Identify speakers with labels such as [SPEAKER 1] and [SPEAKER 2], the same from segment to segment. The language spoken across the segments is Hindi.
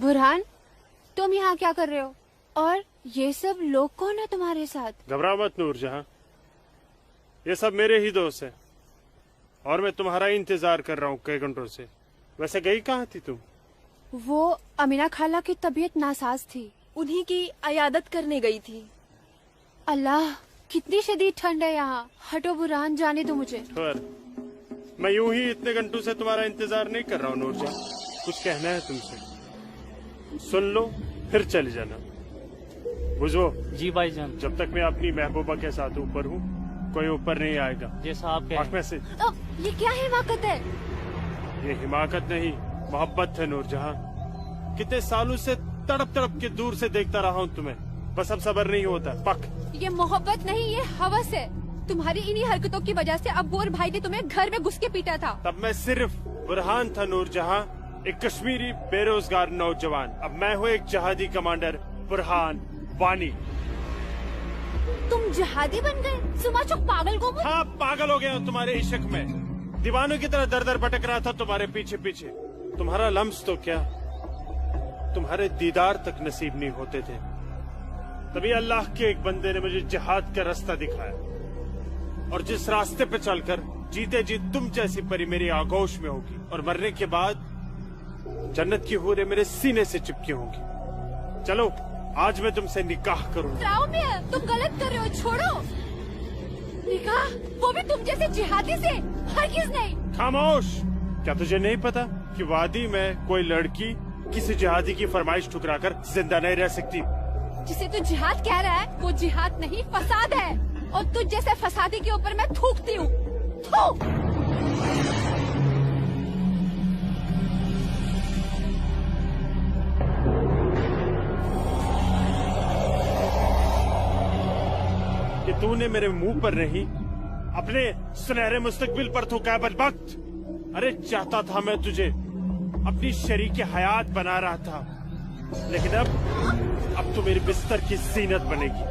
[SPEAKER 1] बुरहान, तुम यहाँ क्या कर रहे हो? और ये सब लोग कौन है तुम्हारे साथ?
[SPEAKER 2] घबरा मत नूरजहां, ये सब मेरे ही दोस्त हैं और मैं तुम्हारा इंतजार कर रहा हूँ कई घंटों से। वैसे गई कहाँ थी तुम?
[SPEAKER 1] वो अमीना खाला की तबीयत नासाज थी,
[SPEAKER 3] उन्हीं की अयादत करने गई थी।
[SPEAKER 1] अल्लाह, कितनी शदीद ठंड है यहाँ। हटो बुरहान, जाने दो मुझे।
[SPEAKER 2] मैं यूं ही इतने घंटों से तुम्हारा इंतजार नहीं कर रहा हूँ नूरजहां, कुछ कहना है तुमसे। सुन लो फिर चले जाना। बुझो
[SPEAKER 4] जी भाईजान।
[SPEAKER 2] जब तक मैं अपनी महबूबा के साथ ऊपर हूँ कोई ऊपर नहीं आएगा।
[SPEAKER 4] जैसा आप कहें।
[SPEAKER 2] में से
[SPEAKER 1] ये क्या हिमाकत है?
[SPEAKER 2] ये हिमाकत नहीं, मोहब्बत है नूरजहां। कितने सालों से तड़प तड़प के दूर से देखता रहा हूँ तुम्हें, बस अब सब्र नहीं होता। पक
[SPEAKER 1] ये मोहब्बत नहीं, ये हवस है। तुम्हारी इन्हीं हरकतों की वजह से अब्बू और भाई ने तुम्हें घर में घुस के पीटा था।
[SPEAKER 2] तब मैं सिर्फ बुरहान था नूरजहां, एक कश्मीरी बेरोजगार नौजवान। अब मैं हूँ एक जहादी कमांडर, बुरहान वानी।
[SPEAKER 1] तुम जहादी बन गए? सुमाचो पागल को?
[SPEAKER 2] हाँ, पागल हो गया हूँ तुम्हारे इश्क में। दीवानों की तरह दर दर भटक रहा था तुम्हारे पीछे पीछे। तुम्हारा लम्स तो क्या, तुम्हारे दीदार तक नसीब नहीं होते थे। तभी अल्लाह के एक बंदे ने मुझे जिहाद का रास्ता दिखाया, और जिस रास्ते पे चलकर जीते जी तुम जैसी परी मेरी आगोश में होगी, और मरने के बाद जन्नत की हूरें मेरे सीने से चिपकी होंगी। चलो आज मैं तुमसे निकाह करूंगा।
[SPEAKER 1] तुम गलत कर रहे हो, छोड़ो। निकाह? वो भी तुम जैसे जिहादी से? हरगिज़ नहीं।
[SPEAKER 2] खामोश। क्या तुझे नहीं पता कि वादी में कोई लड़की किसी जिहादी की फरमाइश ठुकराकर जिंदा नहीं रह सकती?
[SPEAKER 1] जिसे तू जिहाद कह रहा है वो जिहाद नहीं, फसाद है। और तुझ जैसे फसादी के ऊपर मैं थूकती हूँ।
[SPEAKER 2] कि तूने मेरे मुंह पर नहीं, अपने सुनहरे मुस्तकबिल पर थूका बदबख्त। अरे चाहता था मैं तुझे अपनी शरीके हयात बना रहा था, लेकिन अब तू मेरे बिस्तर की जीनत बनेगी।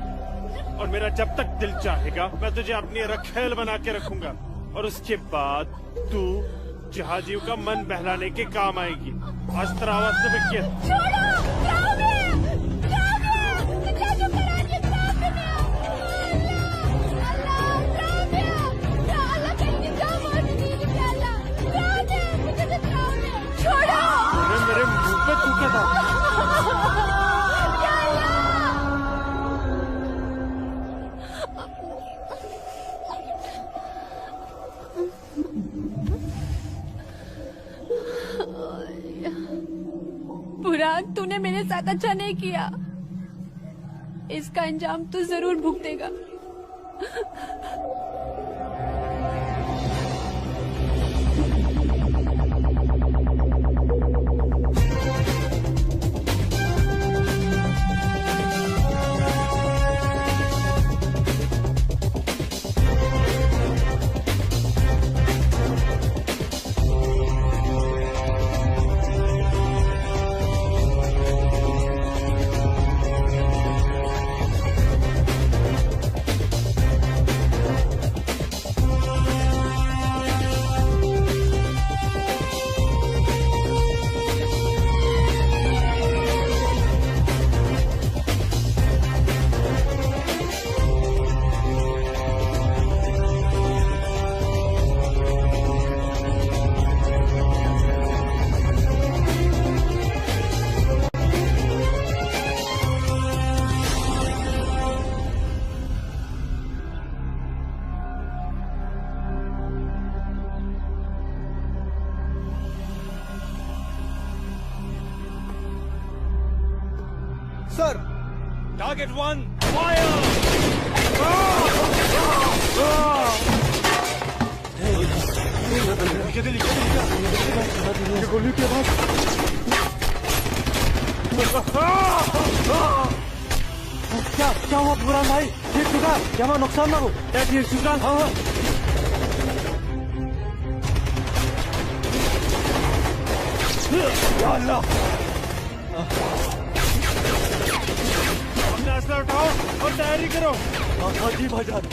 [SPEAKER 2] और मेरा जब तक दिल चाहेगा मैं तुझे अपनी रखेल बना के रखूंगा, और उसके बाद तू जहादियों का मन बहलाने के काम आएगी। आज तेरा आवाज मेरे मुंह पे थूका था।
[SPEAKER 1] बुरहान, तूने मेरे साथ अच्छा नहीं किया। इसका अंजाम तू जरूर भुगतेगा।
[SPEAKER 5] Sir! Target 1, fire!
[SPEAKER 2] ये गोली की आवाज।
[SPEAKER 4] क्या हुआ बुरहान भाई? ठीक चुका? क्या वहाँ नुकसान ना हो?
[SPEAKER 2] ठीक चुका?
[SPEAKER 4] हाँ।
[SPEAKER 2] अल्लाह, अपना असला उठाओ और तैयारी करो।
[SPEAKER 4] हाँ जी भाईजान।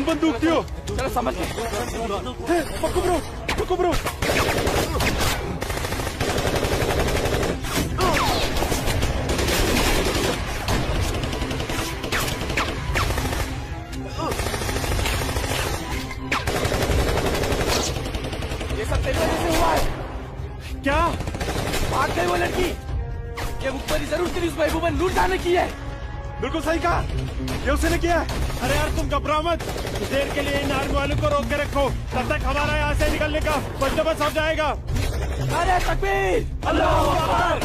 [SPEAKER 2] बंदूक दियो।
[SPEAKER 4] चलो समझ गए।
[SPEAKER 2] पकड़ो।
[SPEAKER 4] लूट जाने की है।
[SPEAKER 5] बिल्कुल सही कहा, ये उसने किया है।
[SPEAKER 2] अरे यार तुम घबराओ मत, कुछ देर के लिए इन आर्मी वालों को रोक के रखो, तब तक हमारा यहाँ से निकलने का बंदोबस्त हो जाएगा।
[SPEAKER 4] अरे तकबीर, अल्लाहू अकबर।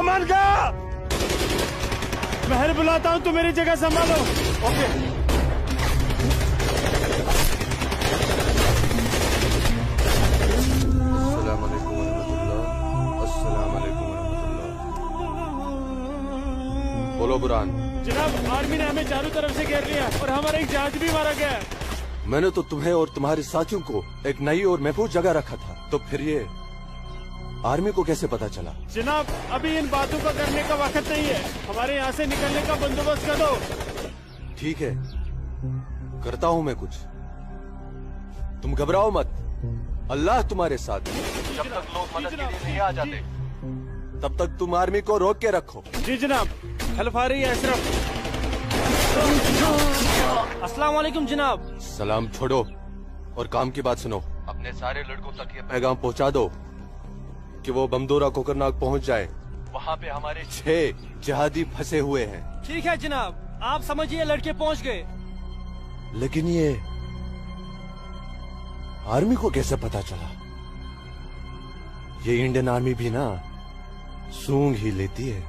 [SPEAKER 5] अमन का
[SPEAKER 2] महल बुलाता हूँ, तुम मेरी जगह संभालो।
[SPEAKER 5] ओके।
[SPEAKER 6] अस्सलाम वालेकुम वरहमतुल्लाह। अस्सलाम वालेकुम वरहमतुल्लाह। बोलो बुरहान।
[SPEAKER 2] जनाब, आर्मी ने हमें चारों तरफ से घेर लिया और हमारा एक जहाज भी मारा गया है।
[SPEAKER 6] मैंने तो तुम्हें और तुम्हारे साथियों को एक नई और महफूज जगह रखा था, तो फिर ये आर्मी को कैसे पता चला?
[SPEAKER 2] जनाब, अभी इन बातों का करने का वक्त नहीं है, हमारे यहाँ से निकलने का बंदोबस्त कर दो।
[SPEAKER 6] ठीक है, करता हूँ मैं कुछ। तुम घबराओ मत, अल्लाह तुम्हारे साथ है। जब तक लोग मदद के लिए नहीं आ जाते, तब तक तुम आर्मी को रोक के रखो।
[SPEAKER 2] जी जनाब। हेल्प आ रही है अशरफ।
[SPEAKER 4] अस्सलाम वालेकुम जनाब।
[SPEAKER 6] सलाम छोड़ो और काम की बात सुनो। अपने सारे लड़कों तक ये पैगाम पहुंचा दो कि वो बमदोरा कोकरनाग पहुंच जाए। वहाँ पे हमारे 6 जिहादी फंसे हुए हैं।
[SPEAKER 4] ठीक है जनाब, आप समझिए लड़के पहुंच गए।
[SPEAKER 6] लेकिन ये आर्मी को कैसे पता चला? ये इंडियन आर्मी भी ना सूंघ ही लेती है।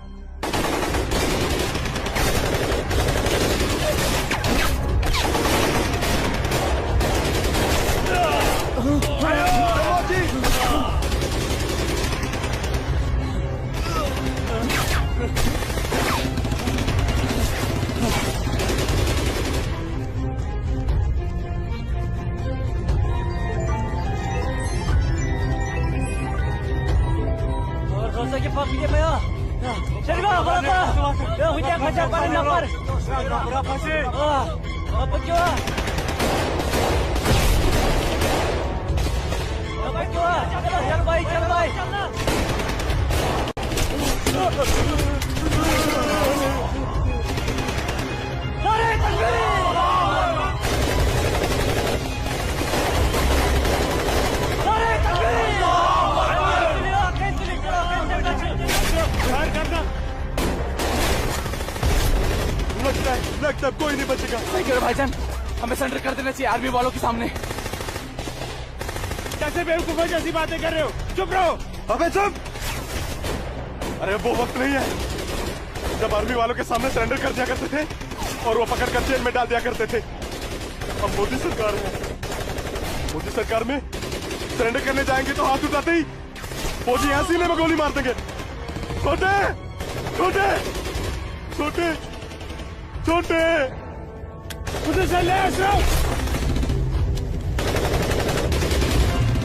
[SPEAKER 5] लगता है कोई नहीं बचेगा।
[SPEAKER 4] सही कह रहे भाईजान, हमें सरेंडर कर देना चाहिए आर्मी वालों के सामने।
[SPEAKER 2] कैसे बेवकूफों जैसी बातें कर रहे हो? चुप रहो।
[SPEAKER 5] अबे चुप! अरे वो वक्त नहीं है जब आर्मी वालों के सामने सरेंडर कर दिया करते थे और वो पकड़ कर जेल में डाल दिया करते थे। अब मोदी सरकार है, मोदी सरकार में सरेंडर करने जाएंगे तो हाथ उठाते ही फौजी यहाँ सीने में गोली मार देंगे। छोटे छोटे छोटे छोटे
[SPEAKER 2] मुझे से ले अशरफ।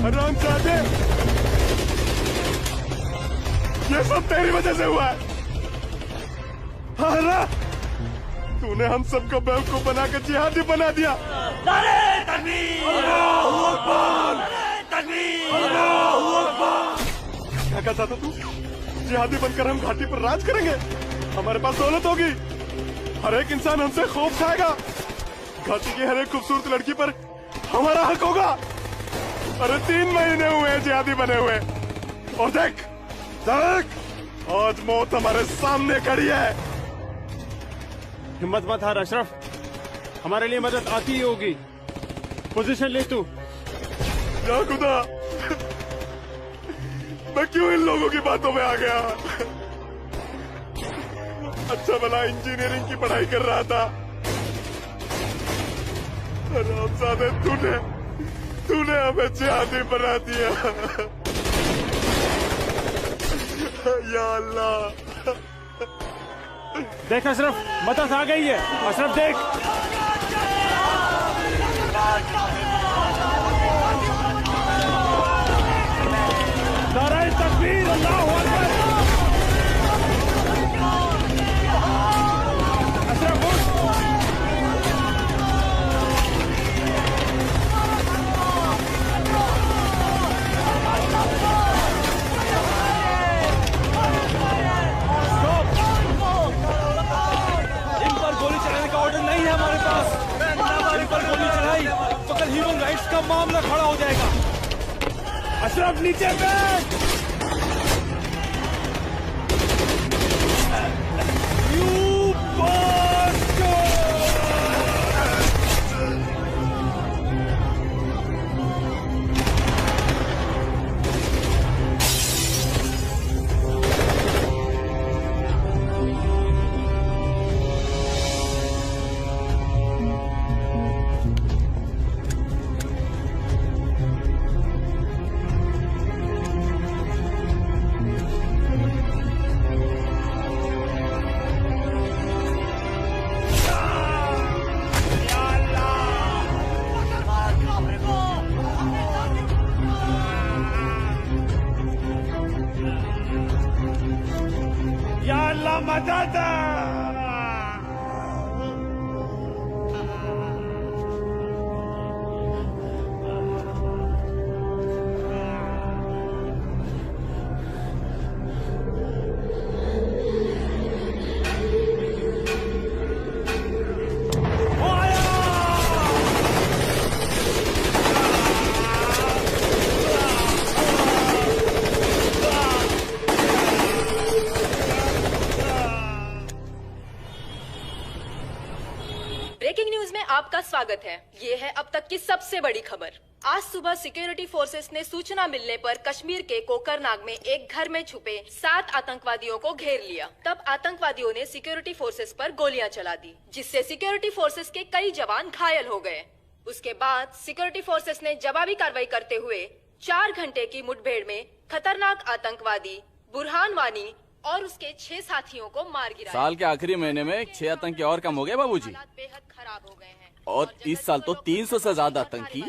[SPEAKER 5] आराम चाहते, ये सब तेरी वजह से हुआ है। हाँ ना, तूने हम सबको बेवकूफ बनाकर जिहादी बना दिया।
[SPEAKER 4] नारे तकबीर! अल्लाहू अकबर! नारे तकबीर! अल्लाहू अकबर!
[SPEAKER 5] क्या कहता था तू? जिहादी बनकर हम घाटी पर राज करेंगे, हमारे पास दौलत होगी, हर एक इंसान हमसे खौफ खाएगा, घाटी की हर एक खूबसूरत लड़की पर हमारा हक होगा। अरे 3 महीने हुए हैं जिहादी बने हुए, और देख देख आज मौत हमारे सामने खड़ी है।
[SPEAKER 2] हिम्मत मत हार अशरफ, हमारे लिए मदद आती ही होगी। पोजीशन ले तू।
[SPEAKER 5] या खुदा, मैं क्यों इन लोगों की बातों में आ गया? अच्छा भला इंजीनियरिंग की पढ़ाई कर रहा था। हरामजादे, तूने हमें जिहादी बना दिया। या अल्लाह।
[SPEAKER 2] देख अशरफ, मदद आ गई है। अशरफ देख।
[SPEAKER 5] नीचे बैठ। You bastard! या अल्लाह मदद।
[SPEAKER 3] ब्रेकिंग न्यूज में आपका स्वागत है। ये है अब तक की सबसे बड़ी खबर। आज सुबह सिक्योरिटी फोर्सेस ने सूचना मिलने पर कश्मीर के कोकरनाग में एक घर में छुपे 7 आतंकवादियों को घेर लिया। तब आतंकवादियों ने सिक्योरिटी फोर्सेस पर गोलियां चला दी, जिससे सिक्योरिटी फोर्सेस के कई जवान घायल हो गए। उसके बाद सिक्योरिटी फोर्सेस ने जवाबी कार्रवाई करते हुए 4 घंटे की मुठभेड़ में खतरनाक आतंकवादी बुरहान वानी और उसके 6 साथियों को मार गिराया।
[SPEAKER 7] साल के आखिरी महीने में 6 आतंकी और कम हो गए बाबूजी।
[SPEAKER 3] हालात बेहद खराब हो गए हैं
[SPEAKER 7] और इस साल तो 300 से ज्यादा आतंकी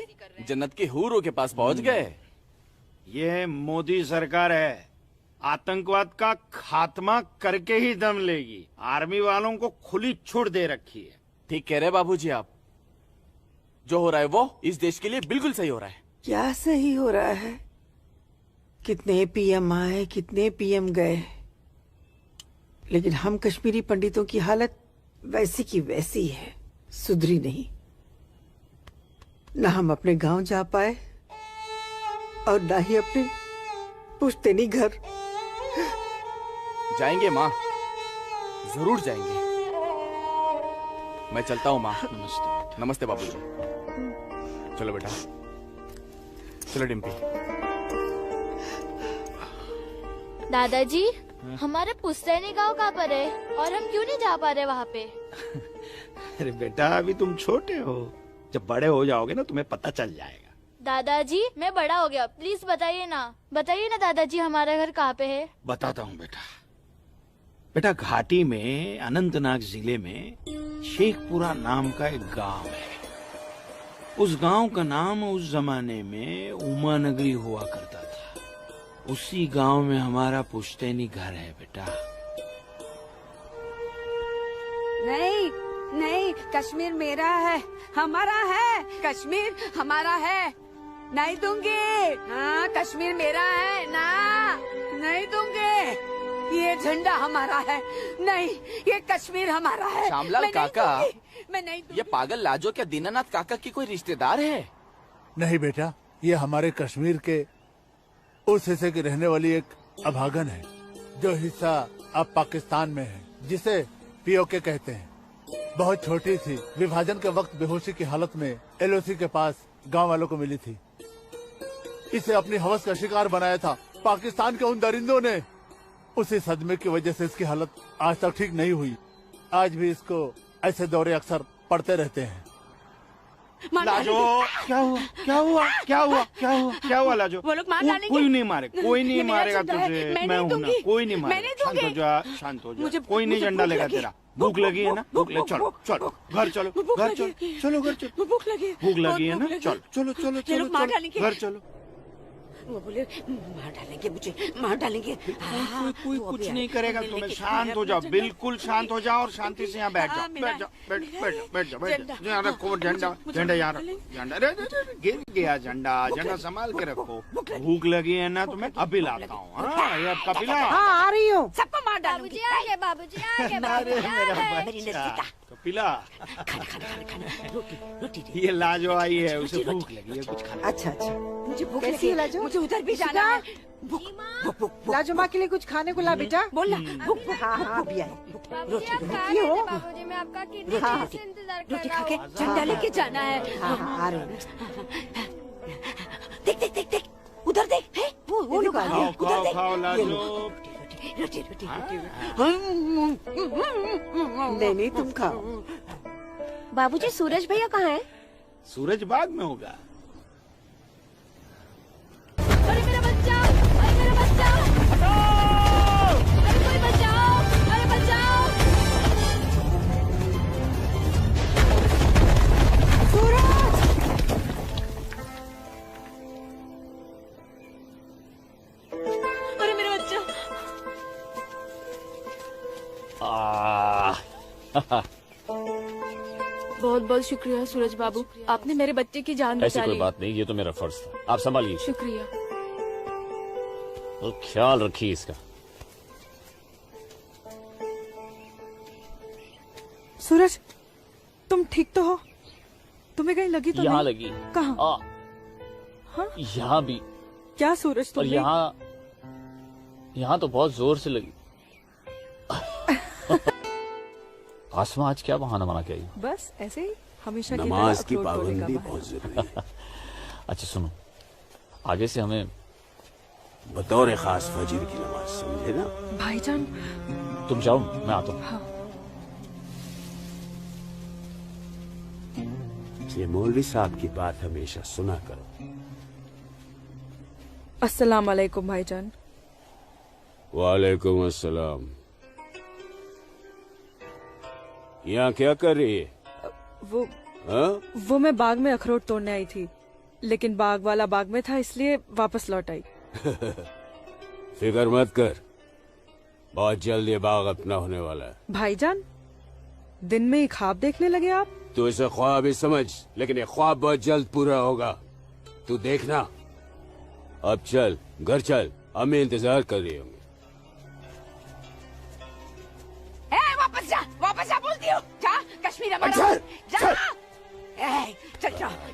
[SPEAKER 7] जन्नत के हूरों के पास पहुंच गए।
[SPEAKER 8] ये मोदी सरकार है, आतंकवाद का खात्मा करके ही दम लेगी। आर्मी वालों को खुली छूट दे रखी है।
[SPEAKER 7] ठीक कह रहे बाबूजी आप। जो हो रहा है वो इस देश के लिए बिल्कुल सही हो रहा है।
[SPEAKER 9] क्या सही हो रहा है? कितने पीएम आए, कितने पीएम गए, लेकिन हम कश्मीरी पंडितों की हालत वैसी की वैसी है, सुधरी नहीं। न हम अपने गांव जा पाए और न ही अपने पुश्तैनी घर।
[SPEAKER 7] जाएंगे माँ, जरूर जाएंगे। मैं चलता हूँ माँ।
[SPEAKER 8] नमस्ते।
[SPEAKER 7] नमस्ते बाबूजी। चलो बेटा, चलो डिम्पी।
[SPEAKER 1] दादाजी, हमारे पुश्तैनी गांव कहाँ पर है और हम क्यों नहीं जा पा रहे वहाँ पे?
[SPEAKER 8] अरे बेटा, अभी तुम छोटे हो, जब बड़े हो जाओगे ना तुम्हें पता चल जाएगा।
[SPEAKER 1] दादाजी, मैं बड़ा हो गया, प्लीज बताइए ना दादाजी, हमारा घर कहाँ पे है?
[SPEAKER 8] बताता हूँ बेटा। बेटा, घाटी में अनंतनाग जिले में शेखपुरा नाम का एक गांव है। उस गांव का नाम उस जमाने में उमा नगरी हुआ करता था। उसी गांव में हमारा पुश्तैनी घर है बेटा।
[SPEAKER 9] नहीं नहीं, कश्मीर मेरा है, हमारा है। कश्मीर हमारा है, नहीं दूंगी। हाँ, कश्मीर मेरा है ना, नहीं दूंगी। ये झंडा हमारा है, नहीं, ये कश्मीर हमारा है।
[SPEAKER 7] श्यामलाल
[SPEAKER 9] मैं नहीं
[SPEAKER 7] काका,
[SPEAKER 9] दूंगी, मैं नहीं दूंगी।
[SPEAKER 7] ये पागल लाजो क्या दीनानाथ काका की कोई रिश्तेदार है?
[SPEAKER 10] नहीं बेटा, ये हमारे कश्मीर के उस हिस्से की रहने वाली एक अभागन है, जो हिस्सा अब पाकिस्तान में है, जिसे पीओके कहते हैं। बहुत छोटी थी, विभाजन के वक्त बेहोशी की हालत में एलओसी के पास गांव वालों को मिली थी। इसे अपनी हवस का शिकार बनाया था पाकिस्तान के उन दरिंदों ने। उसी सदमे की वजह से इसकी हालत आज तक ठीक नहीं हुई। आज भी इसको ऐसे दौरे अक्सर पड़ते रहते हैं।
[SPEAKER 8] लाजो, क्या हुआ क्या हुआ क्या हुआ क्या हुआ क्या हुआ लाजो?
[SPEAKER 9] वो लोग मार डालेंगे।
[SPEAKER 8] कोई नहीं मारे, कोई नहीं
[SPEAKER 9] ये मेरा
[SPEAKER 8] मारेगा
[SPEAKER 9] झंडा है,
[SPEAKER 8] तुझे।
[SPEAKER 9] मैं
[SPEAKER 8] मैं
[SPEAKER 9] नहीं
[SPEAKER 8] हूं ना,
[SPEAKER 9] दूंगी।
[SPEAKER 8] कोई नहीं
[SPEAKER 9] मैं
[SPEAKER 8] मारेगा।
[SPEAKER 9] नहीं
[SPEAKER 8] शांत हो
[SPEAKER 9] दूंगी।
[SPEAKER 8] जा, शांत हो जा।
[SPEAKER 9] मुझे-
[SPEAKER 8] कोई नहीं
[SPEAKER 9] मुझे
[SPEAKER 8] झंडा
[SPEAKER 9] भूख
[SPEAKER 8] लेगा
[SPEAKER 9] लगी।
[SPEAKER 8] तेरा। भूख लगी है ना, भूख ले, चलो चलो घर चलो, घर चलो, चलो घर चलो।
[SPEAKER 9] भूख लगी,
[SPEAKER 8] भूख लगी है
[SPEAKER 9] बहुत
[SPEAKER 8] ना, चलो चलो चलो
[SPEAKER 9] ये
[SPEAKER 8] चलो
[SPEAKER 9] लोग मार
[SPEAKER 8] चलो,
[SPEAKER 9] डालेंगे।
[SPEAKER 8] घर चलो।
[SPEAKER 9] वो बोले मार डालेंगे, मुझे मार डालेंगे। हाँ,
[SPEAKER 8] कोई
[SPEAKER 9] वो
[SPEAKER 8] कुछ
[SPEAKER 9] अभी
[SPEAKER 8] नहीं
[SPEAKER 9] आए।
[SPEAKER 8] करेगा
[SPEAKER 9] मैं
[SPEAKER 8] तुम्हें।
[SPEAKER 9] लेके
[SPEAKER 8] शांत हो
[SPEAKER 9] अपना
[SPEAKER 8] जाओ,
[SPEAKER 9] झंडा।
[SPEAKER 8] बिल्कुल शांत हो जाओ और शांति से यहाँ बैठ जाओ,
[SPEAKER 9] हाँ, मेरा-
[SPEAKER 8] बैठ जाओ, बैठ
[SPEAKER 9] मेरा
[SPEAKER 8] बैठ जाओ, बैठ जाओ, बैठ
[SPEAKER 9] झंडा।
[SPEAKER 8] जाओ। यहाँ रखो झंडा,
[SPEAKER 9] मुझे
[SPEAKER 8] झंडा यहाँ
[SPEAKER 9] डालेंगे।
[SPEAKER 8] रखो, झंडा। अरे गिर गया झंडा, झंडा संभाल के रखो। भूख लगी है ना तुम्हें? अभी लाता हूँ। हाँ, ये आपका पिला।
[SPEAKER 9] हाँ, आ रही हूँ। सबको मार डालूंगी।
[SPEAKER 1] बाबूजी आ गए,
[SPEAKER 8] अरे मेरा
[SPEAKER 9] मेरी
[SPEAKER 8] बच्चा,
[SPEAKER 9] नज़दीका।
[SPEAKER 8] तो पिला।
[SPEAKER 9] खाना खाना खाना खाना, रोटी रोटी दे।
[SPEAKER 8] ये लाजो आई है, उसे भूख लगी है, कुछ खाना।
[SPEAKER 9] अच्छा अच्छा। मुझे भूख
[SPEAKER 11] कैसी
[SPEAKER 9] लगी
[SPEAKER 11] है
[SPEAKER 9] है,
[SPEAKER 11] लाजो?
[SPEAKER 9] मुझे उधर भी जाना है। भूख भूख भूख भूख।
[SPEAKER 11] लाजो माँ के लिए कुछ खाने को ला बेटा।
[SPEAKER 9] बोल ना भूख भूख।
[SPEAKER 11] हाँ हाँ अभी आई।
[SPEAKER 9] रोटी
[SPEAKER 11] रोटी हो?
[SPEAKER 1] बाबूजी मैं आपका कितने
[SPEAKER 9] हाँ,
[SPEAKER 1] देर से इंतजार कर
[SPEAKER 9] रोटी
[SPEAKER 1] रहा
[SPEAKER 9] खा के
[SPEAKER 1] हूँ।
[SPEAKER 9] झंडा लेके जाना है।
[SPEAKER 11] हाँ हाँ आ रहे हैं।
[SPEAKER 9] देख देख देख देख उधर देख है वो लोग आ गए हैं, उधर देख
[SPEAKER 8] लाजो।
[SPEAKER 9] रोटी रोटी रोटी।
[SPEAKER 11] नहीं नहीं तुम खाओ।
[SPEAKER 1] बाबूजी सूरज भैया कहाँ है?
[SPEAKER 8] सूरज बाग में होगा।
[SPEAKER 1] अरे मेरा बच्चा, अरे मेरा बच्चा, अरे कोई बचाओ, अरे बचाओ। अरे मेरा बच्चा। बहुत बहुत शुक्रिया सूरज बाबू, आपने मेरे बच्चे की जान
[SPEAKER 12] ऐसी
[SPEAKER 1] बचा
[SPEAKER 12] कोई
[SPEAKER 1] ली।
[SPEAKER 12] बात नहीं, ये तो मेरा फर्ज था। आप संभालिए,
[SPEAKER 1] शुक्रिया।
[SPEAKER 12] तो ख्याल रखिए इसका।
[SPEAKER 11] सूरज तुम ठीक तो हो? तुम्हें कहीं लगी तो
[SPEAKER 12] यहाँ
[SPEAKER 11] नहीं?
[SPEAKER 12] लगी।
[SPEAKER 11] कहाँ?
[SPEAKER 12] हाँ? यहाँ भी।
[SPEAKER 11] क्या सूरज
[SPEAKER 12] और
[SPEAKER 11] तुम्हें?
[SPEAKER 12] यहाँ तो बहुत जोर से लगी। आसमा आज क्या बहाना बना के आई?
[SPEAKER 11] बस ऐसे ही हमेशा की
[SPEAKER 8] नमाज
[SPEAKER 11] तरह
[SPEAKER 8] की
[SPEAKER 11] अखरोट तोड़ने का
[SPEAKER 8] पाबंदी
[SPEAKER 11] बहाना।
[SPEAKER 8] बहुत जरूरी है।
[SPEAKER 12] अच्छा सुनो, आगे से हमें
[SPEAKER 8] बतौर खास फजर की नमाज, समझे ना?
[SPEAKER 11] भाईजान
[SPEAKER 12] तुम जाओ, मैं आता हूँ।
[SPEAKER 11] हाँ।
[SPEAKER 8] ये मौलवी साहब की बात हमेशा सुना करो।
[SPEAKER 11] अस्सलाम वालेकुम भाईजान।
[SPEAKER 8] वालेकुम अस्सलाम। यहाँ क्या कर रही है?
[SPEAKER 11] वो
[SPEAKER 8] हाँ?
[SPEAKER 11] वो मैं बाग में अखरोट तोड़ने आई थी, लेकिन बाग वाला बाग में था इसलिए वापस लौट आई।
[SPEAKER 8] फिक्र मत कर, बहुत जल्द ये बाग अपना होने वाला है।
[SPEAKER 11] भाईजान दिन में ही ख्वाब देखने लगे आप?
[SPEAKER 8] तू इसे ख्वाब ही समझ, लेकिन ये ख्वाब बहुत जल्द पूरा होगा, तू देखना। अब चल घर चल, हमें इंतजार कर रही होंगी।
[SPEAKER 9] वापस जा बोलती हूँ। जा कश्मीर हमारा।
[SPEAKER 8] चल,
[SPEAKER 9] जा
[SPEAKER 8] चल।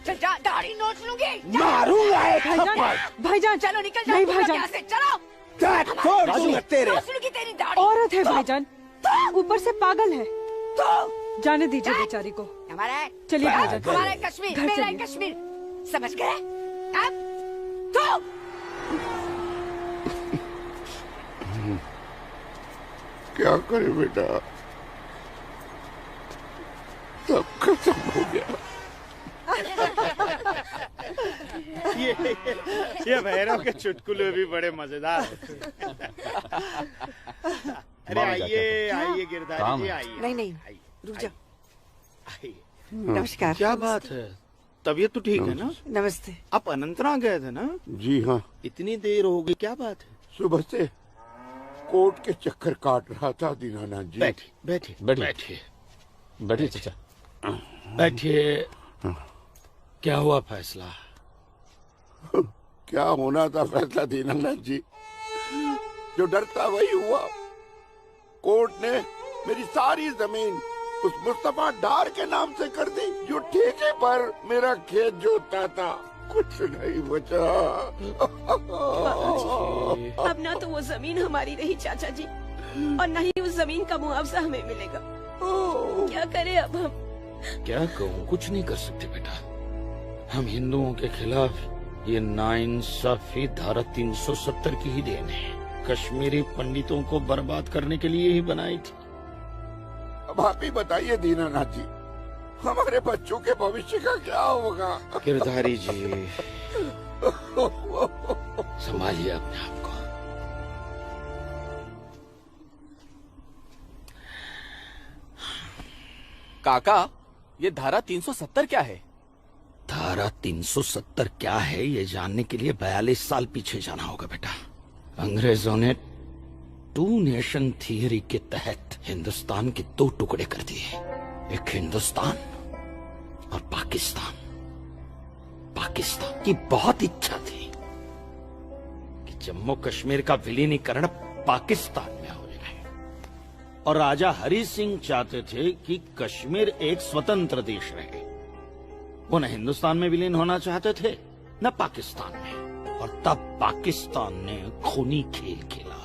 [SPEAKER 9] चल जा दाढ़ी नोच लूंगी।
[SPEAKER 8] मारूंगा एक
[SPEAKER 11] भाईजान भाईजान
[SPEAKER 9] चलो निकल जाओ
[SPEAKER 11] नहीं
[SPEAKER 9] तुम लोग
[SPEAKER 11] भाईजान,
[SPEAKER 9] यहाँ से, चलो।
[SPEAKER 8] थप्पड़ दूंगा तेरे।
[SPEAKER 9] नोच लूंगी तेरी दाढ़ी।
[SPEAKER 11] औरत है भाईजान, ऊपर से पागल है।
[SPEAKER 9] तो
[SPEAKER 11] जाने दीजिए बेचारी को।
[SPEAKER 9] हमारा है,
[SPEAKER 11] चलिए भाईजान,
[SPEAKER 9] हमारा है कश्मीर,
[SPEAKER 11] घर
[SPEAKER 9] मेरा है
[SPEAKER 11] चलिए।
[SPEAKER 9] कश्मीर, समझ गए? अब तो
[SPEAKER 5] क्या करे बेटा, सब खत्म हो गया।
[SPEAKER 13] ये भैरव के चुटकुले भी बड़े मजेदार हैं। अरे आइए आइए गिरधारी जी आइए।
[SPEAKER 11] नहीं नहीं रुक जा।
[SPEAKER 13] नमस्कार। क्या बात है, तबीयत तो ठीक है ना?
[SPEAKER 11] नमस्ते।
[SPEAKER 13] आप अनंतनाग गए थे ना?
[SPEAKER 5] जी हाँ,
[SPEAKER 13] इतनी देर हो गई, क्या बात है?
[SPEAKER 5] सुबह से कोर्ट के चक्कर काट रहा था दीनानाथ जी।
[SPEAKER 13] बैठिए बैठिए
[SPEAKER 12] बैठिए बैठिए चाचा,
[SPEAKER 8] बैठिए। क्या हुआ फैसला?
[SPEAKER 5] क्या होना था फैसला दीनानाथ जी, जो डर था वही हुआ। कोर्ट ने मेरी सारी जमीन उस मुस्तफा डार के नाम से कर दी, जो ठेके पर मेरा खेत जोतता था। कुछ नहीं बचा।
[SPEAKER 3] अब ना तो वो जमीन हमारी रही चाचा जी, और न ही उस जमीन का मुआवजा हमें मिलेगा। क्या करें अब हम?
[SPEAKER 8] क्या कहूँ, कुछ नहीं कर सकते बेटा। हम हिंदुओं के खिलाफ ये नाइंसाफी धारा 370 की ही देन है। कश्मीरी पंडितों को बर्बाद करने के लिए ही बनाई थी।
[SPEAKER 5] अब आप ही बताइए दीनानाथ जी, हमारे बच्चों के भविष्य का क्या होगा?
[SPEAKER 8] गिरधारी जी संभालिए अपने आप को।
[SPEAKER 7] काका, ये धारा 370 क्या है?
[SPEAKER 8] धारा 370 क्या है, ये जानने के लिए 42 साल पीछे जाना होगा बेटा। अंग्रेजों ने टू नेशन थियरी के तहत हिंदुस्तान के दो टुकड़े कर दिए, एक हिंदुस्तान और पाकिस्तान। पाकिस्तान की बहुत इच्छा थी कि जम्मू कश्मीर का विलीनीकरण पाकिस्तान में हो जाए, और राजा हरि सिंह चाहते थे कि कश्मीर एक स्वतंत्र देश रहे। वो न हिंदुस्तान में विलीन होना चाहते थे न पाकिस्तान में। और तब पाकिस्तान ने खूनी खेल खेला।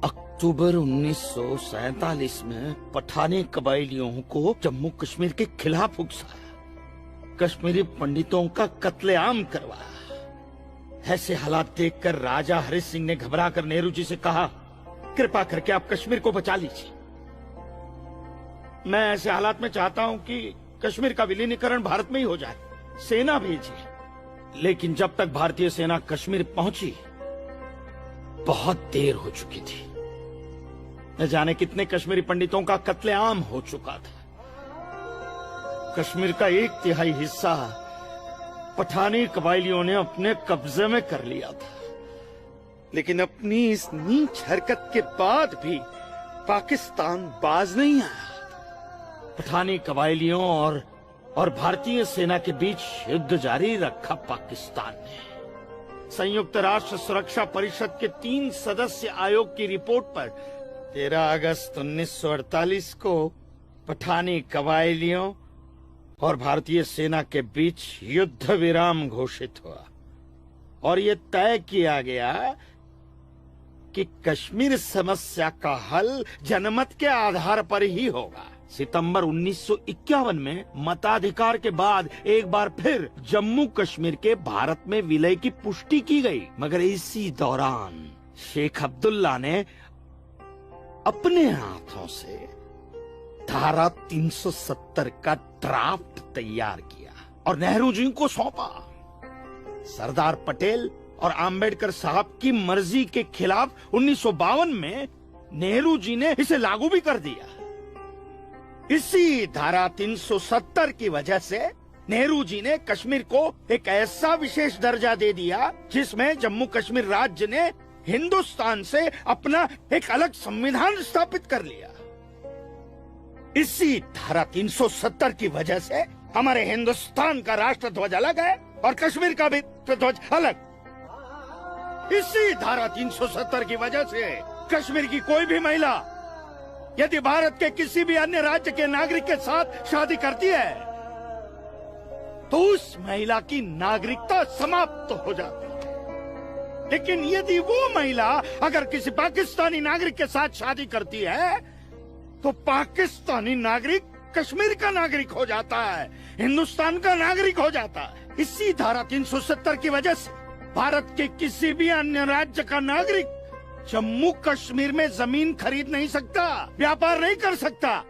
[SPEAKER 8] अक्टूबर 1947 में पठानी कबायलियों को जम्मू कश्मीर के खिलाफ उकसाया, कश्मीरी पंडितों का कत्लेआम करवाया। ऐसे हालात देखकर राजा हरि सिंह ने घबराकर नेहरू जी से कहा, कृपा करके आप कश्मीर को बचा लीजिए। मैं ऐसे हालात में चाहता हूं कि कश्मीर का विलीनीकरण भारत में ही हो जाए, सेना भेजिए। लेकिन जब तक भारतीय सेना कश्मीर पहुंची बहुत देर हो चुकी थी। न जाने कितने कश्मीरी पंडितों का कत्लेआम हो चुका था। कश्मीर का 1/3 हिस्सा पठानी कबायलियों ने अपने कब्जे में कर लिया था। लेकिन अपनी इस नीच हरकत के बाद भी पाकिस्तान बाज नहीं आया। पठानी कबायलियों और भारतीय सेना के बीच युद्ध जारी रखा पाकिस्तान ने। संयुक्त राष्ट्र सुरक्षा परिषद के 3 सदस्य आयोग की रिपोर्ट पर 13 अगस्त 1948 को पठानी कबायलियों और भारतीय सेना के बीच युद्ध विराम घोषित हुआ और ये तय किया गया कि कश्मीर समस्या का हल जनमत के आधार पर ही होगा। सितंबर 1951 में मताधिकार के बाद एक बार फिर जम्मू कश्मीर के भारत में विलय की पुष्टि की गई, मगर इसी दौरान शेख अब्दुल्ला ने अपने हाथों से धारा 370 का ड्राफ्ट तैयार किया और नेहरू जी को सौंपा। सरदार पटेल और आम्बेडकर साहब की मर्जी के खिलाफ 1952 में नेहरू जी ने इसे लागू भी कर दिया। इसी धारा 370 की वजह से नेहरू जी ने कश्मीर को एक ऐसा विशेष दर्जा दे दिया जिसमें जम्मू कश्मीर राज्य ने हिंदुस्तान से अपना एक अलग संविधान स्थापित कर लिया। इसी धारा 370 की वजह से हमारे हिंदुस्तान का राष्ट्र ध्वज अलग है और कश्मीर का भी ध्वज अलग। इसी धारा 370 की वजह से कश्मीर की कोई भी महिला यदि भारत के किसी भी अन्य राज्य के नागरिक के साथ शादी करती है तो उस महिला की नागरिकता समाप्त हो जाती है। लेकिन यदि वो महिला अगर किसी पाकिस्तानी नागरिक के साथ शादी करती है तो पाकिस्तानी नागरिक कश्मीर का नागरिक हो जाता है, हिंदुस्तान का नागरिक हो जाता है। इसी धारा 370 की वजह से भारत के किसी भी अन्य राज्य का नागरिक जम्मू कश्मीर में जमीन खरीद नहीं सकता, व्यापार नहीं कर सकता।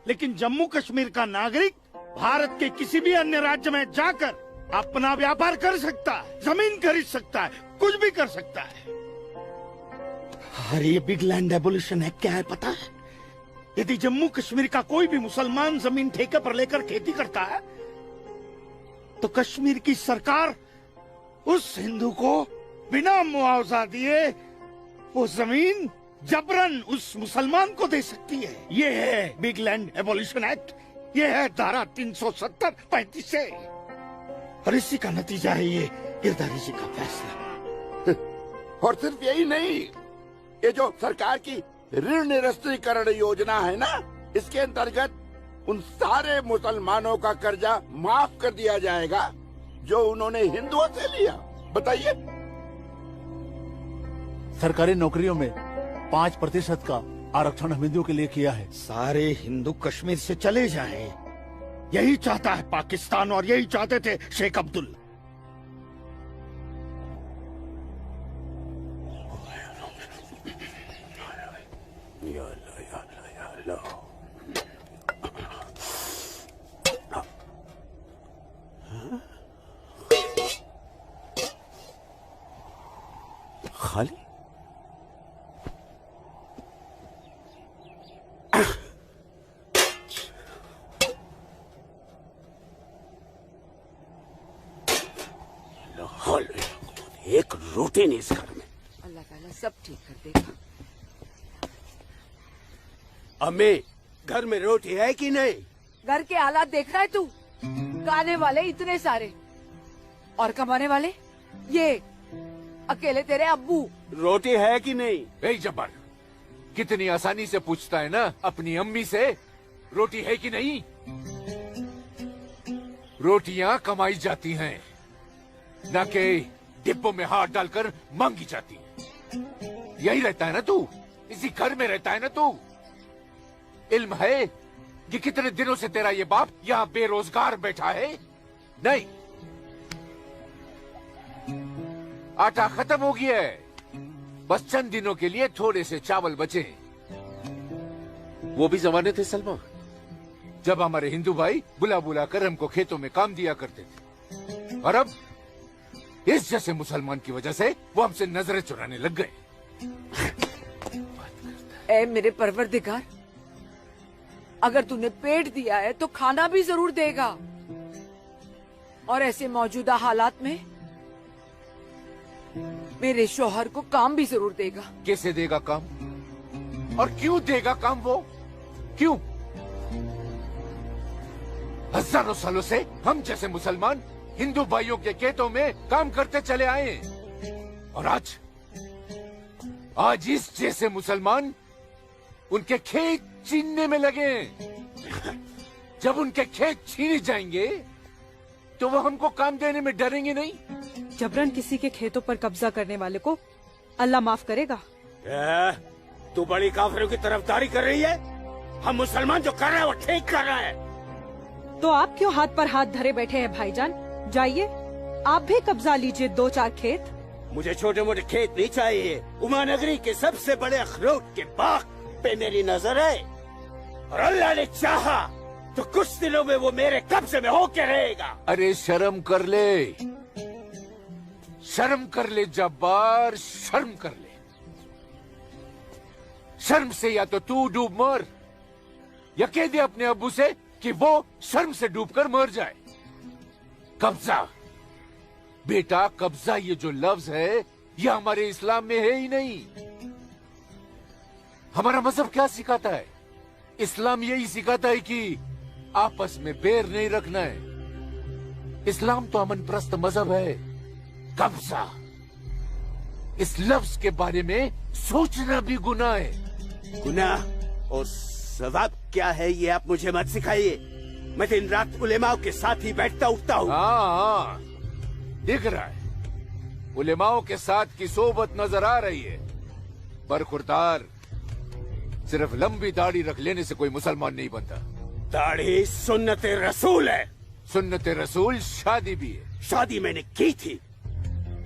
[SPEAKER 8] लेकिन जम्मू कश्मीर का नागरिक भारत के किसी भी अन्य राज्य में जाकर अपना व्यापार कर सकता है, जमीन खरीद सकता है, कुछ भी कर सकता है। और ये बिग लैंड एबोलिशन है क्या है पता है? यदि जम्मू कश्मीर का कोई भी मुसलमान जमीन ठेके पर लेकर खेती करता है तो कश्मीर की सरकार उस हिंदू को बिना मुआवजा दिए वो जमीन जबरन उस मुसलमान को दे सकती है। ये है बिग लैंड एबोलिशन एक्ट, ये है धारा 370-35 से। और इसी का नतीजा है ये गिरधारी जी का फैसला।
[SPEAKER 14] और सिर्फ यही नहीं, ये जो सरकार की ऋण निरस्तीकरण योजना है ना, इसके अंतर्गत उन सारे मुसलमानों का कर्जा माफ कर दिया जाएगा जो उन्होंने हिंदुओं से लिया। बताइए।
[SPEAKER 10] सरकारी नौकरियों में 5% का आरक्षण हम हिंदुओं के लिए किया है।
[SPEAKER 8] सारे हिंदू कश्मीर से चले जाएं, यही चाहता है पाकिस्तान और यही चाहते थे शेख अब्दुल्ला।
[SPEAKER 14] खाली एक रोटी नहीं इस घर में।
[SPEAKER 9] अल्लाह ताला सब ठीक कर देगा।
[SPEAKER 14] अम्मी, घर में रोटी है कि नहीं?
[SPEAKER 9] घर के हालात देख रहा है तू? खाने वाले इतने सारे और कमाने वाले ये अकेले तेरे अब्बू।
[SPEAKER 14] रोटी है कि नहीं?
[SPEAKER 15] ए जब्बार, कितनी आसानी से पूछता है ना अपनी अम्मी से रोटी है कि नहीं। रोटियां कमाई जाती हैं, ना कि डिब्बों में हाथ डालकर मांगी जाती है। यही रहता है ना तू, इसी घर में रहता है ना तू। इल्म है कि कितने दिनों से तेरा ये बाप यहाँ बेरोजगार बैठा है? नहीं, आटा खत्म हो गया है, बस चंद दिनों के लिए थोड़े से चावल बचे। वो भी जमाने थे सलमा, जब हमारे हिंदू भाई बुला बुला कर हमको खेतों में काम दिया करते थे, और अब इस जैसे मुसलमान की वजह से वो हमसे नजरें चुराने लग गए।
[SPEAKER 9] ए मेरे परवरदिगार, अगर तूने पेट दिया है तो खाना भी जरूर देगा, और ऐसे मौजूदा हालात में मेरे शौहर को काम भी जरूर देगा।
[SPEAKER 15] कैसे देगा काम, और क्यों देगा काम? वो क्यों? हजारों सालों से हम जैसे मुसलमान हिंदू भाइयों के खेतों में काम करते चले आए हैं, और आज इस जैसे मुसलमान उनके खेत छीनने में लगे हैं। जब उनके खेत छीने जाएंगे तो वो हमको काम देने में डरेंगे नहीं।
[SPEAKER 11] जबरन किसी के खेतों पर कब्जा करने वाले को अल्लाह माफ करेगा।
[SPEAKER 13] तू बड़ी काफिरों की तरफदारी कर रही है? हम मुसलमान जो कर रहे हैं वो ठीक कर रहे हैं।
[SPEAKER 11] तो आप क्यों हाथ पर हाथ धरे बैठे हैं भाईजान? जाइए, आप भी कब्जा लीजिए 2-4 खेत।
[SPEAKER 13] मुझे छोटे मोटे खेत नहीं चाहिए, उमानगरी के सबसे बड़े अखरोट के बाग पे मेरी नजर है, और अल्लाह ने चाहा तो कुछ दिनों में वो मेरे कब्जे में होके रहेगा।
[SPEAKER 15] अरे शर्म कर ले, शर्म कर ले जब्बार, शर्म कर ले। शर्म से या तो तू डूब मर, या कह दे अपने अब्बू से कि वो शर्म से डूबकर मर जाए। कब्जा बेटा, कब्जा ये जो लफ्ज है ये हमारे इस्लाम में है ही नहीं। हमारा मजहब क्या सिखाता है? इस्लाम यही सिखाता है कि आपस में बैर नहीं रखना है। इस्लाम तो अमन प्रस्त मजहब है। कब्जा, इस लफ्ज के बारे में सोचना भी गुनाह है।
[SPEAKER 13] गुनाह और सवाब क्या है ये आप मुझे मत सिखाइए। मैं दिन रात उलेमाओं के साथ ही बैठता उठता हूँ।
[SPEAKER 15] हाँ, दिख रहा है, उलेमाओं के साथ की सोबत नजर आ रही है। पर खुरदार, सिर्फ लंबी दाढ़ी रख लेने से कोई मुसलमान नहीं बनता।
[SPEAKER 13] दाढ़ी सुन्नते रसूल है।
[SPEAKER 15] सुन्नते रसूल शादी भी है।
[SPEAKER 13] शादी मैंने की थी,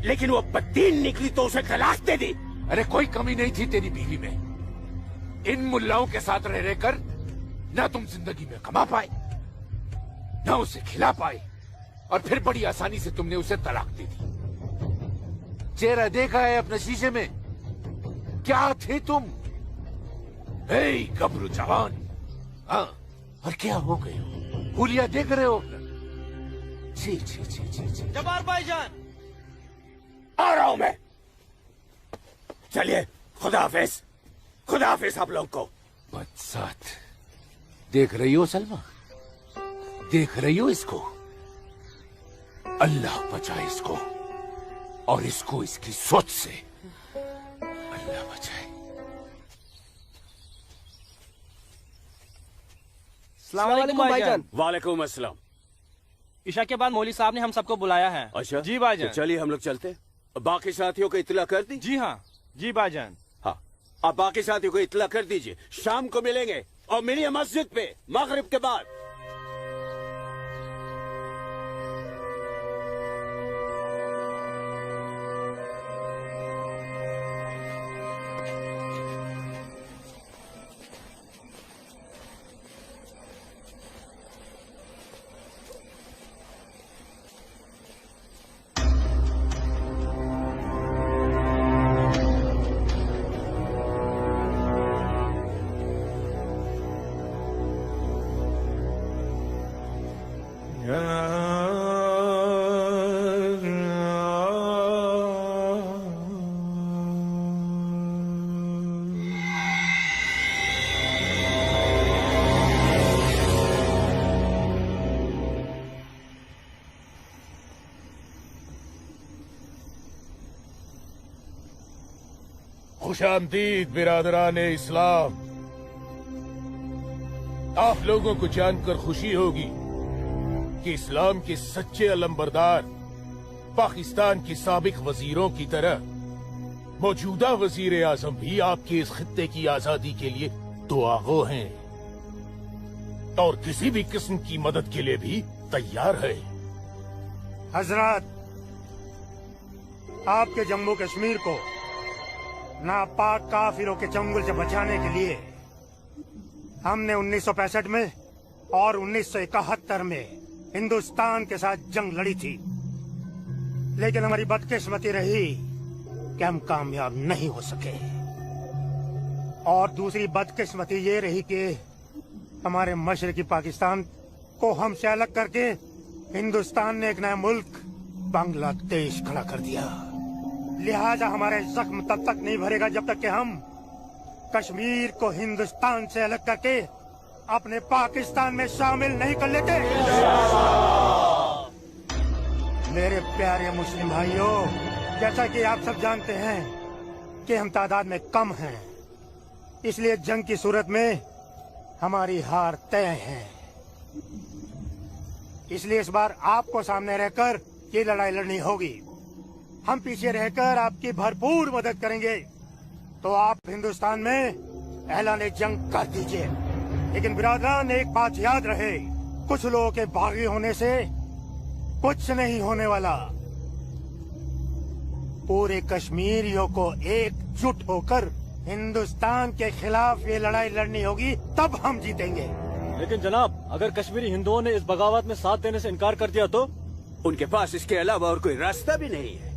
[SPEAKER 13] लेकिन वो बददीन निकली तो उसे तलाक दे दी।
[SPEAKER 15] अरे कोई कमी नहीं थी तेरी बीवी में। इन मुल्लाओं के साथ रह रहकर ना तुम जिंदगी में कमा पाए, ना उसे खिला पाए, और फिर बड़ी आसानी से तुमने उसे तलाक दे दी। चेहरा देखा है अपने शीशे में? क्या थे तुम? गबरू जवान। हाँ, और क्या हो गए हो? हुलिया देख रहे हो? जी जी जी जी जी।
[SPEAKER 13] जब्बार भाईजान, आ रहा हूं मैं। चलिए, खुदा हाफिज। खुदा हाफिज आप लोग को।
[SPEAKER 15] बदसात, देख रही हो सलमा? देख रही हो इसको? अल्लाह बचाए इसको, और इसको इसकी सोच से। अल्लाह बचाए।
[SPEAKER 16] अस्सलाम वालेकुम भाईजान।
[SPEAKER 13] वालेकुम अस्सलाम।
[SPEAKER 16] ईशा के बाद मौली साहब ने हम सबको बुलाया है।
[SPEAKER 13] अच्छा
[SPEAKER 16] जी भाईजान।
[SPEAKER 13] तो चलिए हम लोग चलते। बाकी साथियों को इत्तला कर दी?
[SPEAKER 16] जी हाँ, जी भाईजान।
[SPEAKER 13] हाँ, आप बाकी साथियों को इत्तला कर दीजिए। शाम को मिलेंगे और मिलिए मस्जिद पे मगरिब के बाद।
[SPEAKER 17] खुशामदीद बिरादरान इस्लाम। आप लोगों को जानकर खुशी होगी कि इस्लाम के सच्चे अलंबरदार पाकिस्तान की साबिक वजीरों की तरह मौजूदा वजीर आजम भी आपके इस खित्ते की आजादी के लिए दुआगो हैं और किसी भी किस्म की मदद के लिए भी तैयार है।
[SPEAKER 18] हजरत, आपके जम्मू कश्मीर को नापाक काफिरों के चंगुल से बचाने के लिए हमने 1965 में और 1971 में हिंदुस्तान के साथ जंग लड़ी थी, लेकिन हमारी बदकिस्मती रही कि हम कामयाब नहीं हो सके। और दूसरी बदकिस्मती ये रही कि हमारे मशरकी पाकिस्तान को हमसे अलग करके हिंदुस्तान ने एक नया मुल्क बांग्लादेश खड़ा कर दिया। लिहाजा हमारे जख्म तब तक नहीं भरेगा जब तक कि हम कश्मीर को हिंदुस्तान से अलग करके अपने पाकिस्तान में शामिल नहीं कर लेते। मेरे प्यारे मुस्लिम भाइयों, जैसा कि आप सब जानते हैं कि हम तादाद में कम हैं, इसलिए जंग की सूरत में हमारी हार तय है। इसलिए इस बार आपको सामने रहकर ये लड़ाई लड़नी होगी। हम पीछे रहकर आपकी भरपूर मदद करेंगे, तो आप हिंदुस्तान में ऐलान जंग कर दीजिए। लेकिन बिरादरान, एक बात याद रहे, कुछ लोगों के बागी होने से कुछ नहीं होने वाला। पूरे कश्मीरियों को एकजुट होकर हिंदुस्तान के खिलाफ ये लड़ाई लड़नी होगी, तब हम जीतेंगे।
[SPEAKER 4] लेकिन जनाब, अगर कश्मीरी हिंदुओं ने इस बगावत में साथ देने से इनकार कर दिया तो?
[SPEAKER 13] उनके पास इसके अलावा और कोई रास्ता भी नहीं है।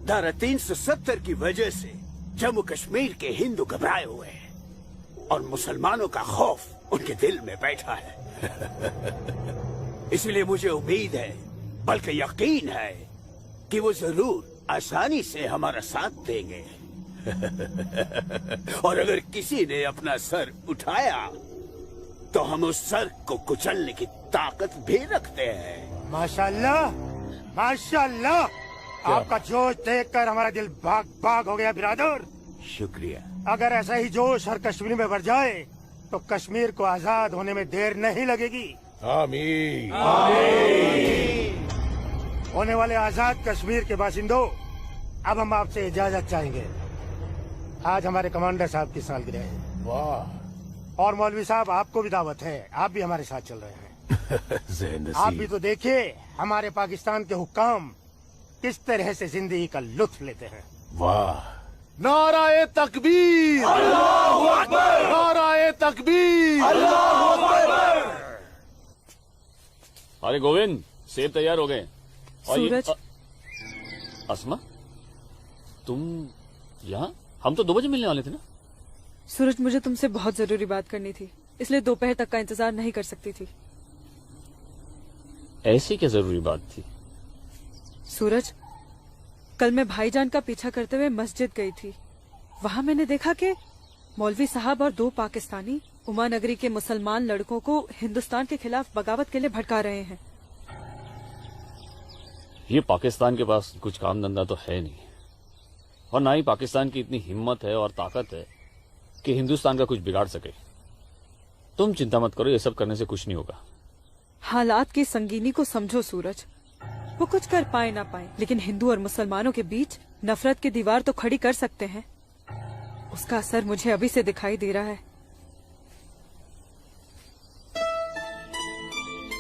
[SPEAKER 13] धारा 370 की वजह से जम्मू कश्मीर के हिंदू घबराए हुए हैं और मुसलमानों का खौफ उनके दिल में बैठा है। इसलिए मुझे उम्मीद है, बल्कि यकीन है, कि वो जरूर आसानी से हमारा साथ देंगे। और अगर किसी ने अपना सर उठाया तो हम उस सर को कुचलने की ताकत भी रखते हैं।
[SPEAKER 18] माशाल्लाह, माशाल्लाह, आपका जोश देखकर हमारा दिल भाग भाग हो गया बिरादर।
[SPEAKER 13] शुक्रिया।
[SPEAKER 18] अगर ऐसा ही जोश हर कश्मीर में बढ़ जाए तो कश्मीर को आजाद होने में देर नहीं लगेगी।
[SPEAKER 17] आमीन।
[SPEAKER 18] होने वाले आजाद कश्मीर के बाशिंदों, अब हम आपसे इजाजत चाहेंगे। आज हमारे कमांडर साहब की सालगिरह है।
[SPEAKER 17] वाह।
[SPEAKER 18] और मौलवी साहब, आपको भी दावत है, आप भी हमारे साथ चल रहे हैं। आप भी तो देखिए हमारे पाकिस्तान के हुक्काम किस तरह से जिंदगी का लुत्फ लेते हैं।
[SPEAKER 17] वाह।
[SPEAKER 10] नाराए तकबीर,
[SPEAKER 17] अल्लाहू अकबर,
[SPEAKER 10] नाराए तकबीर,
[SPEAKER 17] अल्लाहू अकबर।
[SPEAKER 12] अरे गोविंद, सेब तैयार हो गए। और
[SPEAKER 11] सूरज।
[SPEAKER 12] अस्मा, तुम यहाँ? हम तो 2 बजे मिलने वाले थे ना।
[SPEAKER 11] सूरज, मुझे तुमसे बहुत जरूरी बात करनी थी, इसलिए दोपहर तक का इंतजार नहीं कर सकती थी।
[SPEAKER 12] ऐसी क्या जरूरी बात थी?
[SPEAKER 11] सूरज, कल मैं भाईजान का पीछा करते हुए मस्जिद गई थी। वहाँ मैंने देखा कि मौलवी साहब और 2 पाकिस्तानी उमा नगरी के मुसलमान लड़कों को हिंदुस्तान के खिलाफ बगावत के लिए भड़का रहे हैं।
[SPEAKER 12] ये पाकिस्तान के पास कुछ काम धंधा तो है नहीं, और ना ही पाकिस्तान की इतनी हिम्मत है और ताकत है कि हिंदुस्तान का कुछ बिगाड़ सके। तुम चिंता मत करो, ये सब करने से कुछ नहीं होगा।
[SPEAKER 11] हालात की संगीनी को समझो सूरज। वो कुछ कर पाए ना पाए, लेकिन हिंदू और मुसलमानों के बीच नफरत की दीवार तो खड़ी कर सकते हैं। उसका असर मुझे अभी से दिखाई दे रहा है।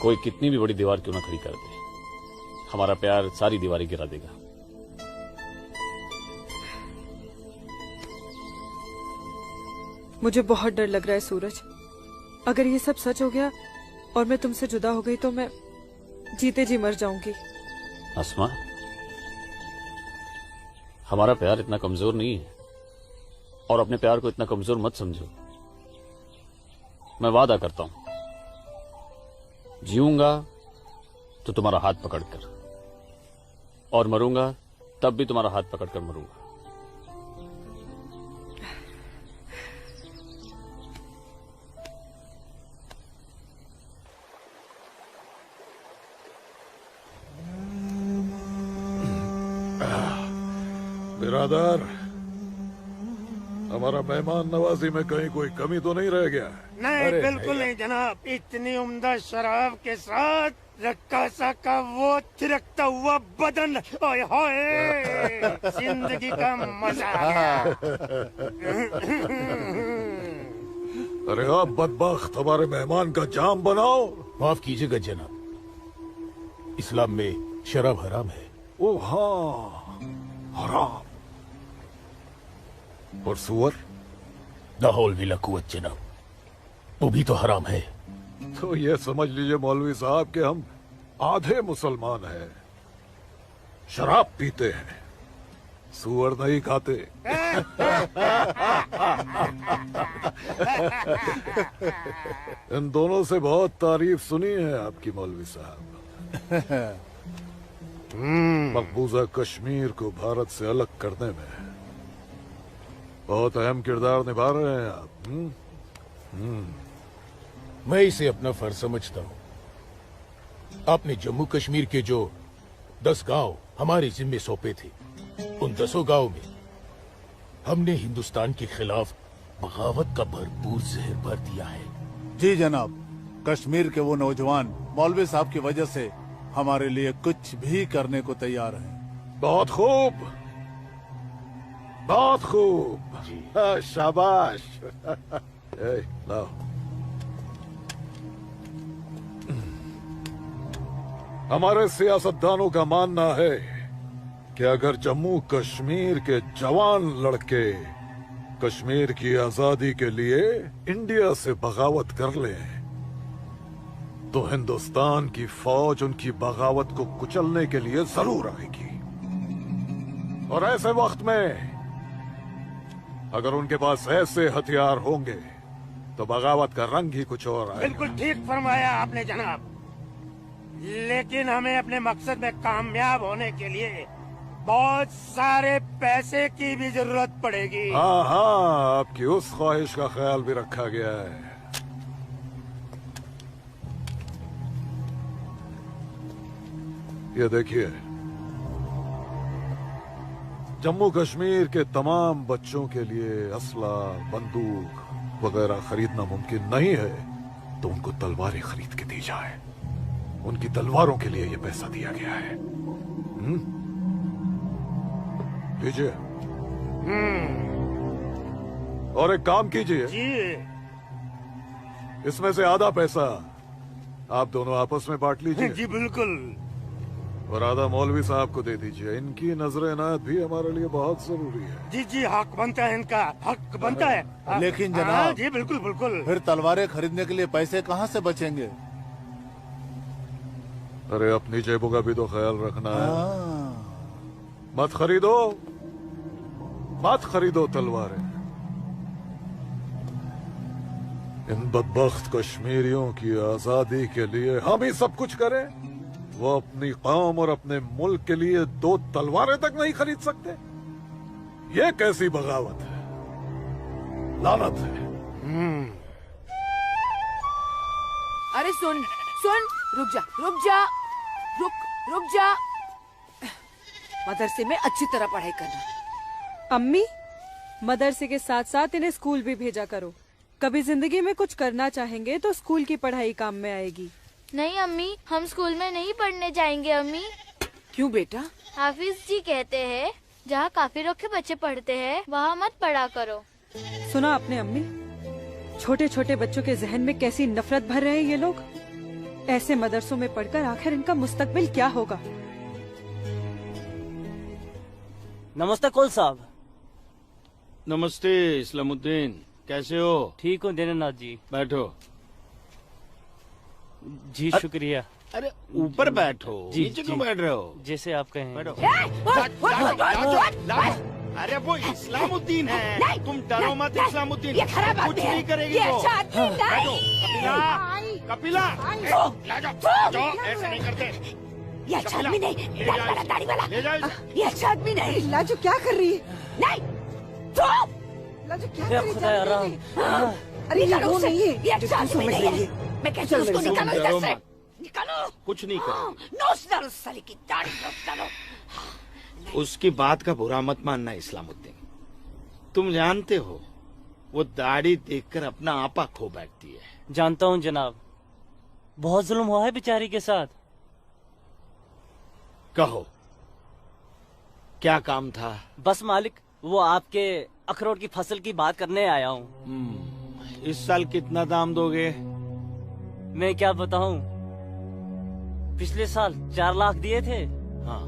[SPEAKER 12] कोई कितनी भी बड़ी दीवार क्यों ना खड़ी कर दे, हमारा प्यार सारी दीवारें गिरा देगा।
[SPEAKER 11] मुझे बहुत डर लग रहा है सूरज। अगर ये सब सच हो गया और मैं तुमसे जुदा हो गई तो मैं जीते जी मर जाऊंगी।
[SPEAKER 12] अस्मा, हमारा प्यार इतना कमजोर नहीं है, और अपने प्यार को इतना कमजोर मत समझो। मैं वादा करता हूं, जीऊंगा तो तुम्हारा हाथ पकड़कर, और मरूंगा तब भी तुम्हारा हाथ पकड़कर मरूंगा।
[SPEAKER 17] बिरादर, हमारा मेहमान नवाजी में कहीं कोई कमी तो नहीं रह गया है?
[SPEAKER 18] नहीं
[SPEAKER 17] अरे
[SPEAKER 18] बिल्कुल नहीं जनाब, इतनी उम्दा शराब के साथ रक्कासा का वो थिरकता हुआ बदन, ओए होए, जिंदगी का मजा आ गया।
[SPEAKER 17] अरे आप बदबख्त हमारे मेहमान का जाम बनाओ।
[SPEAKER 19] माफ कीजिएगा जनाब, इस्लाम में शराब हराम है।
[SPEAKER 17] ओ हाँ, हराम। और सुअर?
[SPEAKER 19] लाहौल विला कुवत जनाब, वो भी तो हराम है।
[SPEAKER 17] तो ये समझ लीजिए मौलवी साहब कि हम आधे मुसलमान हैं, शराब पीते हैं, सुअर नहीं खाते। इन दोनों से बहुत तारीफ सुनी है आपकी मौलवी साहब। मकबूजा कश्मीर को भारत से अलग करने में बहुत अहम किरदार निभा रहे हैं आप।
[SPEAKER 19] मैं इसे अपना फर्ज समझता हूँ। आपने जम्मू कश्मीर के जो 10 गांव हमारे जिम्मे सौंपे थे, उन 10 गांव में हमने हिंदुस्तान के खिलाफ बगावत का भरपूर जहर भर दिया है।
[SPEAKER 10] जी जनाब, कश्मीर के वो नौजवान मौलवी साहब की वजह से हमारे लिए कुछ भी करने को तैयार हैं।
[SPEAKER 17] बहुत खूब, बहुत खूब। शाबाश। लाओ। हमारे सियासतदानों का मानना है कि अगर जम्मू कश्मीर के जवान लड़के कश्मीर की आजादी के लिए इंडिया से बगावत कर लें तो हिंदुस्तान की फौज उनकी बगावत को कुचलने के लिए जरूर आएगी। और ऐसे वक्त में अगर उनके पास ऐसे हथियार होंगे तो बगावत का रंग ही कुछ और आएगा।
[SPEAKER 18] बिल्कुल ठीक फरमाया आपने जनाब, लेकिन हमें अपने मकसद में कामयाब होने के लिए बहुत सारे पैसे की भी जरूरत पड़ेगी।
[SPEAKER 17] हाँ हाँ, आपकी उस ख्वाहिश का ख्याल भी रखा गया है। ये देखिए, जम्मू कश्मीर के तमाम बच्चों के लिए असला, बंदूक वगैरह खरीदना मुमकिन नहीं है, तो उनको तलवारें खरीद के दी जाए। उनकी तलवारों के लिए ये पैसा दिया गया है। लीजिए। और एक काम कीजिए, इसमें से आधा पैसा आप दोनों आपस में बांट लीजिए।
[SPEAKER 18] जी बिल्कुल।
[SPEAKER 17] और आधा मौलवी साहब को दे दीजिए। इनकी नजर इनायत भी हमारे लिए बहुत जरूरी है।
[SPEAKER 18] जी जी, हक बनता है, इनका हक बनता है।
[SPEAKER 10] लेकिन जनाब,
[SPEAKER 18] जी बिल्कुल बिल्कुल।
[SPEAKER 10] फिर तलवारें खरीदने के लिए पैसे कहाँ से बचेंगे?
[SPEAKER 17] अरे अपनी जेबों का भी तो ख्याल रखना है। मत खरीदो, मत खरीदो तलवारें। इन बदबख्त कश्मीरियों की आजादी के लिए हम ही सब कुछ करें, वो अपनी कौम और अपने मुल्क के लिए 2 तलवारें तक नहीं खरीद सकते। ये कैसी बगावत है, लानत है।
[SPEAKER 9] अरे सुन सुन, रुक जा रुक जा, रुक जा। मदरसे में अच्छी तरह पढ़ाई करना।
[SPEAKER 11] अम्मी, मदरसे के साथ साथ इन्हें स्कूल भी भेजा करो। कभी जिंदगी में कुछ करना चाहेंगे तो स्कूल की पढ़ाई काम में आएगी।
[SPEAKER 20] नहीं अम्मी, हम स्कूल में नहीं पढ़ने जाएंगे अम्मी।
[SPEAKER 9] क्यों बेटा?
[SPEAKER 20] हाफिज जी कहते हैं जहाँ काफिरों के बच्चे पढ़ते हैं वहाँ मत पढ़ा करो।
[SPEAKER 11] सुना आपने अम्मी? छोटे छोटे बच्चों के जहन में कैसी नफरत भर रहे हैं ये लोग। ऐसे मदरसों में पढ़कर आखिर इनका मुस्तकबिल क्या होगा?
[SPEAKER 16] नमस्ते कुल साहब।
[SPEAKER 8] नमस्ते इस्लामुद्दीन, कैसे हो?
[SPEAKER 16] ठीक हूँ दीनानाथ जी।
[SPEAKER 8] बैठो।
[SPEAKER 16] जी शुक्रिया।
[SPEAKER 8] अरे ऊपर बैठो,
[SPEAKER 16] जी,
[SPEAKER 8] नीचे क्यों
[SPEAKER 16] जी।
[SPEAKER 8] बैठ रहे हो?
[SPEAKER 16] जैसे आप कहें।
[SPEAKER 8] बैठो। अरे वो इस्लामुद्दीन है, तुम डरो मत। इस्लामुद्दीन
[SPEAKER 9] ये खराब
[SPEAKER 8] कुछ
[SPEAKER 9] आदमी है।
[SPEAKER 8] नहीं करेगी
[SPEAKER 9] ये
[SPEAKER 8] वो।
[SPEAKER 9] अच्छा आदमी नहीं।
[SPEAKER 8] बैठो। कपिला, ले जाओ, ऐसे नहीं करते।
[SPEAKER 9] ये अच्छा आदमी नहीं, दाढ़ी वाला, दाढ़ी वाला।
[SPEAKER 8] ले जाओ इसे।
[SPEAKER 9] ये अच्छा आदमी नहीं।
[SPEAKER 11] लाजो क्या कर रही है?
[SPEAKER 9] नहीं, चुप।
[SPEAKER 11] लाजो क्या
[SPEAKER 16] हे खुदा आराम।
[SPEAKER 11] अरे ये वो नहीं है,
[SPEAKER 9] ये अच्छा आदमी नहीं है। मैं कहती हूँ उसको निकालो इधर से। निकालो।
[SPEAKER 8] कुछ नहीं करेगी।
[SPEAKER 9] नोच डालो साली की दाढ़ी, नोच डालो।
[SPEAKER 8] उसकी बात का बुरा मत मानना इस्लामुद्दीन। तुम जानते हो वो दाढ़ी देखकर अपना आपा खो बैठती है।
[SPEAKER 16] जानता हूँ जनाब, बहुत जुल्म हुआ है बेचारी के साथ।
[SPEAKER 8] कहो क्या काम था?
[SPEAKER 16] बस मालिक, वो आपके अखरोट की फसल की बात करने आया हूँ।
[SPEAKER 8] इस साल कितना दाम दोगे?
[SPEAKER 16] मैं क्या बताऊं, पिछले साल 4 लाख दिए थे।
[SPEAKER 8] हाँ,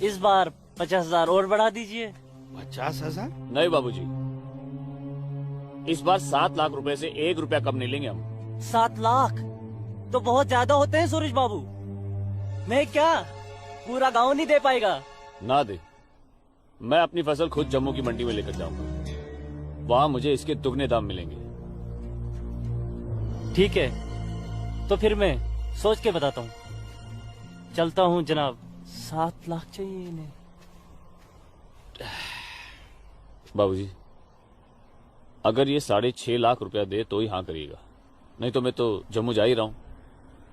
[SPEAKER 16] इस बार 50,000 और बढ़ा दीजिए।
[SPEAKER 8] 50,000?
[SPEAKER 12] नहीं बाबूजी, इस बार 7 लाख रुपए से 1 रुपया कम नहीं लेंगे हम।
[SPEAKER 16] 7 लाख तो बहुत ज्यादा होते हैं सूरज बाबू। मैं क्या पूरा गांव नहीं दे पाएगा?
[SPEAKER 12] ना दे, मैं अपनी फसल खुद जम्मू की मंडी में लेकर जाऊंगा। वहां मुझे इसके दुगने दाम मिलेंगे।
[SPEAKER 16] ठीक है, तो फिर मैं सोच के बताता हूँ। चलता हूँ जनाब। 7 लाख चाहिए इन्हें।
[SPEAKER 12] बाबूजी, अगर ये 6.5 लाख रुपया दे तो ही हाँ करिएगा, नहीं तो मैं तो जम्मू जा ही रहा हूँ।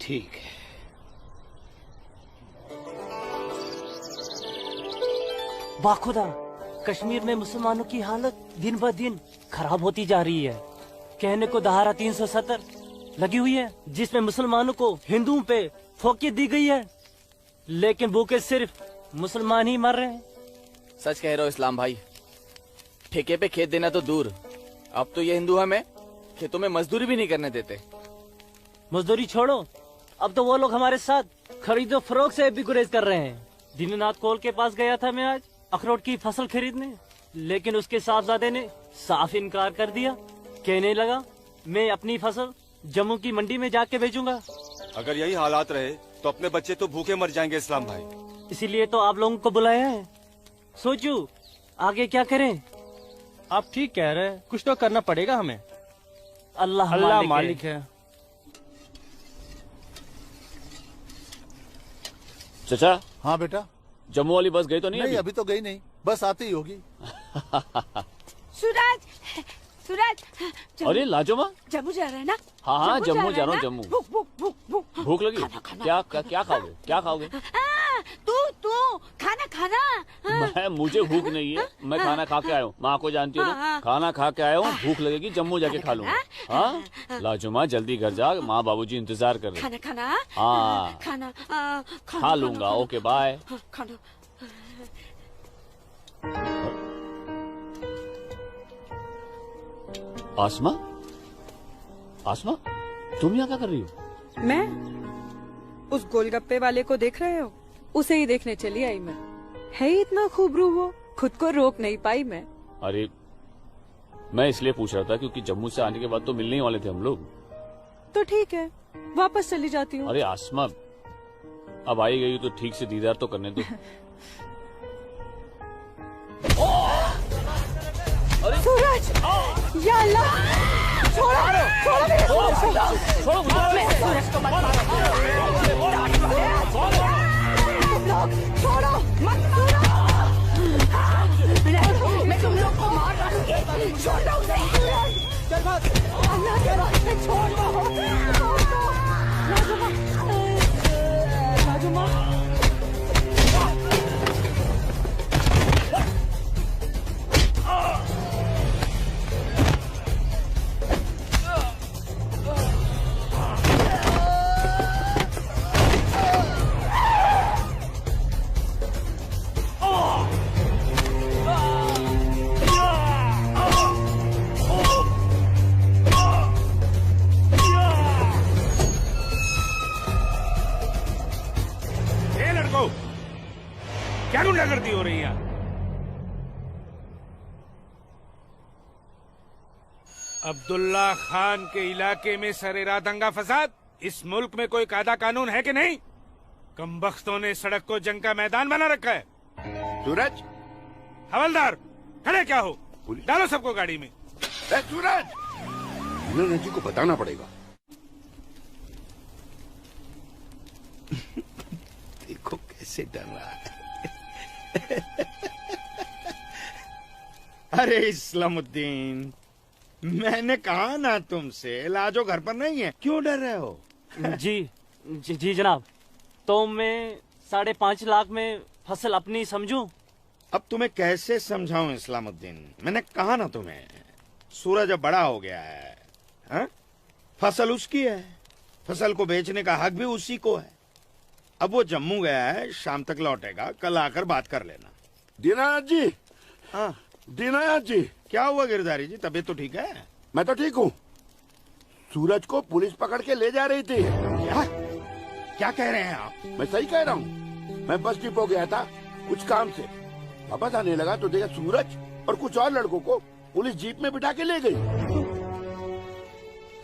[SPEAKER 8] ठीक है।
[SPEAKER 16] बाखुदा, कश्मीर में मुसलमानों की हालत दिन ब दिन खराब होती जा रही है। कहने को धारा 370 लगी हुई है, जिसमें मुसलमानों को हिंदुओं पे फोकियत दी गई है, लेकिन भूखे सिर्फ मुसलमान ही मर रहे हैं।
[SPEAKER 7] सच कह रहे हो इस्लाम भाई। ठेके पे खेत देना तो दूर, अब तो ये हिंदू हमें खेतों में मजदूरी भी नहीं करने देते।
[SPEAKER 16] मजदूरी छोड़ो, अब तो वो लोग हमारे साथ खरीदो फरोख्त से भी गुरेज कर रहे हैं। दीननाथ कोल के पास गया था मैं आज अखरोट की फसल खरीदने, लेकिन उसके साहबजादे ने साफ इनकार कर दिया। कहने लगा मैं अपनी फसल जम्मू की मंडी में जाके बेचूंगा।
[SPEAKER 6] अगर यही हालात रहे तो अपने बच्चे तो भूखे मर जाएंगे इस्लाम भाई।
[SPEAKER 16] इसीलिए तो आप लोगों को बुलाया है। सोचो आगे क्या करें।
[SPEAKER 21] आप ठीक कह रहे हैं, कुछ तो करना पड़ेगा हमें।
[SPEAKER 16] अल्लाह
[SPEAKER 21] मालिक है।
[SPEAKER 12] चाचा।
[SPEAKER 10] हाँ बेटा।
[SPEAKER 12] जम्मू वाली बस गई तो नहीं?
[SPEAKER 10] अभी तो गई नहीं, बस आती ही होगी।
[SPEAKER 9] सूरज, सूरज।
[SPEAKER 12] अरे लाजोमा,
[SPEAKER 9] जम्मू जा रहे हैं ना?
[SPEAKER 12] हाँ जम्मू जा रहा हूँ। जम्मू भूख लगी?
[SPEAKER 9] खाना।
[SPEAKER 12] क्या खाओगे? क्या खाओगे?
[SPEAKER 9] तू खाना खाना।
[SPEAKER 12] मुझे भूख नहीं है, मैं खाना खा के आया हूँ। माँ को जानती हो ना, खाना खा के आया हूँ। भूख लगेगी जम्मू जाके खा लूंगा। हाँ लाजोमा, जल्दी घर जा, माँ बाबूजी इंतजार कर रहे हैं।
[SPEAKER 9] खाना।
[SPEAKER 12] हाँ
[SPEAKER 9] खाना
[SPEAKER 12] खा लूंगा। Okay bye.
[SPEAKER 9] खाना।
[SPEAKER 12] आसमा, आसमा, तुम यहाँ क्या कर रही हो?
[SPEAKER 11] मैं उस गोलगप्पे वाले को देख रहे हो? उसे ही देखने चली आई मैं। है ही इतना खूबरू वो, खुद को रोक नहीं पाई मैं।
[SPEAKER 12] अरे मैं इसलिए पूछ रहा था क्योंकि जम्मू से आने के बाद तो मिलने ही वाले थे हम लोग।
[SPEAKER 11] तो ठीक है, वापस चली जाती हूँ।
[SPEAKER 12] अरे आसमा, अब आई गई तो ठीक से दीदार तो करने दो।
[SPEAKER 9] सूरज, या अल्लाह, छोड़ो मेरे सूरज को मत मारो। तुम लोग छोड़ो, मत मारो। मैं तुम लोग को मार डालूंगी। छोड़ दो उसे। अल्लाह के वास्ते छोड़ दो। राजुमा,
[SPEAKER 17] क्या गुंडागर्दी हो रही है? अब्दुल्ला खान के इलाके में सरेराह दंगा फसाद। इस मुल्क में कोई कायदा कानून है कि नहीं? कमबख्तों ने सड़क को जंग का मैदान बना रखा है।
[SPEAKER 14] सूरज,
[SPEAKER 17] हवलदार खड़े क्या हो? डालो सबको गाड़ी में।
[SPEAKER 14] सूरज, जी को बताना पड़ेगा।
[SPEAKER 8] देखो कैसे डर रहा है। अरे इस्लामुद्दीन, मैंने कहा ना तुमसे, लाजो घर पर नहीं है, क्यों डर रहे हो?
[SPEAKER 16] जी जनाब, तो मैं 5.5 लाख में फसल अपनी समझूं?
[SPEAKER 13] अब तुम्हें कैसे समझाऊं इस्लामुद्दीन, मैंने कहा ना तुम्हें, सूरज अब बड़ा हो गया है, हा? फसल उसकी है, फसल को बेचने का हक भी उसी को है। अब वो जम्मू गया है, शाम तक लौटेगा, कल आकर बात कर लेना।
[SPEAKER 14] दीनानाथ जी,
[SPEAKER 13] हाँ
[SPEAKER 14] दीनानाथ जी,
[SPEAKER 13] क्या हुआ गिरधारी जी, तबीयत तो ठीक है?
[SPEAKER 14] मैं तो ठीक हूँ। सूरज को पुलिस पकड़ के ले जा रही थी।
[SPEAKER 13] क्या कह रहे हैं आप?
[SPEAKER 14] मैं सही कह रहा हूँ। मैं बस डिपो गया था कुछ काम से, वापस आने लगा तो देखा सूरज और कुछ और लड़कों को पुलिस जीप में बिठा के ले गई।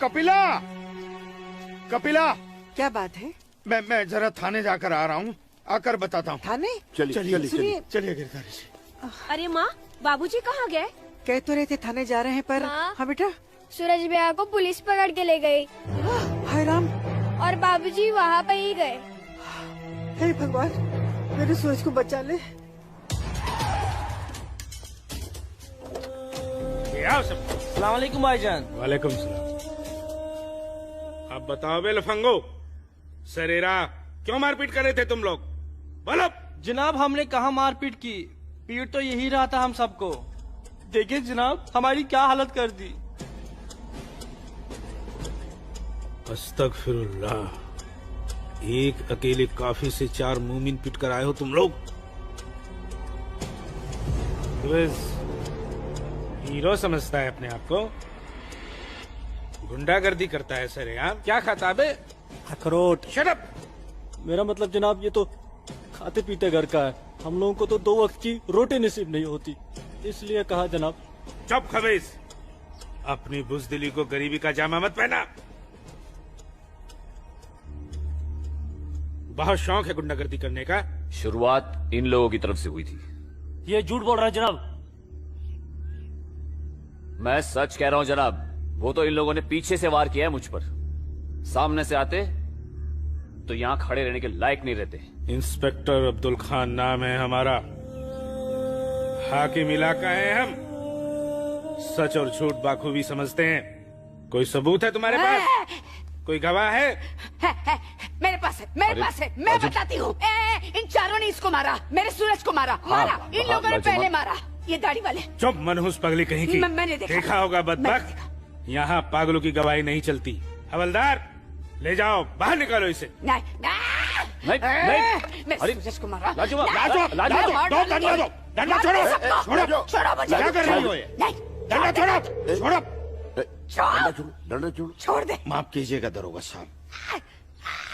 [SPEAKER 13] कपिला, कपिला,
[SPEAKER 2] क्या बात है?
[SPEAKER 13] मैं जरा थाने जाकर आ रहा हूँ, आकर बताता हूँ।
[SPEAKER 2] थाने?
[SPEAKER 13] चलिए गिरधारी जी।
[SPEAKER 22] अरे माँ, बाबूजी कहाँ गए?
[SPEAKER 2] कह तो रहे थे थाने जा रहे हैं पर। हाँ बेटा।
[SPEAKER 22] सूरज भैया को पुलिस पकड़ के ले गई।
[SPEAKER 2] हाय राम।
[SPEAKER 22] और बाबूजी वहाँ पे ही गए।
[SPEAKER 2] हे भगवान, मेरे सूरज को बचा ले।
[SPEAKER 16] अस्सलाम वालेकुम भाईजान।
[SPEAKER 8] वालेकुम सलाम। अब बताओ बे लफंगो, सरेरा क्यों मारपीट कर रहे थे तुम लोग? बोलो।
[SPEAKER 21] जनाब हमने कहा मारपीट की, पीट तो यही रहा था हम सबको। देखिए जनाब हमारी क्या हालत कर दी।
[SPEAKER 8] अस्तगफिरुल्लाह, एक अकेले काफी से 4 मूमिन पिट कर आए हो तुम लोग। हीरो समझता है अपने आप को, गुंडागर्दी करता है सर यार। क्या खाता बे?
[SPEAKER 21] अखरोट।
[SPEAKER 8] Shut up.
[SPEAKER 21] मेरा मतलब जनाब ये तो खाते पीते घर का है, हम लोगों को तो 2 वक्त की रोटी नसीब नहीं होती, इसलिए कहा जनाब।
[SPEAKER 8] चुप खबीस, अपनी बुज़दिली को गरीबी का जामा मत पहना। बहुत शौक है गुंडागर्दी करने का।
[SPEAKER 12] शुरुआत इन लोगों की तरफ से हुई थी।
[SPEAKER 16] ये झूठ बोल रहा है जनाब।
[SPEAKER 12] मैं सच कह रहा हूं जनाब, वो तो इन लोगों ने पीछे से वार किया है मुझ पर। सामने से आते तो यहां खड़े रहने के लायक नहीं रहते।
[SPEAKER 8] इंस्पेक्टर अब्दुल खान नाम है हमारा, हाकिम इलाका है हम, सच और झूठ बाखूबी समझते हैं। कोई सबूत है तुम्हारे पास? कोई गवाह है?
[SPEAKER 9] मेरे पास है, मेरे पास है, मैं बताती हूँ। इन चारों ने इसको मारा, मेरे सूरज को मारा, मारा इन लोगों ने पहले मारा, ये दाढ़ी वाले।
[SPEAKER 8] चुप मनहूस पगली कहीं की।
[SPEAKER 9] मैंने
[SPEAKER 8] देखा होगा बदबख्त, यहाँ पागलों की गवाही नहीं चलती। हवलदार ले जाओ, बाहर निकालो इसे।
[SPEAKER 9] नहीं, मेरे सूरज को मारा।
[SPEAKER 8] दो डंडा छोड़ो, क्या कर रही हो ये? डंडा छोड़ो,
[SPEAKER 14] डंडा छोड़ो।
[SPEAKER 9] छोड़ दे।
[SPEAKER 13] माफ कीजिएगा दरोगा साहब,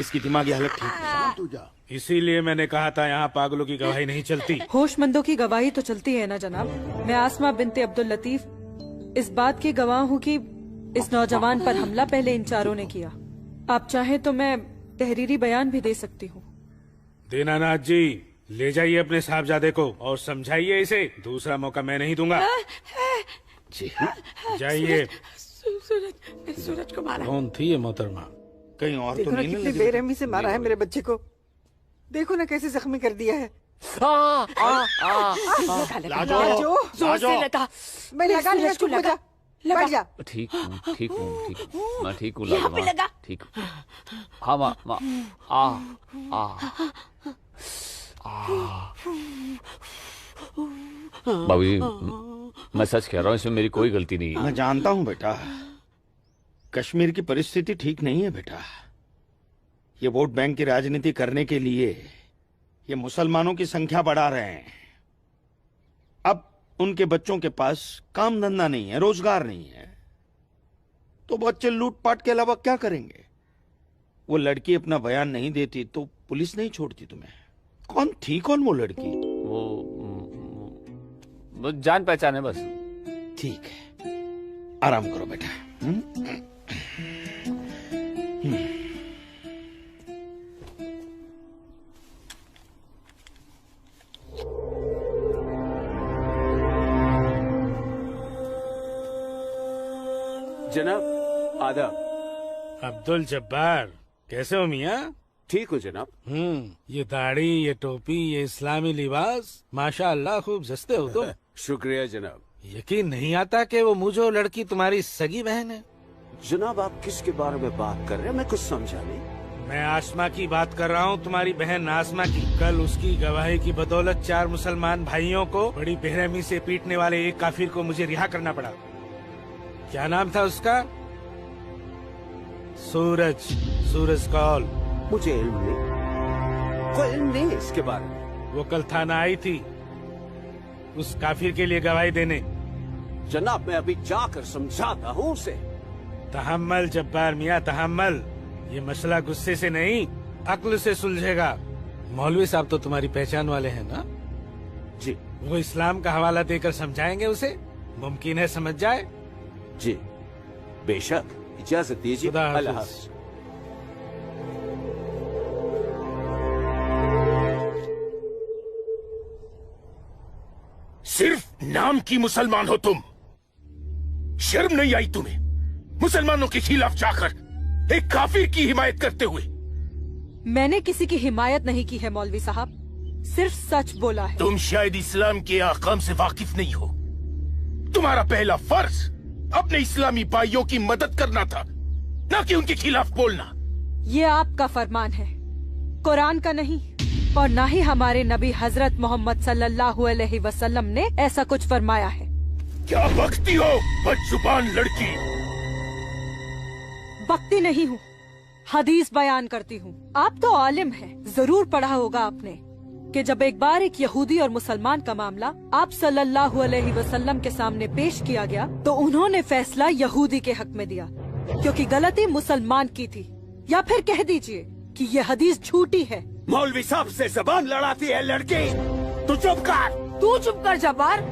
[SPEAKER 13] इसकी दिमागी हालत ठीक है।
[SPEAKER 14] तू जा।
[SPEAKER 8] इसीलिए मैंने कहा था यहाँ पागलों की गवाही नहीं चलती।
[SPEAKER 11] होशमंदों की गवाही तो चलती है ना जनाब। मैं आसमा बिनते अब्दुल लतीफ इस बात की गवाह हूँ कि इस नौजवान पर हमला पहले इन चारों ने किया। आप चाहे तो मैं तहरीरी बयान भी दे सकती हूँ।
[SPEAKER 8] दीनानाथ जी, ले जाइए अपने साहबजादे को और समझाइए इसे, दूसरा मौका मैं नहीं दूंगा।
[SPEAKER 13] जी
[SPEAKER 8] जाइए।
[SPEAKER 9] सूरज को मारा।
[SPEAKER 8] कौन थी ये मोहतरमा?
[SPEAKER 13] कहीं और
[SPEAKER 2] देखो
[SPEAKER 13] तो
[SPEAKER 2] ना
[SPEAKER 13] नहीं
[SPEAKER 2] कितनी बेरहमी से मारा है मेरे बच्चे को, देखो ना कैसे जख्मी कर दिया है।
[SPEAKER 9] लाजो, जोर से लगा।
[SPEAKER 2] मैं लगा लिया, चुप हो जा, बैठ जा।
[SPEAKER 12] ठीक हूँ, ठीक हूँ, ठीक हूँ, मैं ठीक हूँ
[SPEAKER 9] यहाँ पे लगा।
[SPEAKER 12] ठीक हूँ। हाँ माँ, बाबूजी मैं सच कह रहा हूँ, इसमें मेरी कोई गलती नहीं है।
[SPEAKER 13] मैं जानता हूँ बेटा, कश्मीर की परिस्थिति ठीक नहीं है बेटा। ये वोट बैंक की राजनीति करने के लिए ये मुसलमानों की संख्या बढ़ा रहे हैं। अब उनके बच्चों के पास काम धंधा नहीं है, रोजगार नहीं है, तो बच्चे लूटपाट के अलावा क्या करेंगे? वो लड़की अपना बयान नहीं देती तो पुलिस नहीं छोड़ती तुम्हें। कौन थी वो लड़की?
[SPEAKER 12] वो जान पहचान है बस।
[SPEAKER 13] ठीक है, आराम करो बेटा।
[SPEAKER 23] जनाब आदाब।
[SPEAKER 8] अब्दुल जब्बार, कैसे हो मियाँ?
[SPEAKER 23] ठीक हो जनाब।
[SPEAKER 8] ये दाढ़ी, ये टोपी, ये इस्लामी लिबास, माशाअल्लाह खूब जस्ते हो तुम।
[SPEAKER 23] शुक्रिया जनाब।
[SPEAKER 8] यकीन नहीं आता कि वो मुझो लड़की तुम्हारी सगी बहन है।
[SPEAKER 23] जनाब आप किसके बारे में बात कर रहे हैं? मैं कुछ समझा नहीं।
[SPEAKER 8] मैं आसमा की बात कर रहा हूँ, तुम्हारी बहन आसमा की। कल उसकी गवाही की बदौलत 4 मुसलमान भाइयों को बड़ी बेरहमी से पीटने वाले एक काफिर को मुझे रिहा करना पड़ा। क्या नाम था उसका? सूरज कौल।
[SPEAKER 23] मुझे इल्म नहीं, कोई इल्म नहीं इसके बारे में।
[SPEAKER 8] वो कल थाना आई थी उस काफिर के लिए गवाही देने।
[SPEAKER 23] जनाब मैं अभी जाकर समझाता हूँ उसे।
[SPEAKER 8] तहम्मल जब्बार मियाँ तहम्मल, ये मसला गुस्से से नहीं अक्ल से सुलझेगा। मौलवी साहब तो तुम्हारी पहचान वाले हैं ना?
[SPEAKER 23] जी।
[SPEAKER 8] वो इस्लाम का हवाला देकर समझाएंगे उसे, मुमकिन है समझ जाए।
[SPEAKER 23] जी बेशक, इजाजत दीजिए। अल्लाह हाफ़िज़।
[SPEAKER 17] सिर्फ नाम की मुसलमान हो तुम, शर्म नहीं आई तुम्हें मुसलमानों के खिलाफ जाकर एक काफिर की हिमायत करते हुए?
[SPEAKER 11] मैंने किसी की हिमायत नहीं की है मौलवी साहब, सिर्फ सच बोला है।
[SPEAKER 17] तुम शायद इस्लाम के अहकाम से वाकिफ नहीं हो। तुम्हारा पहला फर्ज अपने इस्लामी भाइयों की मदद करना था, न कि उनके खिलाफ बोलना।
[SPEAKER 11] ये आपका फरमान है, कुरान का नहीं, और न ही हमारे नबी हजरत मोहम्मद सल्लल्लाहु अलैहि वसल्लम ने ऐसा कुछ फरमाया है।
[SPEAKER 17] क्या बकती हो बदजुबान लड़की?
[SPEAKER 11] बकती नहीं हूँ, हदीस बयान करती हूँ। आप तो आलिम हैं, जरूर पढ़ा होगा आपने कि जब एक बार एक यहूदी और मुसलमान का मामला आप सल्लल्लाहु अलैहि वसल्लम के सामने पेश किया गया तो उन्होंने फैसला यहूदी के हक में दिया, क्योंकि गलती मुसलमान की थी। या फिर कह दीजिए कि ये हदीस झूठी है।
[SPEAKER 13] मौलवी साहब से जबान लड़ाती है लड़की, तू चुप कर।
[SPEAKER 9] तू चुप कर जब्बार।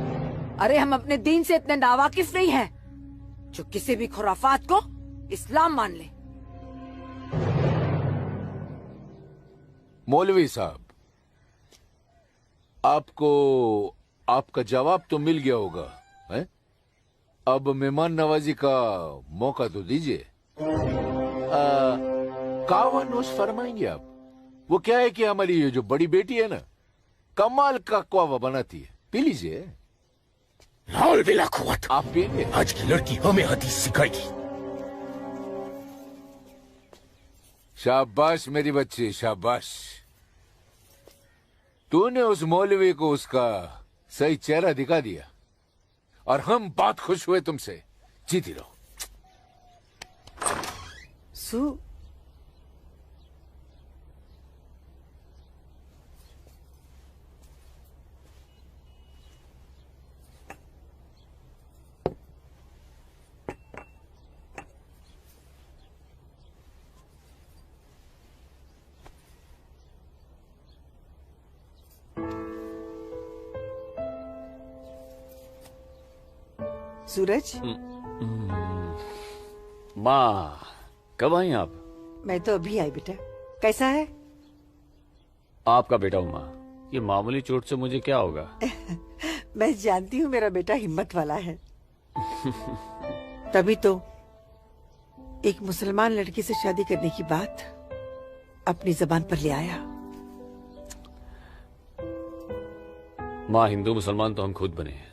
[SPEAKER 9] अरे हम अपने दीन से इतने नावाकिफ नहीं हैं जो किसी भी खुराफात को इस्लाम मान ले।
[SPEAKER 15] मौलवी साहब, आपको आपका जवाब तो मिल गया होगा, है? अब मेहमान नवाजी का मौका तो दीजिए। कावा नोश फरमाएंगे आप? वो क्या है कि हमारी ये जो बड़ी बेटी है ना, कमाल का कावा बनाती है, पी लीजिए।
[SPEAKER 17] आप पिएंगे? आज की लड़की हमें हदीस सिखाएगी।
[SPEAKER 15] शाबाश मेरी बच्ची, शाबाश। तूने उस मौलवी को उसका सही चेहरा दिखा दिया और हम बहुत खुश हुए तुमसे। जीती रहो।
[SPEAKER 2] सूरज,
[SPEAKER 12] माँ कब आई आप?
[SPEAKER 2] मैं तो अभी आई बेटा। कैसा है?
[SPEAKER 12] आपका बेटा हूँ माँ, ये मामूली चोट से मुझे क्या होगा?
[SPEAKER 2] मैं जानती हूँ मेरा बेटा हिम्मत वाला है। तभी तो एक मुसलमान लड़की से शादी करने की बात अपनी जबान पर ले आया।
[SPEAKER 12] माँ, हिंदू मुसलमान तो हम खुद बने हैं,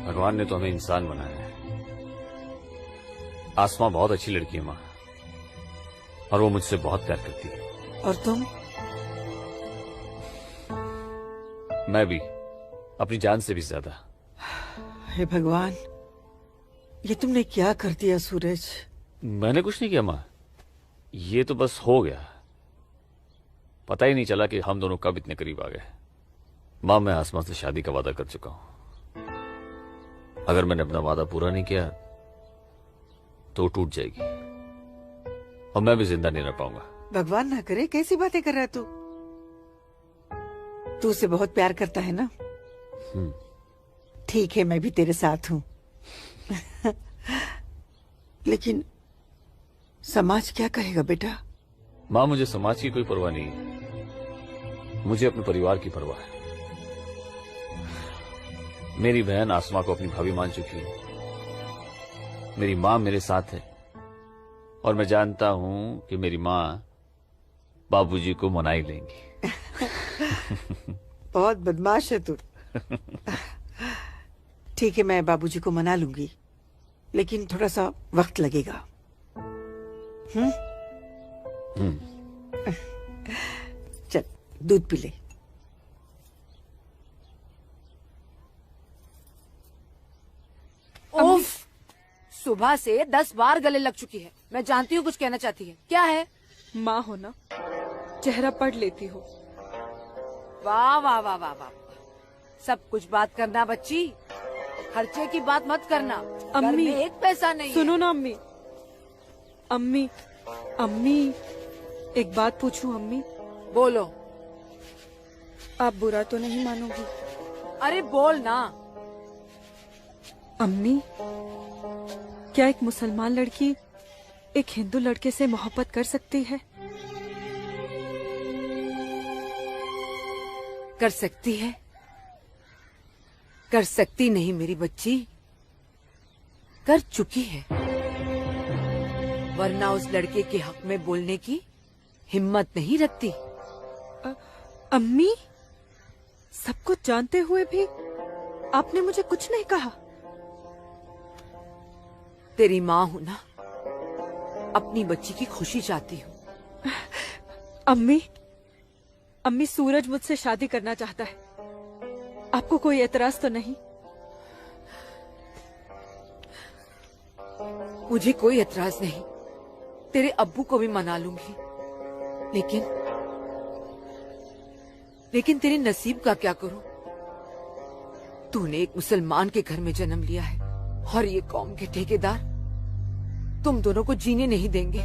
[SPEAKER 12] भगवान ने तो हमें इंसान बनाया है। आसमा बहुत अच्छी लड़की है माँ, और वो मुझसे बहुत प्यार करती है।
[SPEAKER 2] और तुम?
[SPEAKER 12] मैं भी, अपनी जान से भी ज्यादा।
[SPEAKER 2] हे भगवान, ये तुमने क्या कर दिया सूरज?
[SPEAKER 12] मैंने कुछ नहीं किया माँ, ये तो बस हो गया। पता ही नहीं चला कि हम दोनों कब इतने करीब आ गए। माँ, मैं आसमा से शादी का वादा कर चुका हूं। अगर मैंने अपना वादा पूरा नहीं किया तो टूट जाएगी और मैं भी जिंदा नहीं रह पाऊंगा।
[SPEAKER 2] भगवान ना करे, कैसी बातें कर रहा है तू? तू उसे बहुत प्यार करता है ना? ठीक है, मैं भी तेरे साथ हूँ। लेकिन समाज क्या कहेगा बेटा?
[SPEAKER 12] माँ, मुझे समाज की कोई परवाह नहीं है, मुझे अपने परिवार की परवाह है। मेरी बहन आसमा को अपनी भाभी मान चुकी है, मेरी माँ मेरे साथ है, और मैं जानता हूं कि मेरी माँ बाबूजी को मना ही लेंगी।
[SPEAKER 2] बहुत बदमाश है तू। ठीक है, मैं बाबूजी को मना लूंगी, लेकिन थोड़ा सा वक्त लगेगा। चल दूध पी ले।
[SPEAKER 9] उफ, सुबह से 10 बार गले लग चुकी है। मैं जानती हूँ कुछ कहना चाहती है, क्या है?
[SPEAKER 11] माँ हो ना, चेहरा पढ़ लेती हो।
[SPEAKER 9] वाह वाह वाह वाह वाह, सब कुछ बात करना बच्ची, खर्चे की बात मत करना। घर
[SPEAKER 11] अम्मी,
[SPEAKER 9] में एक पैसा नहीं
[SPEAKER 11] सुनो
[SPEAKER 9] है।
[SPEAKER 11] ना अम्मी। अम्मी, अम्मी, एक बात पूछूं अम्मी?
[SPEAKER 9] बोलो।
[SPEAKER 11] आप बुरा तो नहीं मानोगी?
[SPEAKER 9] अरे बोल ना।
[SPEAKER 11] अम्मी, क्या एक मुसलमान लड़की एक हिंदू लड़के से मोहब्बत कर सकती है?
[SPEAKER 9] कर सकती है, कर सकती नहीं मेरी बच्ची, कर चुकी है। वरना उस लड़के के हक में बोलने की हिम्मत नहीं रखती।
[SPEAKER 11] अम्मी, सब कुछ जानते हुए भी आपने मुझे कुछ नहीं कहा।
[SPEAKER 9] तेरी माँ हूं ना, अपनी बच्ची की खुशी चाहती हूँ।
[SPEAKER 11] अम्मी, अम्मी, सूरज मुझसे शादी करना चाहता है। आपको कोई एतराज तो नहीं?
[SPEAKER 9] मुझे कोई एतराज नहीं, तेरे अब्बू को भी मना लूंगी। लेकिन तेरे नसीब का क्या करूं? तूने एक मुसलमान के घर में जन्म लिया है और ये कौम के ठेकेदार तुम दोनों को जीने नहीं देंगे।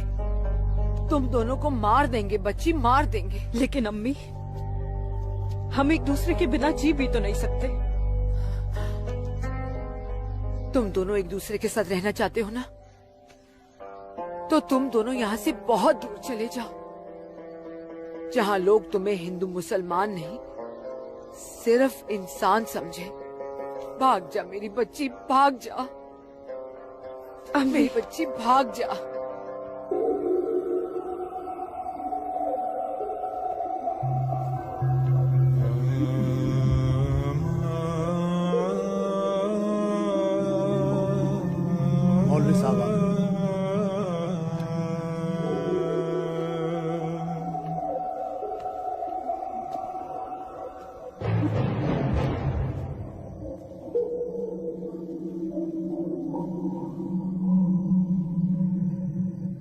[SPEAKER 9] तुम दोनों को मार देंगे बच्ची, मार देंगे।
[SPEAKER 11] लेकिन अम्मी, हम एक दूसरे के बिना जी भी तो नहीं सकते।
[SPEAKER 9] तुम दोनों एक दूसरे के साथ रहना चाहते हो ना, तो तुम दोनों यहाँ से बहुत दूर चले जाओ, जहाँ लोग तुम्हें हिंदू मुसलमान नहीं, सिर्फ इंसान समझे। भाग जा मेरी बच्ची, भाग जा। मेरी बच्ची भाग जा।
[SPEAKER 10] मौलवी साहब,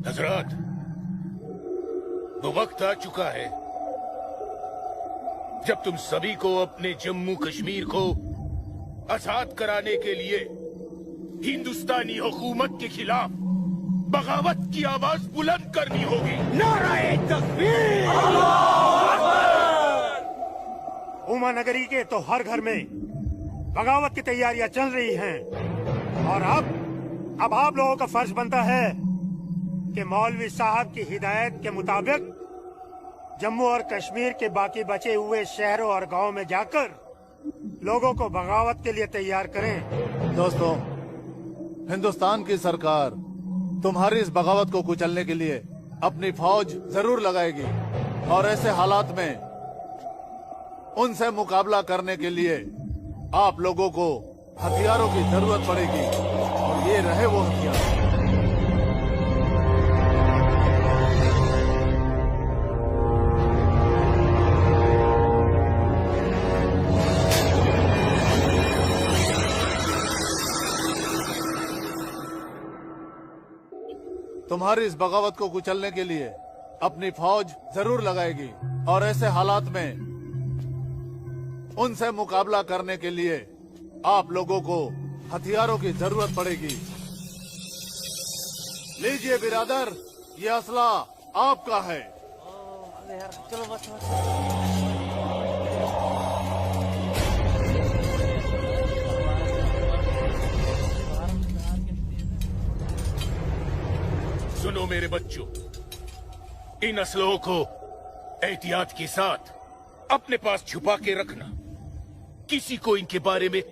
[SPEAKER 17] हजरात, वो वक्त आ चुका है जब तुम सभी को अपने जम्मू कश्मीर को आजाद कराने के लिए हिंदुस्तानी हुकूमत के खिलाफ बगावत की आवाज बुलंद करनी होगी।
[SPEAKER 13] नाराए तकबीर!
[SPEAKER 18] उमा नगरी के तो हर घर में बगावत की तैयारियां चल रही हैं और अब आप लोगों का फर्ज बनता है कि मौलवी साहब की हिदायत के मुताबिक जम्मू और कश्मीर के बाकी बचे हुए शहरों और गांवों में जाकर लोगों को बगावत के लिए तैयार करें।
[SPEAKER 10] दोस्तों, हिंदुस्तान की सरकार तुम्हारी इस बगावत को कुचलने के लिए अपनी फौज जरूर लगाएगी और ऐसे हालात में उनसे मुकाबला करने के लिए आप लोगों को हथियारों की जरूरत पड़ेगी और ये रहे वो हथियार। तुम्हारी इस बगावत को कुचलने के लिए अपनी फौज जरूर लगाएगी और ऐसे हालात में उनसे मुकाबला करने के लिए आप लोगों को हथियारों की जरूरत पड़ेगी। लीजिए बिरादर, ये असला आपका है।
[SPEAKER 16] चलो बस।
[SPEAKER 17] सुनो मेरे बच्चों, इन असलों को एहतियात के साथ अपने पास छुपा के रखना। किसी को इनके बारे में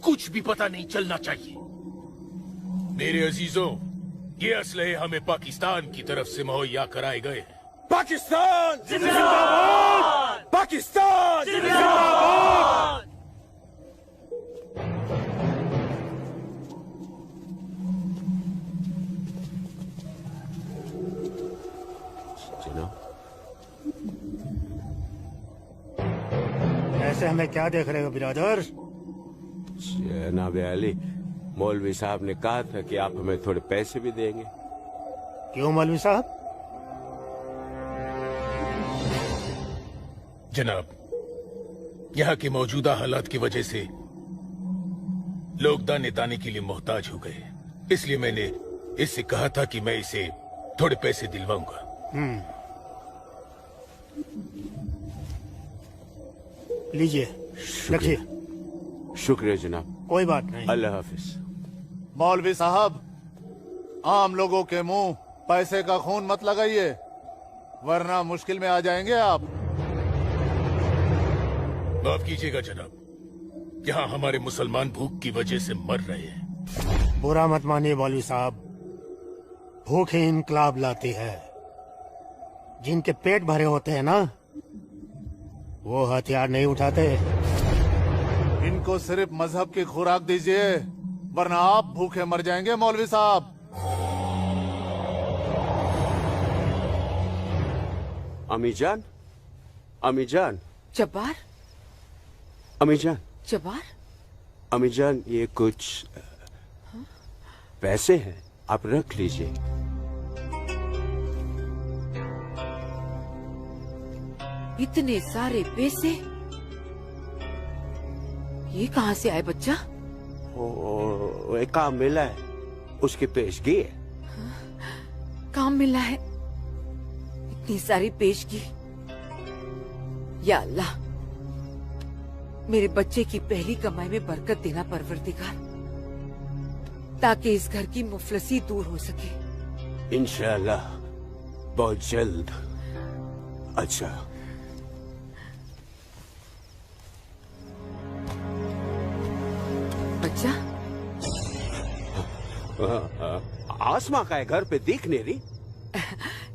[SPEAKER 17] कुछ भी पता नहीं चलना चाहिए। मेरे अजीजों, ये असलहे हमें पाकिस्तान की तरफ से मुहैया कराए गए हैं।
[SPEAKER 13] पाकिस्तान जिंदाबाद! पाकिस्तान जिंदाबाद!
[SPEAKER 23] जनाब,
[SPEAKER 18] से हमें क्या देख रहे हो बिरादर?
[SPEAKER 23] जनाब अली, मौलवी साहब ने कहा था कि आप हमें थोड़े पैसे भी देंगे।
[SPEAKER 18] क्यों मौलवी साहब?
[SPEAKER 19] जनाब, यहाँ की मौजूदा हालात की वजह से लोग दाने दाने के लिए मोहताज हो गए, इसलिए मैंने इससे कहा था कि मैं इसे थोड़े पैसे दिलवाऊंगा।
[SPEAKER 18] लीजिए, रखिए।
[SPEAKER 23] शुक्रिया जनाब।
[SPEAKER 18] कोई बात नहीं।
[SPEAKER 23] अल्लाह हाफिज।
[SPEAKER 10] मौलवी साहब, आम लोगों के मुंह पैसे का खून मत लगाइए, वरना मुश्किल में आ जाएंगे आप।
[SPEAKER 19] माफ कीजिएगा जनाब, यहाँ हमारे मुसलमान भूख की वजह से मर रहे हैं।
[SPEAKER 18] बुरा मत मानिए मौलवी साहब, भूख ही इनकलाब लाती है। जिनके पेट भरे होते हैं ना, वो हथियार नहीं उठाते।
[SPEAKER 10] इनको सिर्फ मजहब की खुराक दीजिए, वरना आप भूखे मर जाएंगे मौलवी साहब।
[SPEAKER 23] अम्मी जान, अम्मी जान,
[SPEAKER 2] जब्बार,
[SPEAKER 23] अम्मी जान,
[SPEAKER 2] जब्बार,
[SPEAKER 23] अम्मी जान, ये कुछ पैसे हैं, आप रख लीजिए।
[SPEAKER 2] इतने सारे पैसे ये कहाँ से आए बच्चा?
[SPEAKER 23] ओ, एक काम मिला है, उसकी पेशगी है।
[SPEAKER 2] काम मिला है, इतनी सारी पेशगी। या अल्लाह, मेरे बच्चे की पहली कमाई में बरकत देना परवरदिगार, ताकि इस घर की मुफलसी दूर हो सके।
[SPEAKER 23] इंशाअल्लाह बहुत जल्द। अच्छा,
[SPEAKER 2] बच्चा,
[SPEAKER 23] आसमा का है घर पे दिख नहीं रही।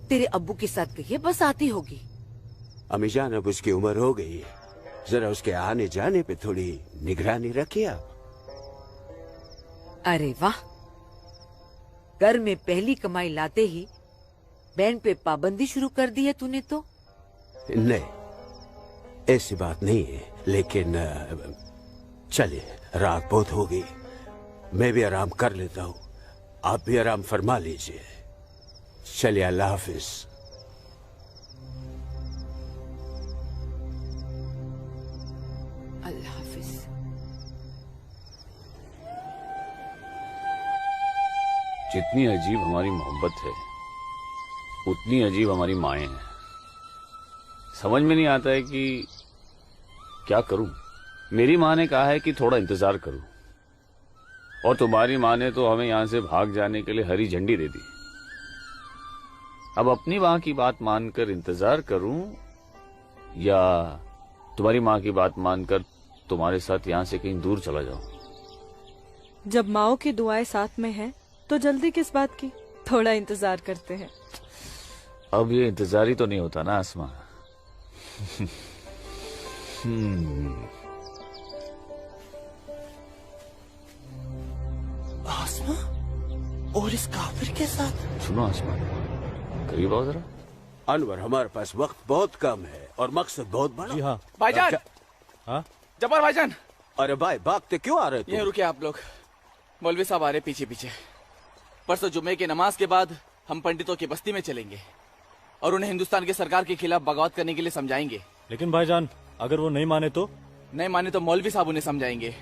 [SPEAKER 2] तेरे अब्बू के साथ गई है, बस आती होगी।
[SPEAKER 23] अम्मी जान, अब उसकी उम्र हो गई है, जरा उसके आने जाने पे थोड़ी निगरानी रखिए आप।
[SPEAKER 2] अरे वाह, घर में पहली कमाई लाते ही बैंड पे पाबंदी शुरू कर दी है तूने तो।
[SPEAKER 23] नहीं, ऐसी बात नहीं है, लेकिन चलिए, रात बहुत हो गई, मैं भी आराम कर लेता हूँ, आप भी आराम फरमा लीजिए। चलिए, अल्लाह हाफिज।
[SPEAKER 2] अल्लाह हाफिज।
[SPEAKER 12] जितनी अजीब हमारी मोहब्बत है, उतनी अजीब हमारी माएं हैं। समझ में नहीं आता है कि क्या करूं। मेरी माँ ने कहा है कि थोड़ा इंतजार करूं, और तुम्हारी माँ ने तो हमें यहां से भाग जाने के लिए हरी झंडी दे दी। अब अपनी माँ की बात मानकर इंतजार करूं, या तुम्हारी माँ की बात मानकर तुम्हारे साथ यहाँ से कहीं दूर चला जाऊं।
[SPEAKER 11] जब माओ की दुआएं साथ में हैं, तो जल्दी किस बात की, थोड़ा इंतजार करते हैं।
[SPEAKER 12] अब ये इंतजार ही तो नहीं होता ना आसमा।
[SPEAKER 1] आसमा और इस काफिर के साथ।
[SPEAKER 12] सुनो आसमा, करीब आओ जरा।
[SPEAKER 23] अनवर, हमारे पास वक्त बहुत कम है और मकसद बहुत बड़ा।
[SPEAKER 7] जी हाँ भाईजान।
[SPEAKER 23] हाँ
[SPEAKER 7] जब्बार भाईजान।
[SPEAKER 23] अरे भाई, भागते क्यों आ रहे थे?
[SPEAKER 7] यहीं रुके आप लोग, मौलवी साहब आ रहे पीछे पीछे। परसों जुम्मे की नमाज के बाद हम पंडितों की बस्ती में चलेंगे और उन्हें हिंदुस्तान की सरकार के खिलाफ बगावत करने के लिए समझाएंगे।
[SPEAKER 21] लेकिन भाईजान, अगर वो नहीं माने तो?
[SPEAKER 7] नहीं माने तो मौलवी साहब उन्हें समझाएंगे।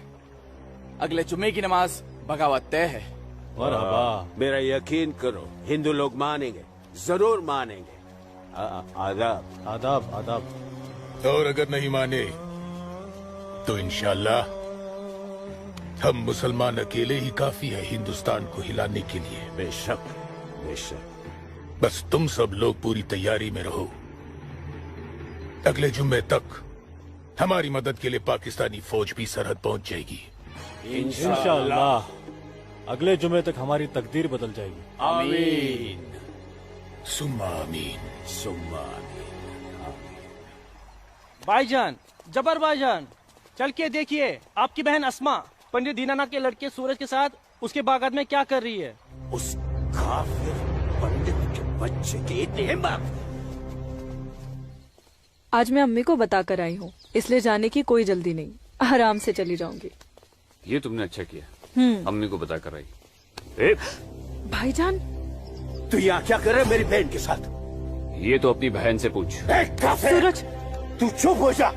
[SPEAKER 7] अगले जुम्मे की नमाज बगावत तय है।
[SPEAKER 23] मेरा यकीन करो, हिंदू लोग मानेंगे, जरूर मानेंगे। आदाब
[SPEAKER 21] आदाब आदाब।
[SPEAKER 19] और अगर नहीं माने तो इंशाल्लाह हम मुसलमान अकेले ही काफी है हिंदुस्तान को हिलाने के लिए।
[SPEAKER 23] बेशक बेशक।
[SPEAKER 19] बस तुम सब लोग पूरी तैयारी में रहो। अगले जुम्मे तक हमारी मदद के लिए पाकिस्तानी फौज भी सरहद पहुंच जाएगी।
[SPEAKER 21] इंशाअल्लाह अगले जुम्मे तक हमारी तकदीर बदल जाएगी।
[SPEAKER 23] आमीन
[SPEAKER 19] सुम्मा आमीन
[SPEAKER 23] सुम्मा आमीन।
[SPEAKER 16] भाईजान, जबर भाईजान, चल के देखिए आपकी बहन अस्मा पंडित दीनानाथ के लड़के सूरज के साथ उसके बागात में क्या कर रही है।
[SPEAKER 23] उस काफिर पंडित के बच्चे की इतनी हिम्मत!
[SPEAKER 11] आज मैं अम्मी को बता कर आई हूँ, इसलिए जाने की कोई जल्दी नहीं, आराम से चली जाऊंगी।
[SPEAKER 12] ये तुमने अच्छा किया, अम्मी को बता कर आई।
[SPEAKER 11] भाईजान,
[SPEAKER 13] तू यहाँ क्या कर रहा है मेरी बहन के साथ?
[SPEAKER 12] ये तो अपनी बहन से पूछ।
[SPEAKER 11] सूरज,
[SPEAKER 13] तू चुप हो जा।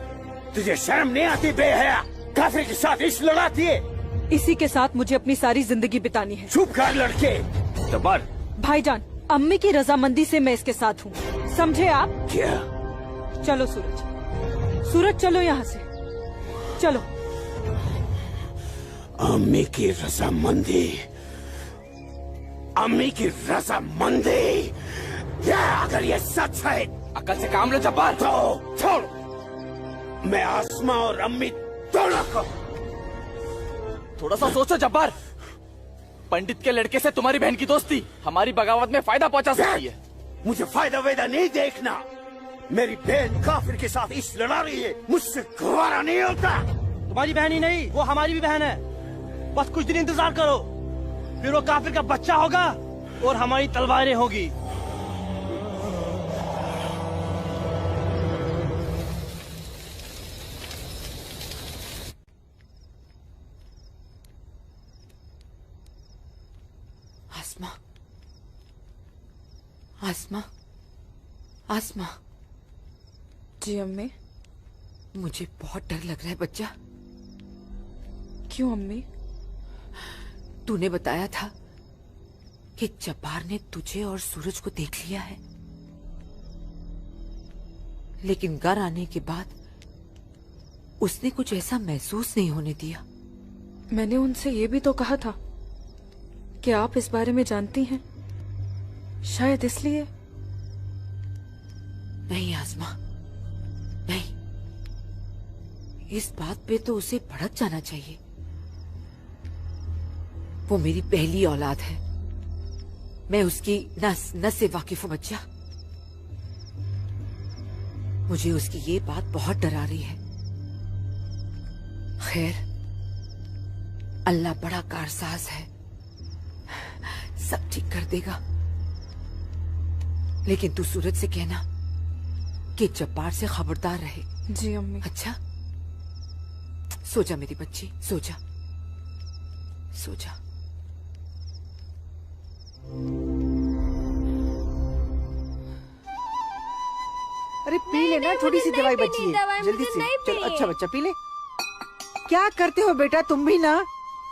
[SPEAKER 13] तुझे शर्म नहीं आती बेहया? काफिर के साथ इश्क लड़ाती है।
[SPEAKER 11] इसी के साथ मुझे अपनी सारी जिंदगी बितानी है।
[SPEAKER 13] चुप कर लड़के।
[SPEAKER 12] जब्बार।
[SPEAKER 11] भाईजान, अम्मी की रजामंदी से मैं इसके साथ हूँ, समझे आप?
[SPEAKER 13] क्या?
[SPEAKER 11] चलो सूरज, सूरज चलो यहाँ से, चलो।
[SPEAKER 13] अम्मी की रजामंदी, अम्मी की रजामंदी, या अगर ये सच है,
[SPEAKER 7] अकल से काम लो जब्बार।
[SPEAKER 13] तो छोड़, मैं आसमा और अम्मी दोनों को।
[SPEAKER 7] थोड़ा सा सोचो जब्बार, पंडित के लड़के से तुम्हारी बहन की दोस्ती हमारी बगावत में फायदा पहुंचा सकती है।
[SPEAKER 13] मुझे फायदा वेदा नहीं देखना। मेरी बहन काफिर के साथ इश्क लड़ा रही है, मुझसे गवारा नहीं होता।
[SPEAKER 21] तुम्हारी बहन ही नहीं, वो हमारी भी बहन है। बस कुछ दिन इंतजार करो, फिर वो काफिर का बच्चा होगा और हमारी तलवारें होगी।
[SPEAKER 2] आसमा, आसमा, आसमा।
[SPEAKER 11] जी अम्मी।
[SPEAKER 2] मुझे बहुत डर लग रहा है बच्चा।
[SPEAKER 11] क्यों अम्मी?
[SPEAKER 2] तूने बताया था कि जब्बार ने तुझे और सूरज को देख लिया है, लेकिन घर आने के बाद उसने कुछ ऐसा महसूस नहीं होने दिया।
[SPEAKER 11] मैंने उनसे ये भी तो कहा था कि आप इस बारे में जानती हैं, शायद इसलिए।
[SPEAKER 2] नहीं आसमा, नहीं, इस बात पे तो उसे भड़क जाना चाहिए। वो मेरी पहली औलाद है, मैं उसकी नस से वाकिफ हूं बच्चा। मुझे उसकी ये बात बहुत डरा रही है। खैर, अल्लाह बड़ा कारसाज है, सब ठीक कर देगा। लेकिन तू सूरज से कहना कि जब्बार से खबरदार रहे।
[SPEAKER 11] जी अम्मी।
[SPEAKER 2] अच्छा, सो जा मेरी बच्ची, सो जा, सो जा।
[SPEAKER 3] अरे पी लेना, थोड़ी सी दवाई बची है, जल्दी से। चलो अच्छा बच्चा पी ले। क्या करते हो बेटा तुम भी ना?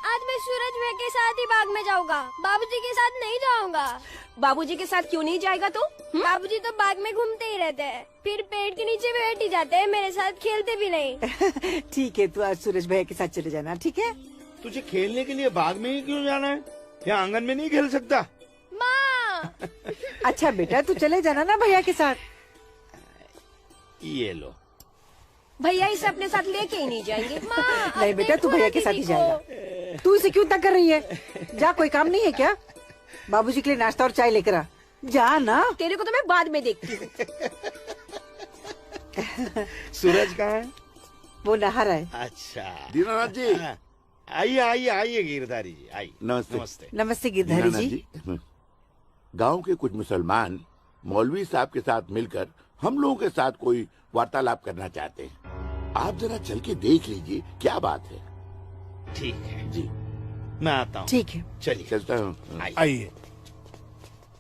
[SPEAKER 22] आज मैं सूरज भाई के साथ ही बाग में जाऊंगा, बाबूजी के साथ नहीं जाऊंगा।
[SPEAKER 9] बाबूजी के साथ क्यों नहीं जाएगा तू?
[SPEAKER 22] बाबूजी तो बाग में घूमते ही रहते हैं, फिर पेड़ के नीचे बैठ ही जाते हैं, मेरे साथ खेलते भी नहीं।
[SPEAKER 3] ठीक है, तू आज सूरज भैया के साथ चले जाना, ठीक है?
[SPEAKER 8] तुझे खेलने के लिए बाग में ही क्यों जाना है? या आंगन में नहीं खेल सकता?
[SPEAKER 22] माँ।
[SPEAKER 3] अच्छा बेटा, तू चले जाना ना भैया के साथ।
[SPEAKER 8] ये लो।
[SPEAKER 9] भैया इसे अपने साथ लेके ही नहीं जाएंगे।
[SPEAKER 3] नहीं बेटा, तू भैया के साथ ही जाएगा। तू इसे क्यों तंग कर रही है? जा, कोई काम नहीं है क्या? बाबूजी के लिए नाश्ता और चाय लेकर आ, जा ना।
[SPEAKER 9] तेरे को तो मैं बाद में देखती हूँ।
[SPEAKER 8] सूरज कहाँ है?
[SPEAKER 3] वो नहा रहा है।
[SPEAKER 8] अच्छा
[SPEAKER 14] दीनानाथ जी।
[SPEAKER 8] आइए आइए आइए गिरधारी जी, आइए।
[SPEAKER 14] नमस्ते।
[SPEAKER 8] नमस्ते।
[SPEAKER 3] नमस्ते गिरधारी जी।
[SPEAKER 14] गांव के कुछ मुसलमान मौलवी साहब के साथ मिलकर हम लोगों के साथ कोई वार्तालाप करना चाहते हैं। आप जरा चल के देख लीजिए क्या बात है।
[SPEAKER 8] ठीक है
[SPEAKER 14] जी,
[SPEAKER 8] मैं आता हूँ।
[SPEAKER 3] ठीक है,
[SPEAKER 8] चलिए
[SPEAKER 14] चलता हूँ।
[SPEAKER 10] आइए।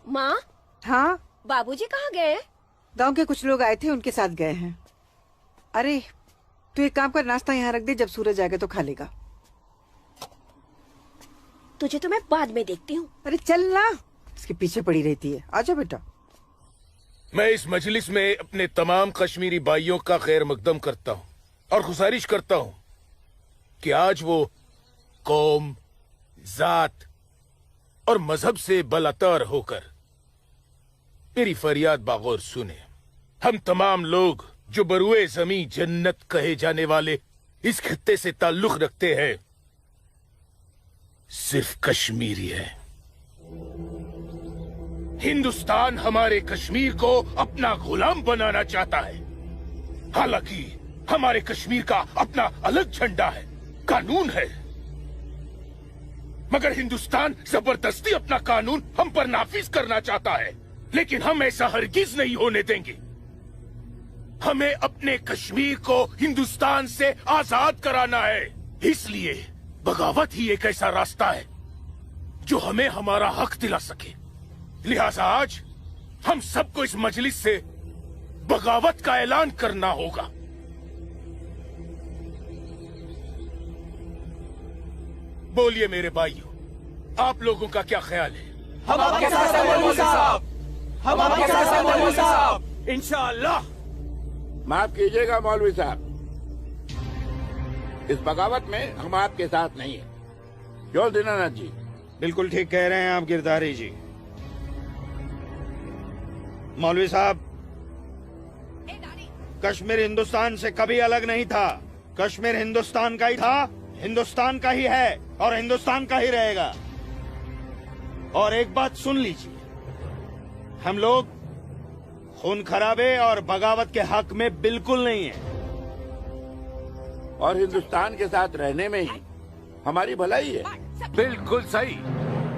[SPEAKER 22] माँ।
[SPEAKER 3] हाँ,
[SPEAKER 22] बाबूजी कहाँ गए?
[SPEAKER 3] गांव के कुछ लोग आए थे, उनके साथ गए हैं। अरे तू एक काम कर, नाश्ता यहाँ रख दे, जब सूरज आएगा तो खा लेगा।
[SPEAKER 22] तुझे तो मैं बाद में देखती हूँ।
[SPEAKER 3] अरे चल ना, इसके पीछे पड़ी रहती है। आजा बेटा।
[SPEAKER 19] मैं इस मजलिस में अपने तमाम कश्मीरी भाइयों का खैर मकदम करता हूँ और गुजारिश करता हूँ कि आज वो कौम, जात और मजहब से बलातर होकर मेरी फरियाद बागौर सुने। हम तमाम लोग जो बरुए जमी जन्नत कहे जाने वाले इस खित्ते से ताल्लुक रखते हैं, सिर्फ कश्मीरी है। हिंदुस्तान हमारे कश्मीर को अपना गुलाम बनाना चाहता है। हालांकि हमारे कश्मीर का अपना अलग झंडा है, कानून है, मगर हिंदुस्तान जबरदस्ती अपना कानून हम पर नाफिज करना चाहता है। लेकिन हम ऐसा हरगिज नहीं होने देंगे।
[SPEAKER 17] हमें अपने कश्मीर को हिंदुस्तान से आजाद कराना है। इसलिए बगावत ही एक ऐसा रास्ता है जो हमें हमारा हक दिला सके। लिहाजा आज हम सबको इस मजलिस से बगावत का ऐलान करना होगा। बोलिए मेरे भाइयों, आप लोगों का क्या ख्याल है?
[SPEAKER 13] हम आपके साथ हैं मौलवी साहब, हम आपके साथ हैं मौलवी साहब, इंशाअल्लाह।
[SPEAKER 14] माफ कीजिएगा मौलवी साहब, इस बगावत में हम आपके साथ नहीं है। क्यों दीनानाथ जी?
[SPEAKER 4] बिल्कुल ठीक कह रहे हैं आप गिरधारी जी। मौलवी साहब, कश्मीर हिंदुस्तान से कभी अलग नहीं था। कश्मीर हिंदुस्तान का ही था, हिंदुस्तान का ही है और हिंदुस्तान का ही रहेगा। और एक बात सुन लीजिए, हम लोग खून खराबे और बगावत के हक में बिल्कुल नहीं है।
[SPEAKER 14] और हिंदुस्तान के साथ रहने में ही हमारी भलाई है।
[SPEAKER 15] बिल्कुल सही।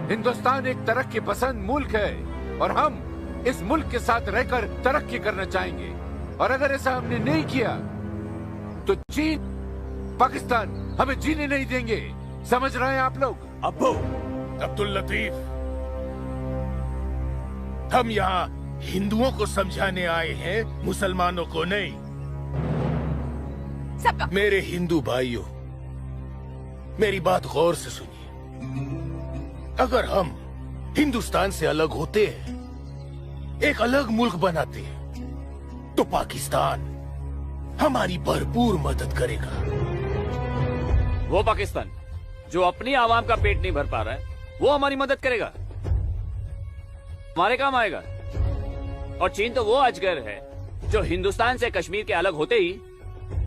[SPEAKER 15] हिंदुस्तान एक तरक्की पसंद मुल्क है और हम इस मुल्क के साथ रहकर तरक्की करना चाहेंगे। और अगर ऐसा हमने नहीं किया तो चीन, पाकिस्तान हमें जीने नहीं देंगे। समझ रहे हैं आप लोग?
[SPEAKER 17] अब्बू अब्दुल लतीफ, हम यहाँ हिंदुओं को समझाने आए हैं, मुसलमानों को नहीं। मेरे हिंदू भाइयों, मेरी बात गौर से सुनिए। अगर हम हिंदुस्तान से अलग होते हैं, एक अलग मुल्क बनाते हैं, तो पाकिस्तान हमारी भरपूर मदद करेगा।
[SPEAKER 12] वो पाकिस्तान जो अपनी आवाम का पेट नहीं भर पा रहा है, वो हमारी मदद करेगा, हमारे काम आएगा। और चीन तो वो अजगर है जो हिंदुस्तान से कश्मीर के अलग होते ही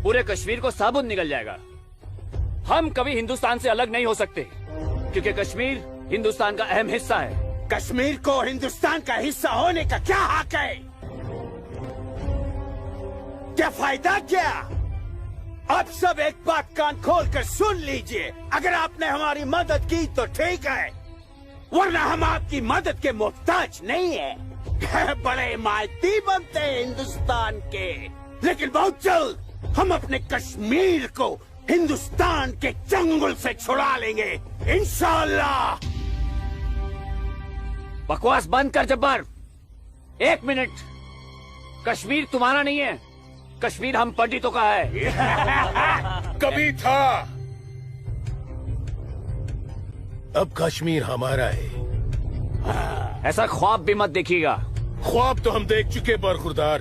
[SPEAKER 12] पूरे कश्मीर को साबुत निकल जाएगा। हम कभी हिंदुस्तान से अलग नहीं हो सकते क्योंकि कश्मीर हिंदुस्तान का अहम हिस्सा है।
[SPEAKER 13] कश्मीर को हिंदुस्तान का हिस्सा होने का क्या हक है? क्या फायदा क्या? आप सब एक बात कान खोल कर सुन लीजिए। अगर आपने हमारी मदद की तो ठीक है, वरना हम आपकी मदद के मोहताज नहीं है। बड़े मायती बनते हैं हिंदुस्तान के, लेकिन बहुत जल्द हम अपने कश्मीर को हिंदुस्तान के चंगुल से छुड़ा लेंगे, इंशाअल्लाह।
[SPEAKER 12] बकवास बंद कर जब्बार। एक मिनट, कश्मीर तुम्हारा नहीं है, कश्मीर हम पंडितों का है।
[SPEAKER 17] कभी था, अब कश्मीर हमारा है।
[SPEAKER 12] ऐसा ख्वाब भी मत देखिएगा।
[SPEAKER 17] ख्वाब तो हम देख चुके बरखुरदार।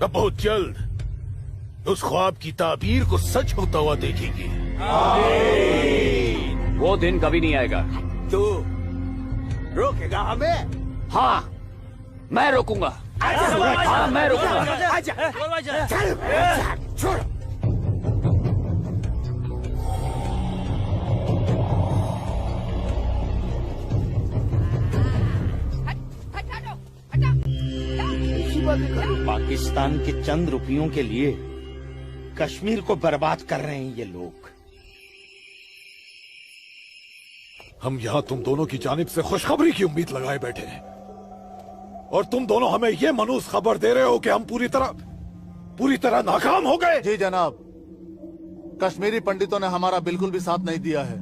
[SPEAKER 17] अब बहुत जल्द उस ख्वाब की ताबीर को सच होता हुआ देखेंगे।
[SPEAKER 12] वो दिन कभी नहीं आएगा।
[SPEAKER 13] तू रोकेगा हमें?
[SPEAKER 12] हाँ, मैं रोकूंगा। हाँ, मैं रोकूंगा।
[SPEAKER 13] आजा, चल, छोड़।
[SPEAKER 4] पाकिस्तान के चंद रुपयों के लिए कश्मीर को बर्बाद कर रहे हैं ये लोग।
[SPEAKER 5] हम यहाँ तुम दोनों की जानिब से खुशखबरी की उम्मीद लगाए बैठे हैं और तुम दोनों हमें ये मनूस खबर दे रहे हो कि हम पूरी तरह नाकाम हो गए।
[SPEAKER 10] जी जनाब, कश्मीरी पंडितों ने हमारा बिल्कुल भी साथ नहीं दिया है,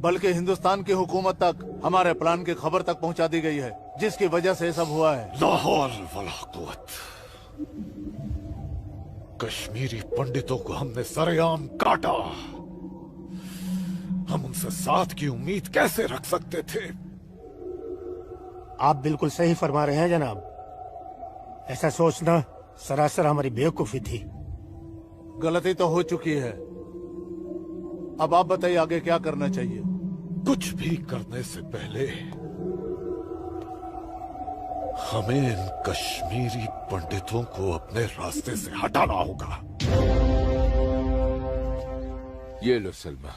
[SPEAKER 10] बल्कि हिंदुस्तान की हुकूमत तक हमारे प्लान की खबर तक पहुंचा दी गई है, जिसकी वजह से ये सब हुआ है।
[SPEAKER 5] ला हौल वला कुव्वत। कश्मीरी पंडितों को हमने सरेआम काटा। हम उनसे साथ की उम्मीद कैसे रख सकते थे?
[SPEAKER 18] आप बिल्कुल सही फरमा रहे हैं जनाब। ऐसा सोचना सरासर हमारी बेवकूफी थी।
[SPEAKER 10] गलती तो हो चुकी है, अब आप बताइए आगे क्या करना चाहिए।
[SPEAKER 5] कुछ भी करने से पहले हमें इन कश्मीरी पंडितों को अपने रास्ते से हटाना होगा।
[SPEAKER 15] ये लो सलमा,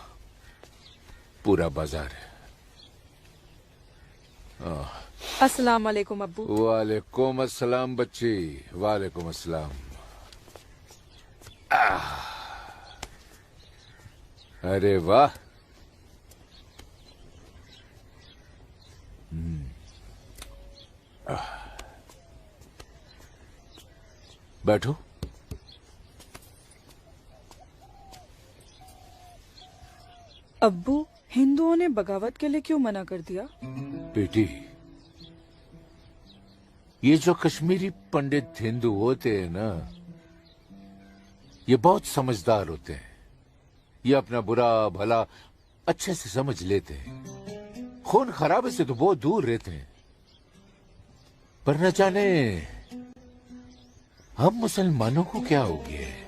[SPEAKER 15] पूरा बाजार है।
[SPEAKER 11] अस्सलाम वालेकुम अब्बू।
[SPEAKER 15] वालेकुम अस्सलाम बच्ची, वालेकुम अस्सलाम। अरे वाह, बैठो।
[SPEAKER 11] अब्बू, हिंदुओं ने बगावत के लिए क्यों मना कर दिया?
[SPEAKER 15] बेटी, ये जो कश्मीरी पंडित हिंदू होते हैं ना, ये बहुत समझदार होते हैं। ये अपना बुरा भला अच्छे से समझ लेते हैं। खून खराबे से तो बहुत दूर रहते हैं। पर न जाने हम मुसलमानों को क्या हो गया है।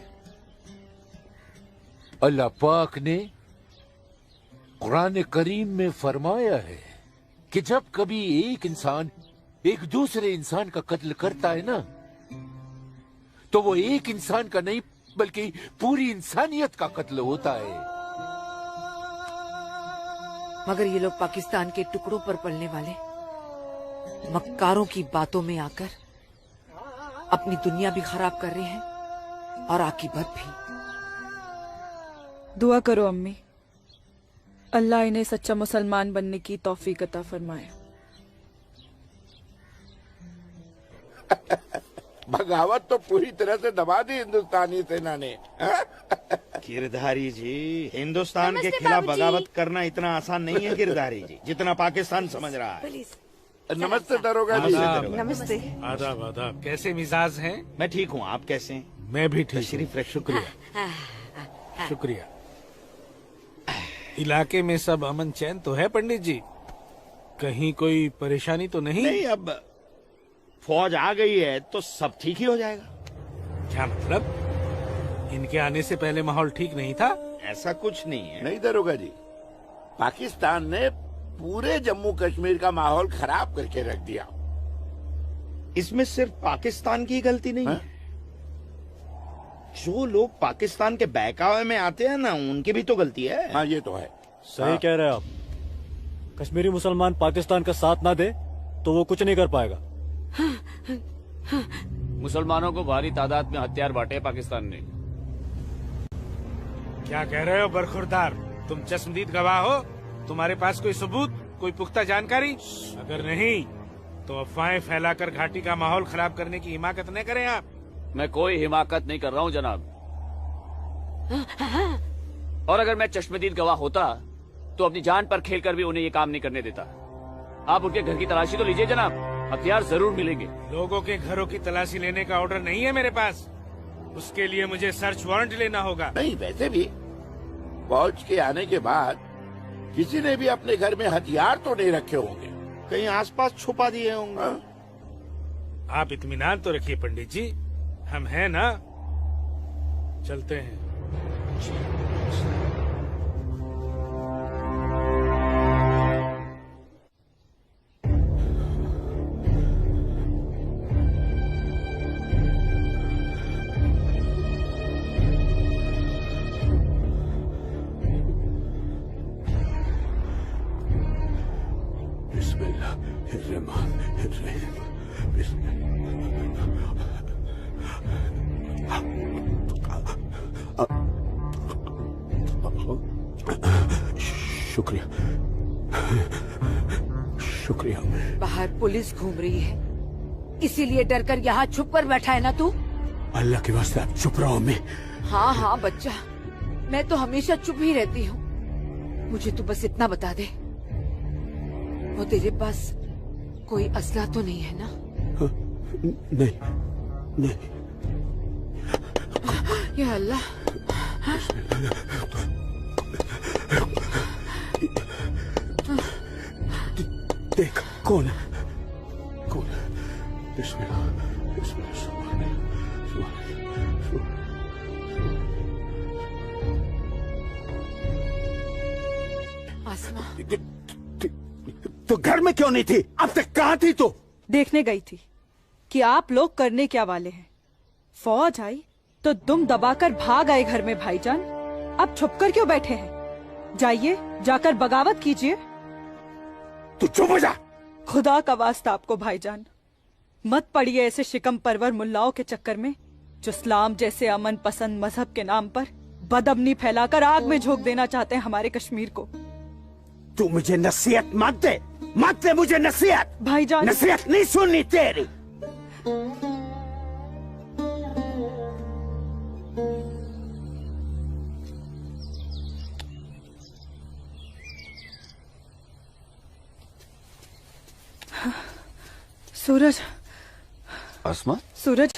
[SPEAKER 15] अल्लाह पाक ने कुरान करीम में फरमाया है कि जब कभी एक इंसान एक दूसरे इंसान का कत्ल करता है ना, तो वो एक इंसान का नहीं बल्कि पूरी इंसानियत का कत्ल होता है।
[SPEAKER 2] मगर ये लोग पाकिस्तान के टुकड़ों पर पलने वाले मक्कारों की बातों में आकर अपनी दुनिया भी खराब कर रहे हैं और आकीबत भी।
[SPEAKER 11] दुआ करो अम्मी, अल्लाह इन्हें सच्चा मुसलमान बनने की तौफीक अता फरमाए।
[SPEAKER 14] बगावत तो पूरी तरह से दबा दी हिंदुस्तानी सेना ने।
[SPEAKER 4] गिरधारी जी, हिंदुस्तान के खिलाफ
[SPEAKER 22] बाबूजी।
[SPEAKER 4] बगावत करना इतना आसान नहीं है गिरधारी जी, जितना पाकिस्तान समझ रहा है।
[SPEAKER 14] नमस्ते दरोगा जी।
[SPEAKER 3] नमस्ते।
[SPEAKER 1] आदाब आदाब। कैसे मिजाज हैं?
[SPEAKER 4] मैं ठीक हूँ, आप कैसे हैं?
[SPEAKER 1] मैं भी ठीक
[SPEAKER 4] तशरीफ
[SPEAKER 1] हूँ। शुक्रिया शुक्रिया। इलाके में सब अमन चैन तो है पंडित जी? कहीं कोई परेशानी तो नहीं?
[SPEAKER 4] नहीं, अब फौज आ गई है तो सब ठीक ही हो जाएगा।
[SPEAKER 1] क्या मतलब? इनके आने से पहले माहौल ठीक नहीं था?
[SPEAKER 4] ऐसा कुछ नहीं है।
[SPEAKER 14] नहीं दरोगा जी, पाकिस्तान ने पूरे जम्मू कश्मीर का माहौल खराब करके रख दिया।
[SPEAKER 4] इसमें सिर्फ पाकिस्तान की गलती नहीं है। जो लोग पाकिस्तान के बहकावे में आते हैं ना, उनकी भी तो गलती है।
[SPEAKER 14] हाँ, ये तो है।
[SPEAKER 21] सही कह रहे हैं आप। कश्मीरी मुसलमान पाकिस्तान का साथ ना दे तो वो कुछ नहीं कर पाएगा।
[SPEAKER 12] मुसलमानों को भारी तादाद में हथियार बांटे पाकिस्तान ने।
[SPEAKER 1] क्या कह रहे हो बरखुरदार? तुम चश्मदीद गवाह हो? तुम्हारे पास कोई सबूत, कोई पुख्ता जानकारी? अगर नहीं तो अफवाहें फैलाकर घाटी का माहौल खराब करने की हिमाकत न करें आप।
[SPEAKER 12] मैं कोई हिमाकत नहीं कर रहा हूँ जनाब। और अगर मैं चश्मदीद गवाह होता तो अपनी जान पर खेलकर भी उन्हें ये काम नहीं करने देता। आप उनके घर की तलाशी तो लीजिए जनाब, हथियार जरूर मिलेंगे।
[SPEAKER 1] लोगों के घरों की तलाशी लेने का ऑर्डर नहीं है मेरे पास। उसके लिए मुझे सर्च वारंट लेना होगा।
[SPEAKER 14] नहीं, वैसे भी फौज के आने के बाद किसी ने भी अपने घर में हथियार तो नहीं रखे होंगे।
[SPEAKER 4] कहीं आसपास छुपा दिए होंगे।
[SPEAKER 1] आप इत्मीनान तो रखिए पंडित जी, हम हैं ना। चलते हैं।
[SPEAKER 23] शुक्रिया शुक्रिया।
[SPEAKER 2] बाहर पुलिस घूम रही है, इसीलिए डर कर यहाँ छुप कर बैठा है ना तू?
[SPEAKER 23] अल्लाह के वास्ते आप चुप रहो अम्मी।
[SPEAKER 2] हाँ हाँ बच्चा, मैं तो हमेशा चुप ही रहती हूँ। मुझे तू बस इतना बता दे, वो तेरे पास कोई असला तो नहीं है ना?
[SPEAKER 23] नहीं नहीं।
[SPEAKER 2] या अल्लाह।
[SPEAKER 23] देख कौन है, कौन है? बिस्मिल्लाह बिस्मिल्लाह।
[SPEAKER 2] आसमा,
[SPEAKER 23] तो घर में क्यों नहीं थी? अब तक कहाँ थी तू?
[SPEAKER 11] देखने गई थी कि आप लोग करने क्या वाले हैं। फौज आई तो दुम दबाकर भाग आए घर में भाईजान। अब छुपकर क्यों बैठे हैं? जाइए, जाकर बगावत कीजिए।
[SPEAKER 23] तू चुप हो जा।
[SPEAKER 11] खुदा का वास्ता आपको भाईजान, मत पड़िए ऐसे शिकम परवर मुल्लाओं के चक्कर में जो इस्लाम जैसे अमन पसंद मजहब के नाम पर बदअमनी फैलाकर आग में झोंक देना चाहते हैं हमारे कश्मीर को।
[SPEAKER 23] तू मुझे नसीहत मत दे, मत दे मुझे नसीहत।
[SPEAKER 11] भाईजान,
[SPEAKER 23] नसीहत नहीं सुननी तेरी।
[SPEAKER 11] सूरज,
[SPEAKER 12] आसमा,
[SPEAKER 11] सूरज,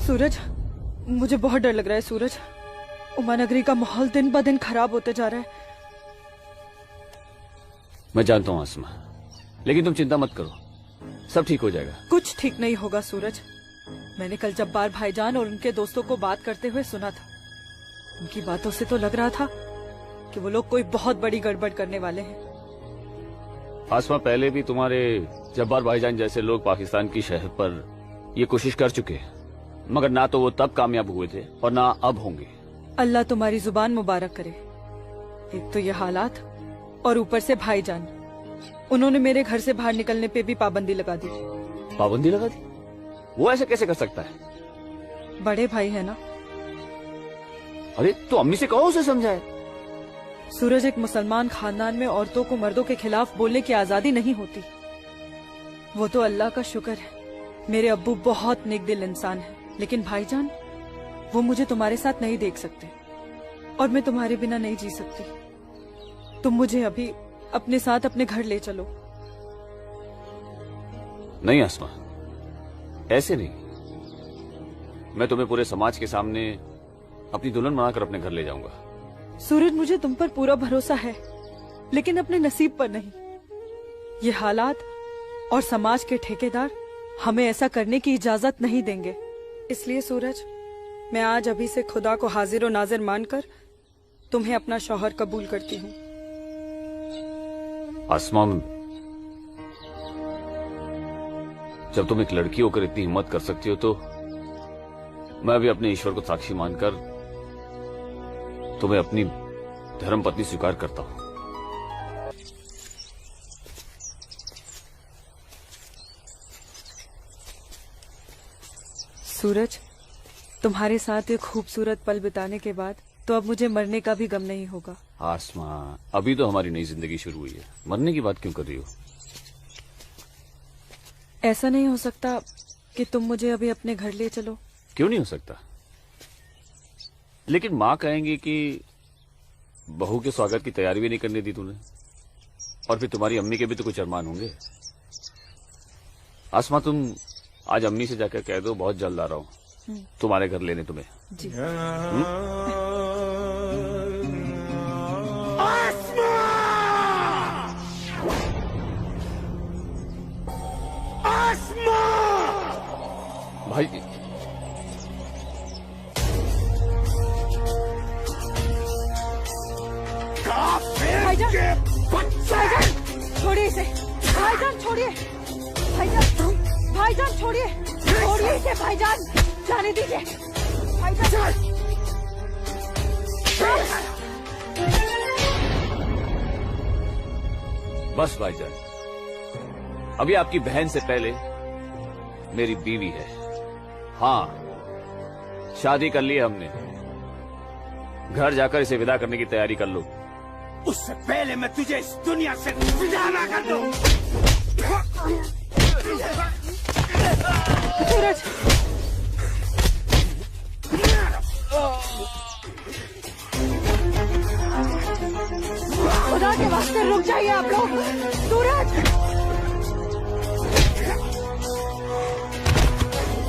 [SPEAKER 11] सूरज, मुझे बहुत डर लग रहा है सूरज। उमानगरी का माहौल दिन ब दिन खराब होते जा रहा है।
[SPEAKER 12] मैं जानता हूँ आसमा, लेकिन तुम चिंता मत करो, सब ठीक हो जाएगा।
[SPEAKER 11] कुछ ठीक नहीं होगा सूरज। मैंने कल जब्बार भाईजान और उनके दोस्तों को बात करते हुए सुना था। उनकी बातों से तो लग रहा था कि वो लोग कोई बहुत बड़ी गड़बड़ करने वाले हैं।
[SPEAKER 12] आसमा, पहले भी तुम्हारे जब्बार भाईजान जैसे लोग पाकिस्तान की शहर पर ये कोशिश कर चुके हैं, मगर ना तो वो तब कामयाब हुए थे और ना अब होंगे।
[SPEAKER 11] अल्लाह तुम्हारी जुबान मुबारक करे। एक तो ये हालात और ऊपर से भाईजान, उन्होंने मेरे घर से बाहर निकलने पे भी पाबंदी लगा दी।
[SPEAKER 12] पाबंदी लगा दी? वो ऐसे कैसे कर सकता है?
[SPEAKER 11] बड़े भाई है ना।
[SPEAKER 12] अरे तो अम्मी से कहो, उसे समझाए।
[SPEAKER 11] सूरज, एक मुसलमान खानदान में औरतों को मर्दों के खिलाफ बोलने की आजादी नहीं होती। वो तो अल्लाह का शुक्र है, मेरे अब्बू बहुत नेक दिल इंसान है, लेकिन भाईजान वो मुझे तुम्हारे साथ नहीं देख सकते और मैं तुम्हारे बिना नहीं जी सकती। तुम मुझे अभी अपने साथ अपने घर ले चलो।
[SPEAKER 12] नहीं आसमा, ऐसे नहीं। मैं तुम्हें पूरे समाज के सामने अपनी दुल्हन बनाकर अपने घर ले जाऊंगा।
[SPEAKER 11] सूरज, मुझे तुम पर पूरा भरोसा है, लेकिन अपने नसीब पर नहीं। ये हालात और समाज के ठेकेदार हमें ऐसा करने की इजाजत नहीं देंगे। इसलिए सूरज, मैं आज अभी से खुदा को हाजिर और नाजिर मानकर तुम्हें अपना शौहर कबूल करती हूँ।
[SPEAKER 12] आसमा, जब तुम एक लड़की होकर इतनी हिम्मत कर सकती हो तो मैं भी अपने ईश्वर को साक्षी मानकर तुम्हें अपनी धर्म पत्नी स्वीकार करता हूं।
[SPEAKER 11] सूरज, तुम्हारे साथ एक खूबसूरत पल बिताने के बाद तो अब मुझे मरने का भी गम नहीं होगा।
[SPEAKER 12] आसमा, अभी तो हमारी नई जिंदगी शुरू हुई है, मरने की बात क्यों कर रही हो?
[SPEAKER 11] ऐसा नहीं हो सकता कि तुम मुझे अभी अपने घर ले चलो?
[SPEAKER 12] क्यों नहीं हो सकता? लेकिन माँ कहेंगी कि बहू के स्वागत की तैयारी भी नहीं करने दी तूने, और फिर तुम्हारी अम्मी के भी तो कुछ अरमान होंगे। आसमा, तुम आज अम्मी से जाकर कह दो बहुत जल्द आ रहा हूँ तुम्हारे घर लेने तुम्हें।
[SPEAKER 11] जी।
[SPEAKER 12] भाई,
[SPEAKER 2] भाईजान, भाईजान, छोड़िए इसे। भाईजान छोड़िए, भाईजान, भाईजान छोड़िए, छोड़िए इसे भाईजान, जाने दीजिए भाईजान।
[SPEAKER 12] बस भाईजान, अभी आपकी बहन से पहले मेरी बीवी है। हाँ, शादी कर ली है हमने। घर जाकर इसे विदा करने की तैयारी कर लो।
[SPEAKER 13] उससे पहले मैं तुझे इस दुनिया से विदा ना कर दूं।
[SPEAKER 11] सूरज,
[SPEAKER 2] खुदा के वास्ते रुक जाइए आप लोग। सूरज,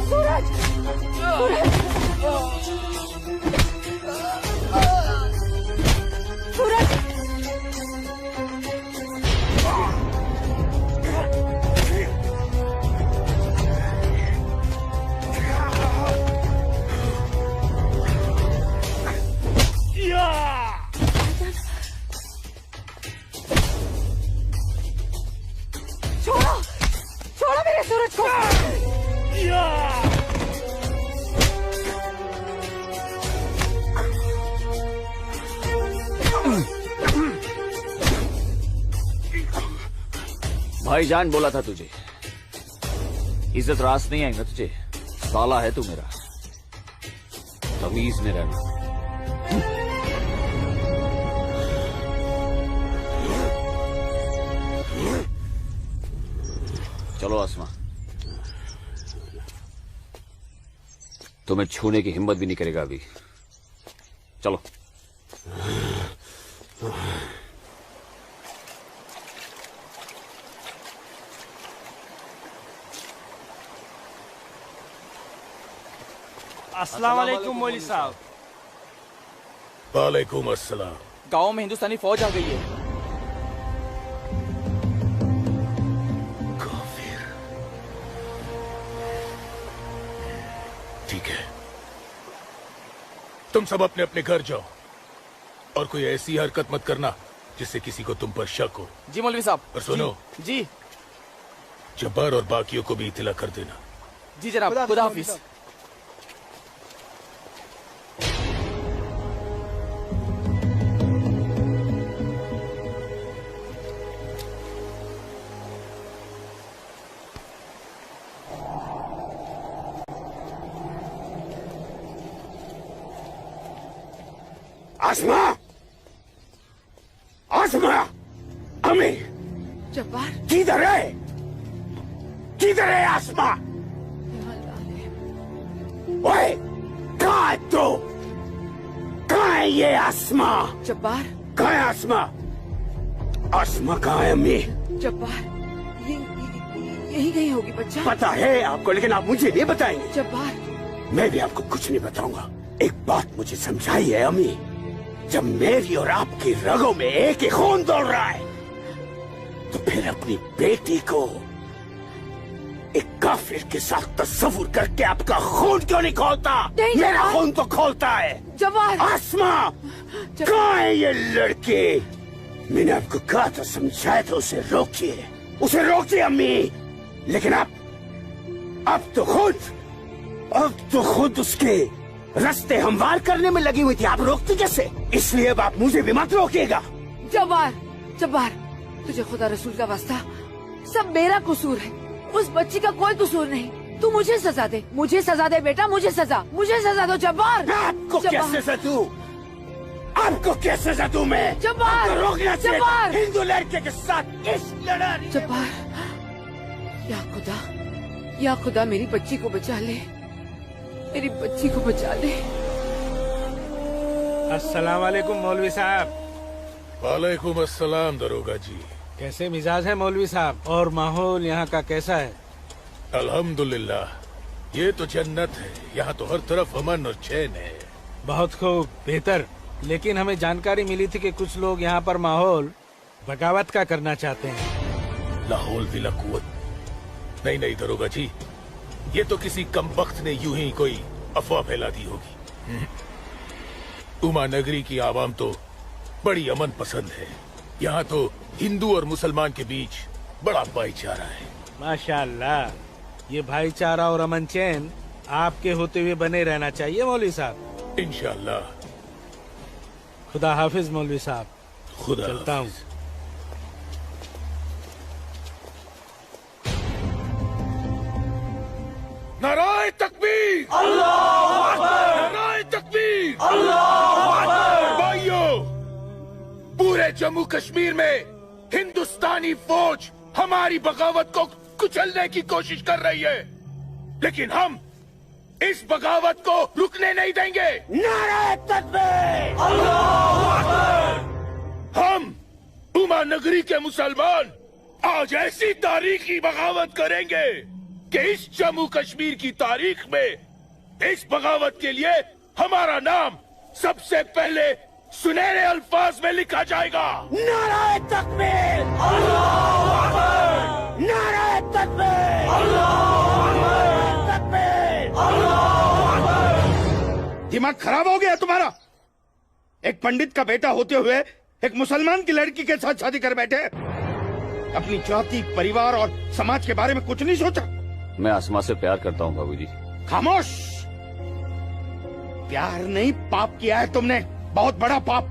[SPEAKER 2] सूरज, सूरज, छोड़ो, छोड़ो मेरे सूरज को।
[SPEAKER 12] भाईजान बोला था तुझे, इज्जत रास नहीं आएगा तुझे। साला है तू मेरा, तमीज में रहना। चलो आसमा, तुम्हें छूने की हिम्मत भी नहीं करेगा अभी। चलो।
[SPEAKER 6] अस्सलाम वालेकुम मौलवी साहब।
[SPEAKER 19] वालेकुम अस्सलाम।
[SPEAKER 7] गांव में हिंदुस्तानी फौज आ गई है।
[SPEAKER 19] ठीक है, तुम सब अपने अपने घर जाओ और कोई ऐसी हरकत मत करना जिससे किसी को तुम पर शक हो।
[SPEAKER 7] जी मौलवी साहब।
[SPEAKER 19] और सुनो
[SPEAKER 7] जी
[SPEAKER 19] जब्बार और बाकियों को भी इत्तला कर देना।
[SPEAKER 7] जी जनाब, खुदा हाफिज।
[SPEAKER 23] आसमा, आसमा, अमी,
[SPEAKER 2] जब्बार
[SPEAKER 23] किधर है? किधर है आसमा? ओए, कहाँ है तू? कहाँ है ये आसमा?
[SPEAKER 2] जब्बार
[SPEAKER 23] कहाँ है आसमा? आसमा कहाँ है अम्मी?
[SPEAKER 2] जब्बार यही कहीं होगी बच्चा।
[SPEAKER 23] पता है आपको, लेकिन आप मुझे नहीं बताएंगे।
[SPEAKER 2] जब्बार
[SPEAKER 23] मैं भी आपको कुछ नहीं बताऊंगा। एक बात मुझे समझाई है अम्मी, जब मेरी और आपकी रगों में एक ही खून दौड़ रहा है तो फिर अपनी बेटी को एक काफिर के साथ तस्वुर करके आपका खून क्यों नहीं खोलता? मेरा खून तो खोलता है।
[SPEAKER 2] जब्बार,
[SPEAKER 23] आसमा, कहाँ है ये लड़की? मैंने आपको कहा था, समझाया था, उसे रोकिए, उसे रोकिए अम्मी। लेकिन अब तो खुद उसके रास्ते हमवार करने में लगी हुई थी। आप रोकती कैसे? इसलिए अब आप मुझे भी मत रोकिएगा।
[SPEAKER 2] जब्बार, जब्बार, तुझे खुदा रसूल का वास्ता, सब मेरा कसूर है, उस बच्ची का कोई कसूर नहीं। तू मुझे सजा दे, मुझे सजा दे बेटा, मुझे सजा दो जब्बार।
[SPEAKER 23] आपको क्या सजा दूं? आपको क्या सजा दूं मैं?
[SPEAKER 2] जब्बार,
[SPEAKER 23] आपको रोकना चाहिए
[SPEAKER 2] जब्बार,
[SPEAKER 23] हिंदू लड़के के साथ इस लड़ाई।
[SPEAKER 2] जब्बार, या खुदा मेरी बच्ची को बचा ले, मेरी बच्ची को बचा ले।
[SPEAKER 1] अस्सलाम वालेकुम मौलवी साहब।
[SPEAKER 19] वालेकुम अस्सलाम दरोगा जी।
[SPEAKER 1] कैसे मिजाज है मौलवी साहब, और माहौल यहाँ का कैसा है?
[SPEAKER 19] अल्हम्दुलिल्लाह, ये तो जन्नत है। यहाँ तो हर तरफ अमन और चैन है।
[SPEAKER 1] बहुत खूब, बेहतर। लेकिन हमें जानकारी मिली थी कि कुछ लोग यहाँ पर माहौल बगावत का करना चाहते हैं।
[SPEAKER 19] लाहौल बिला कुव्वत नहीं दरोगा जी, ये तो किसी कमबख्त ने यूं ही कोई अफवाह फैला दी होगी। उमा नगरी की आवाम तो बड़ी अमन पसंद है। यहाँ तो हिंदू और मुसलमान के बीच बड़ा भाईचारा है।
[SPEAKER 1] माशाअल्लाह, ये भाईचारा और अमन चैन आपके होते हुए बने रहना चाहिए मौलवी साहब।
[SPEAKER 19] इंशाअल्लाह।
[SPEAKER 1] खुदा हाफिज मौलवी साहब।
[SPEAKER 19] खुदा
[SPEAKER 1] चलता हूँ।
[SPEAKER 19] नाराए तकबीर,
[SPEAKER 6] अल्लाहू अकबर,
[SPEAKER 19] नाराए तकबीर,
[SPEAKER 6] अल्लाहू अकबर।
[SPEAKER 19] भाइयों, पूरे जम्मू कश्मीर में हिंदुस्तानी फौज हमारी बगावत को कुचलने की कोशिश कर रही है, लेकिन हम इस बगावत को रुकने नहीं देंगे।
[SPEAKER 23] नाराए तकबीर,
[SPEAKER 6] अल्लाहू अकबर।
[SPEAKER 19] हम उमा नगरी के मुसलमान आज ऐसी तारीखी बगावत करेंगे कि इस जम्मू कश्मीर की तारीख में इस बगावत के लिए हमारा नाम सबसे पहले सुनहरे अल्फाज में लिखा जाएगा।
[SPEAKER 23] नाराए तकबीर,
[SPEAKER 6] अल्लाहू अकबर,
[SPEAKER 23] नाराए तकबीर,
[SPEAKER 6] अल्लाहू अकबर,
[SPEAKER 23] तकबीर,
[SPEAKER 6] अल्लाहू अकबर।
[SPEAKER 4] दिमाग खराब हो गया तुम्हारा? एक पंडित का बेटा होते हुए एक मुसलमान की लड़की के साथ शादी कर बैठे। अपनी जाति, परिवार और समाज के बारे में कुछ नहीं सोचा?
[SPEAKER 12] मैं आसमा से प्यार करता हूँ बाबूजी।
[SPEAKER 4] खामोश। प्यार नहीं, पाप किया है तुमने, बहुत बड़ा पाप।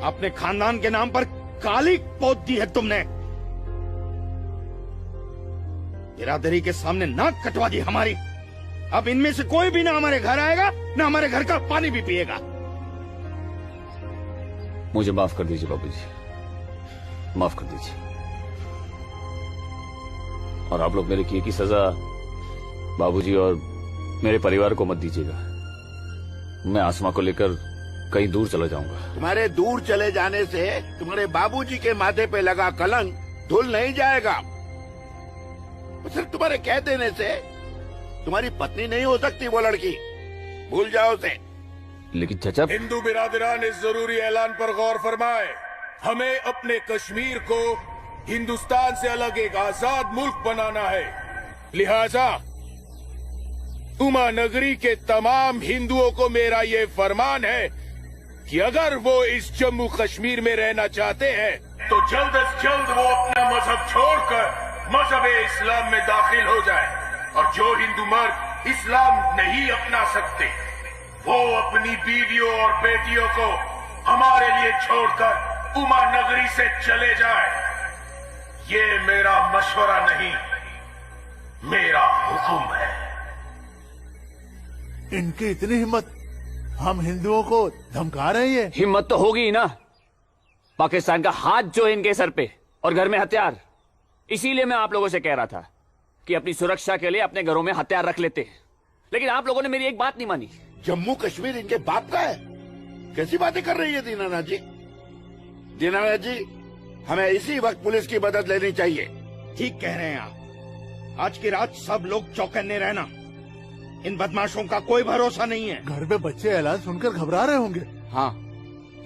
[SPEAKER 4] अपने खानदान के नाम पर काली पोत दी है तुमने। बिरादरी के सामने नाक कटवा दी हमारी। अब इनमें से कोई भी ना हमारे घर आएगा, ना हमारे घर का पानी भी पिएगा।
[SPEAKER 12] मुझे माफ कर दीजिए बाबूजी, माफ कर दीजिए। और आप लोग मेरे किए की सजा बाबूजी और मेरे परिवार को मत दीजिएगा। मैं आसमा को लेकर कहीं दूर चला जाऊंगा।
[SPEAKER 14] तुम्हारे दूर चले जाने से तुम्हारे बाबूजी के माथे पे लगा कलंक धुल नहीं जाएगा। सिर्फ तुम्हारे कह देने से तुम्हारी पत्नी नहीं हो सकती वो लड़की, भूल जाओ उसे।
[SPEAKER 12] लेकिन चाचा,
[SPEAKER 19] हिंदू बिरादरान इस जरूरी ऐलान पर गौर फरमाए। हमें अपने कश्मीर को हिंदुस्तान से अलग एक आजाद मुल्क बनाना है। लिहाजा उमा नगरी के तमाम हिंदुओं को मेरा ये फरमान है कि अगर वो इस जम्मू कश्मीर में रहना चाहते हैं तो जल्द से जल्द वो अपना मजहब छोड़कर मजहब इस्लाम में दाखिल हो जाए। और जो हिंदू मर्द इस्लाम नहीं अपना सकते वो अपनी बीवियों और बेटियों को हमारे लिए छोड़कर उमा नगरी से चले जाए। ये मेरा मशवरा नहीं, मेरा हुक्म है।
[SPEAKER 10] इनकी इतनी हिम्मत, हम हिंदुओं को धमका रहे हैं।
[SPEAKER 12] हिम्मत तो होगी ही ना। पाकिस्तान का हाथ जो है इनके सर पे और घर में हथियार। इसीलिए मैं आप लोगों से कह रहा था कि अपनी सुरक्षा के लिए अपने घरों में हथियार रख लेते हैं, लेकिन आप लोगों ने मेरी एक बात नहीं मानी।
[SPEAKER 14] जम्मू कश्मीर इनके बाप का है? कैसी बातें कर रही है दीनानाथ जी? दीनानाथ जी, हमें इसी वक्त पुलिस की मदद लेनी चाहिए।
[SPEAKER 4] ठीक कह रहे हैं आप। आज की रात सब लोग चौकन्ने रहना। इन बदमाशों का कोई भरोसा नहीं है।
[SPEAKER 10] घर पे बच्चे ऐलान सुनकर घबरा रहे होंगे।
[SPEAKER 7] हाँ,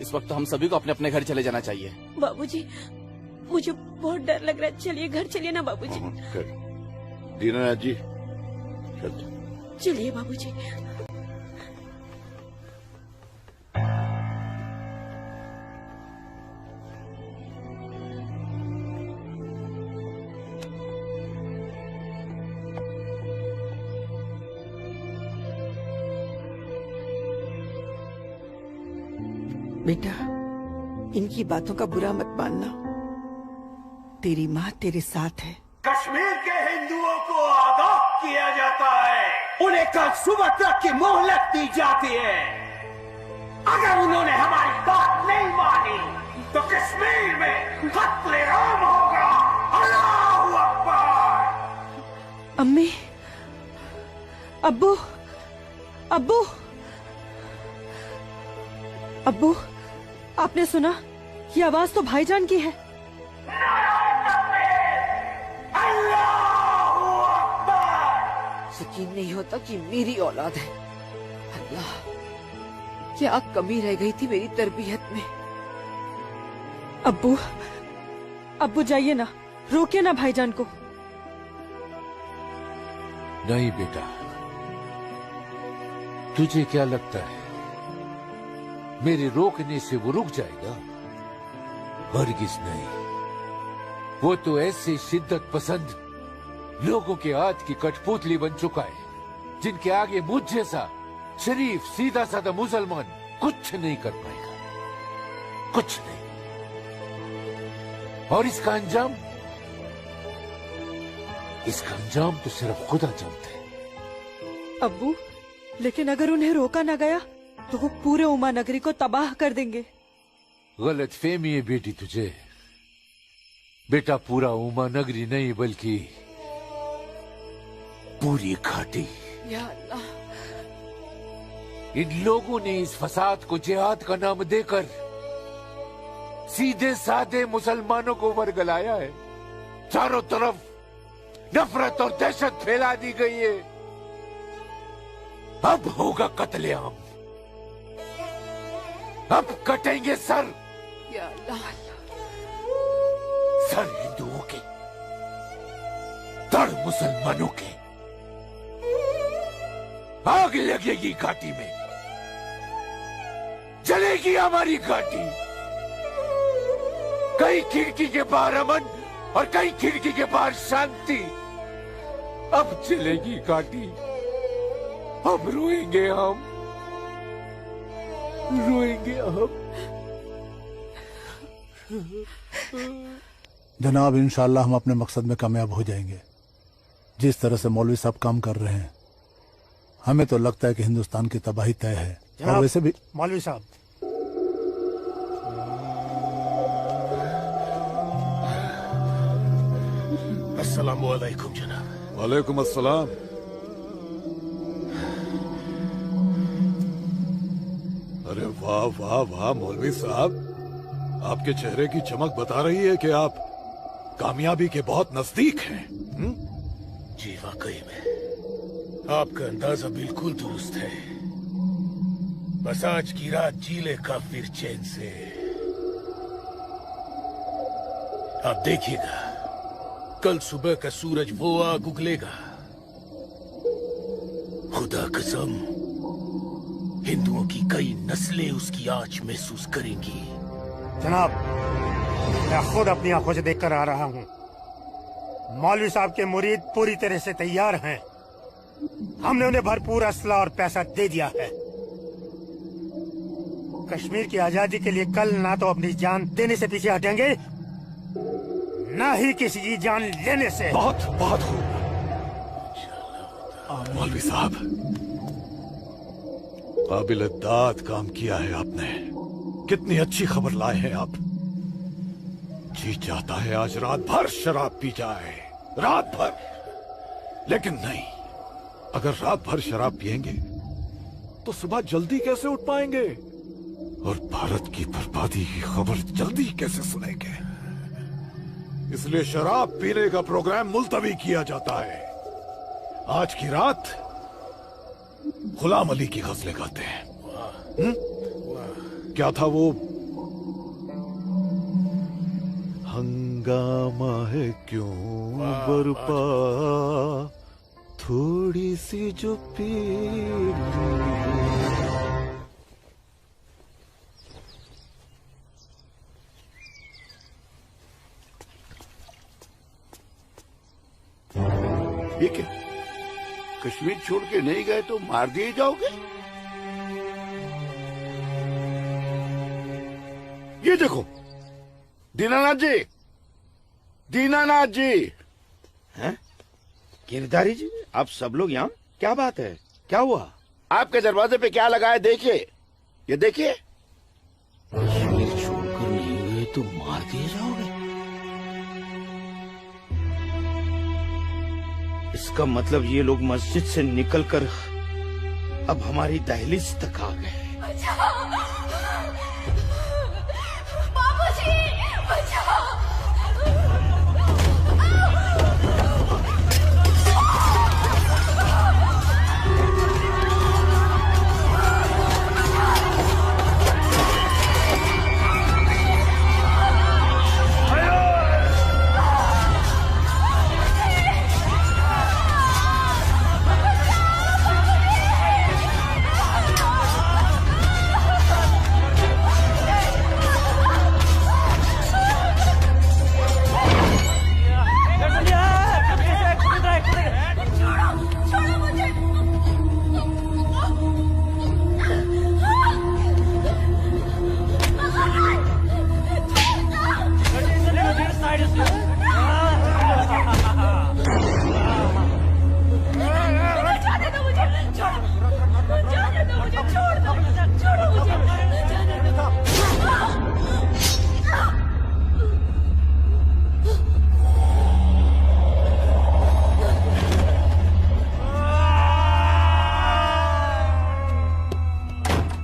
[SPEAKER 7] इस वक्त तो हम सभी को अपने अपने घर चले जाना चाहिए।
[SPEAKER 9] बाबूजी, मुझे बहुत डर लग रहा है। चलिए घर चलिए ना बाबूजी।
[SPEAKER 14] दीनानाथ जी,
[SPEAKER 9] चलिए बाबूजी।
[SPEAKER 3] बेटा, इनकी बातों का बुरा मत मानना। तेरी माँ तेरे साथ है।
[SPEAKER 13] कश्मीर के हिंदुओं को आगाह किया जाता है। उन्हें कल सुबह तक की मोहलत दी जाती है। अगर उन्होंने हमारी बात नहीं मानी तो कश्मीर में कत्लेआम होगा। अल्लाहू अकबर।
[SPEAKER 11] अम्मी, अब्बू, अब्बू, अब्बू, आपने सुना? ये आवाज तो भाईजान की है।
[SPEAKER 2] यकीन नहीं होता कि मेरी औलाद है। अल्लाह, क्या कमी रह गई थी मेरी तरबियत में।
[SPEAKER 11] अब्बू, अब्बू जाइए ना, रोकिए ना भाईजान को।
[SPEAKER 15] नहीं बेटा, तुझे क्या लगता है मेरे रोकने से वो रुक जाएगा? हरगिज नहीं। वो तो ऐसे शिद्दत पसंद लोगों के हाथ की कठपुतली बन चुका है जिनके आगे मुझ जैसा शरीफ सीधा साधा मुसलमान कुछ नहीं कर पाएगा, कुछ नहीं। और इसका अंजाम तो सिर्फ खुदा जानता है।
[SPEAKER 11] अब्बू, लेकिन अगर उन्हें रोका न गया तो वो पूरे उमा नगरी को तबाह कर देंगे।
[SPEAKER 15] गलत फहमी है बेटी तुझे। बेटा, पूरा उमा नगरी नहीं बल्कि पूरी घाटी।
[SPEAKER 2] या अल्लाह,
[SPEAKER 15] इन लोगों ने इस फसाद को जिहाद का नाम देकर सीधे साधे मुसलमानों को वरगलाया है। चारों तरफ नफरत और दहशत फैला दी गई है। अब होगा कत्लेआम, अब कटेंगे सर।
[SPEAKER 2] या अल्लाह,
[SPEAKER 15] सर हिंदुओं के, धड़ मुसलमानों के। आग लगेगी घाटी में, जलेगी हमारी घाटी। कई खिड़की के बाहर अमन और कई खिड़की के बाहर शांति। अब चलेगी घाटी, अब रोएंगे हम, रोएंगे हम।
[SPEAKER 10] जनाब, इंशाल्लाह हम अपने मकसद में कामयाब हो जाएंगे। जिस तरह से मौलवी साहब काम कर रहे हैं, हमें तो लगता है कि हिंदुस्तान की तबाही तय है। और वैसे भी
[SPEAKER 18] मौलवी साहब,
[SPEAKER 19] अस्सलाम वालेकुम जनाब।
[SPEAKER 5] वालेकुम अस्सलाम। अरे वाह वाह वाह मौलवी साहब, आपके चेहरे की चमक बता रही है कि आप कामयाबी के बहुत नजदीक हैं।
[SPEAKER 19] जी वाकई में
[SPEAKER 17] आपका अंदाजा बिल्कुल दुरुस्त है। बस आज की रात जी ले का फिर चैन से। आप देखिएगा, कल सुबह का सूरज वो आग उगलेगा। खुदा कसम, हिंदुओं की कई नस्लें उसकी आंच महसूस करेंगी।
[SPEAKER 18] जनाब, मैं खुद अपनी आंखों से देखकर आ रहा हूँ। मौलवी साहब के मुरीद पूरी तरह से तैयार हैं। हमने उन्हें भरपूर असला और पैसा दे दिया है। कश्मीर की आजादी के लिए कल ना तो अपनी जान देने से पीछे हटेंगे, ना ही किसी की जान लेने से।
[SPEAKER 5] बहुत बहुत खूब मौलवी साहब, काबिल दाद काम किया है आपने। कितनी अच्छी खबर लाए हैं आप। जी चाहता है आज रात भर शराब पी जाए, रात भर। लेकिन नहीं, अगर रात भर शराब पिएंगे तो सुबह जल्दी कैसे उठ पाएंगे और भारत की बर्बादी की खबर जल्दी कैसे सुनेंगे। इसलिए शराब पीने का प्रोग्राम मुलतवी किया जाता है। आज की रात गुलाम अली की गजलें गाते हैं। क्या था वो? हंगामा है क्यों बरपा, थोड़ी सी जो पीर।
[SPEAKER 14] ये क्या? कश्मीर छोड़ के नहीं गए तो मार दिए जाओगे? ये देखो, दीनानाथ जी, दीनानाथ जी।
[SPEAKER 4] हैं? गिरधारी जी, आप सब लोग यहाँ? क्या बात है, क्या हुआ?
[SPEAKER 14] आपके दरवाजे पे क्या लगा है देखिए, ये देखिए।
[SPEAKER 4] कश्मीर छोड़कर नहीं गए तो मार दिए जाओगे? इसका मतलब ये लोग मस्जिद से निकलकर अब हमारी दहलीज तक आ गए।
[SPEAKER 6] बाबूजी, बचाओ!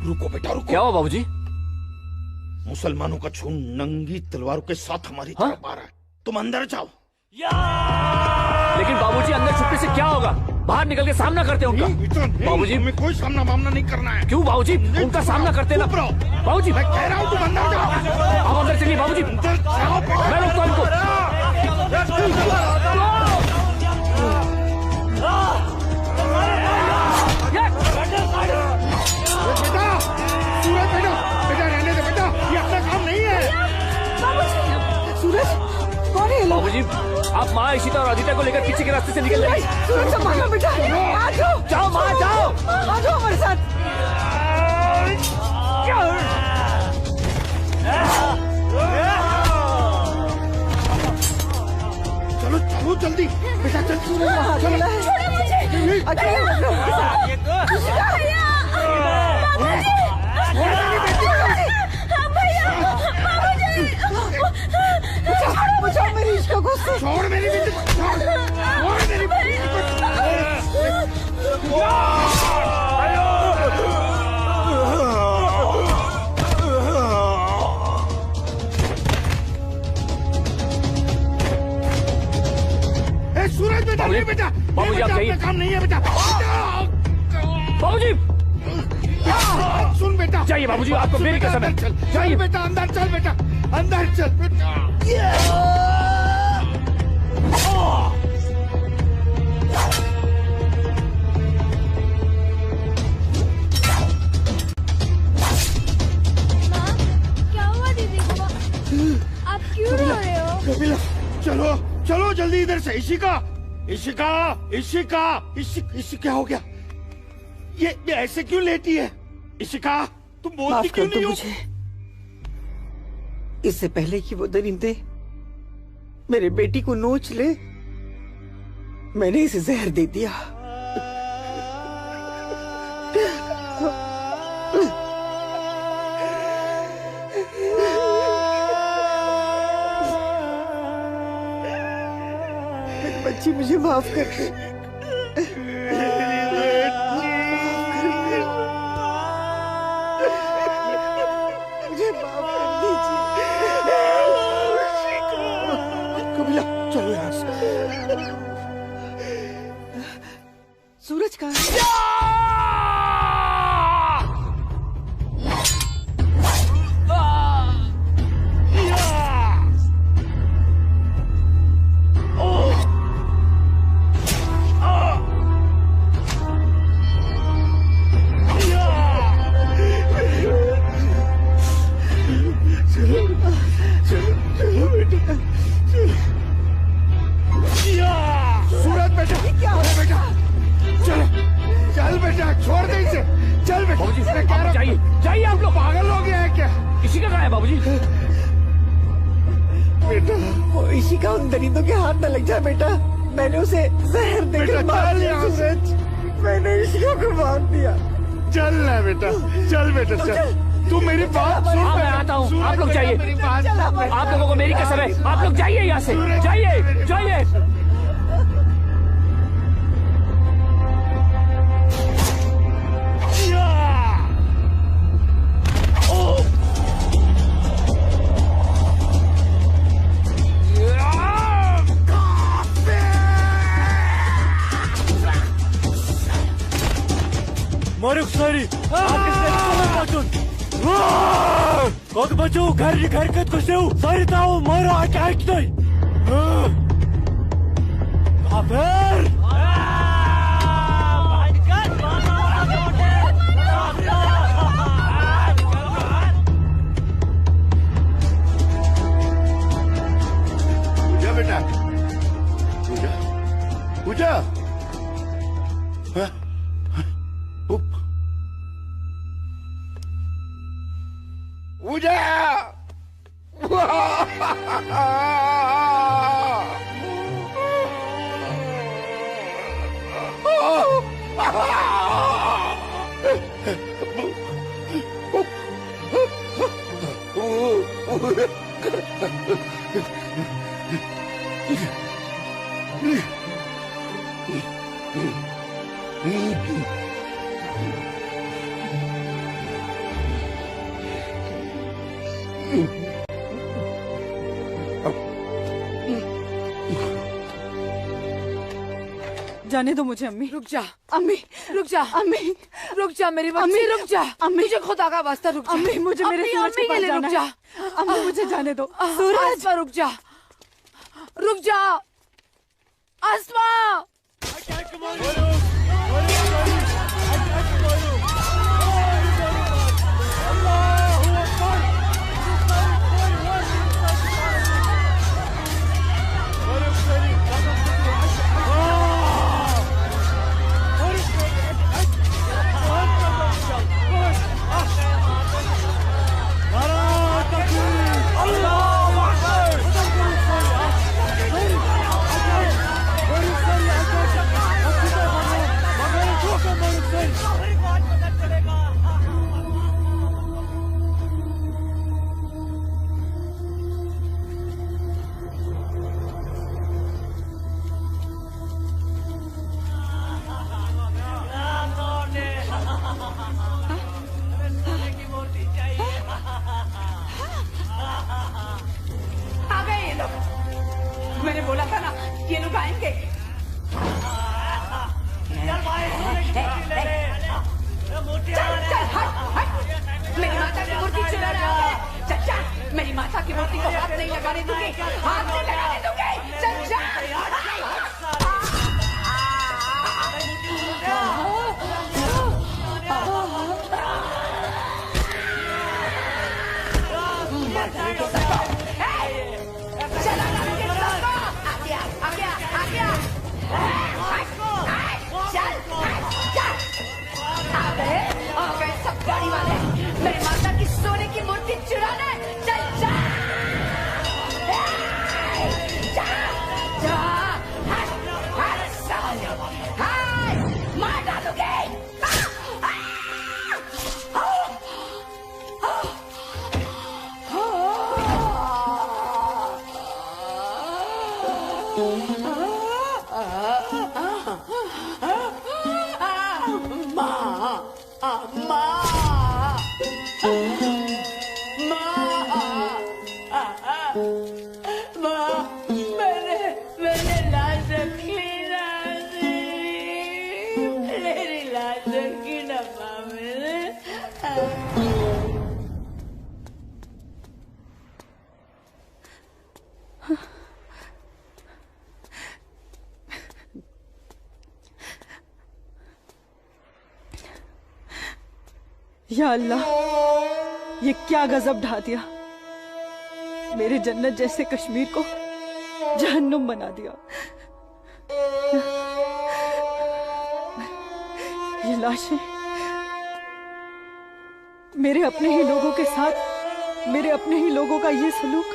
[SPEAKER 4] रुको बेटा, रुको।
[SPEAKER 12] क्या हुआ बाबूजी?
[SPEAKER 4] मुसलमानों का झुंड नंगी तलवारों के साथ हमारी तरफ आ रहा है। तुम अंदर जाओ।
[SPEAKER 12] लेकिन बाबूजी, अंदर छुपने से क्या होगा? बाहर निकल के सामना करते हैं उनका। बाबूजी,
[SPEAKER 4] हमें कोई सामना मामला नहीं करना है।
[SPEAKER 12] क्यों बाबूजी? उनका सामना करते ना। बाबूजी,
[SPEAKER 4] मैं कह रहा हूँ तुम अंदर जाओ।
[SPEAKER 12] आप अंदर चलिए बाबूजी। मैं रोकता हूं इनको।
[SPEAKER 4] बेटा, सूरज बेटा, बेटा रहने दे बेटा, ये अपना काम नहीं है।
[SPEAKER 3] सूरज, कौन है?
[SPEAKER 12] बाबूजी, आप माँ इशिता और आदित्य को लेकर पीछे के रास्ते से निकल जाइए।
[SPEAKER 3] सूरज संभालो बेटा, आ जाओ।
[SPEAKER 12] जाओ माँ, जाओ।
[SPEAKER 3] आ जाओ हमारे साथ।
[SPEAKER 4] चलो चलो जल्दी, बेटा चल।
[SPEAKER 3] चलो, छोड़ो मुझे। अकेले मत रहो। बचाओ मेरी इश्क को।
[SPEAKER 4] छोड़ मेरी बेटी को, छोड़ मेरी बेटी को। सूरज बेटा, नहीं बेटा,
[SPEAKER 12] बाबूजी आप जाइए।
[SPEAKER 4] काम नहीं है बेटा।
[SPEAKER 12] बाबूजी
[SPEAKER 4] सुन बेटा,
[SPEAKER 12] जाइए बाबूजी, आपको मेरी कसम है।
[SPEAKER 4] जाइए बेटा, अंदर चल बेटा, अंदर चल बेटा।
[SPEAKER 22] क्या हुआ दीदी को? आप क्यों रो रहे हो?
[SPEAKER 4] कपिला, चलो चलो जल्दी इधर से। इशिका, इशिका, इशिका, इशिका, क्या हो गया? ये ऐसे क्यों लेटी है? इशिका, तुम बोलती
[SPEAKER 3] माफ
[SPEAKER 4] क्यों
[SPEAKER 3] कर दो
[SPEAKER 4] नहीं हो?
[SPEAKER 3] मुझे। इससे पहले कि वो दरिंदे मेरे बेटी को नोच ले, मैंने इसे जहर दे दिया। मेरी बच्ची, मुझे माफ कर दे। मुझे माफ कर दीजिए।
[SPEAKER 4] कपिला, चलो यहाँ से।
[SPEAKER 3] सूरज कहाँ है?
[SPEAKER 4] सूरज बेटा, अरे बेटा, चलो, चल बेटा, छोड़ दे इसे, चल बेटा।
[SPEAKER 12] बाबूजी,
[SPEAKER 4] क्या
[SPEAKER 12] जाइए, जाइए आप लोग।
[SPEAKER 4] पागल हो गया है क्या?
[SPEAKER 12] इसी का कहाँ है बाबूजी?
[SPEAKER 3] बेटा, वो इसी का उन दरिंदों के हाथ न लग जाए बेटा। मैंने उसे जहर देकर मार दिया। सूरज, मैंने इसी को मार दिया।
[SPEAKER 4] चल ना बेटा, चल बेटा, चल। तू मेरी बात सुन।
[SPEAKER 12] हाँ, मैं आता हूँ, आप लोग जाइए। आप लोगों को मेरी कसम है, आप लोग जाइए यहाँ से, जाइए, जाइए।
[SPEAKER 21] मारुक सारी कौन बचो घर घर कत को सेव सारी ताऊ मारो अटैक नहीं काफिर
[SPEAKER 4] पूजा बेटा, पूजा, पूजा, हाँ? पूजा,
[SPEAKER 11] जाने दो मुझे अम्मी।
[SPEAKER 2] रुक जा अम्मी, रुक जा अम्मी, रुक जा मेरी बच्ची, रुक जा अम्मी, मुझे खुदा का वास्ता रुक जा
[SPEAKER 11] अम्मी, मुझे मेरे सूरज के पास जाना
[SPEAKER 2] रुक जा
[SPEAKER 11] है। अम्मी मुझे जाने दो।
[SPEAKER 2] सूरज, आसमा रुक जा, रुक जा आसमा।
[SPEAKER 21] अल्लाह
[SPEAKER 2] मोती को हाथ नहीं लगाने दूंगी, हाथ नहीं लगाने दूंगी। चल जा। गाड़ी वाले मेरे माता की सोने की मूर्ति चुराना, चल जा जा जा, मार डालूंगी। मैंने लाश रखी ना, मेरी लाश रखी ना माँ मैंने।
[SPEAKER 11] या अल्लाह, ये क्या गजब ढा दिया। मेरे जन्नत जैसे कश्मीर को जहन्नुम बना दिया। ये लाशें मेरे अपने ही लोगों के साथ, मेरे अपने ही लोगों का ये सलूक।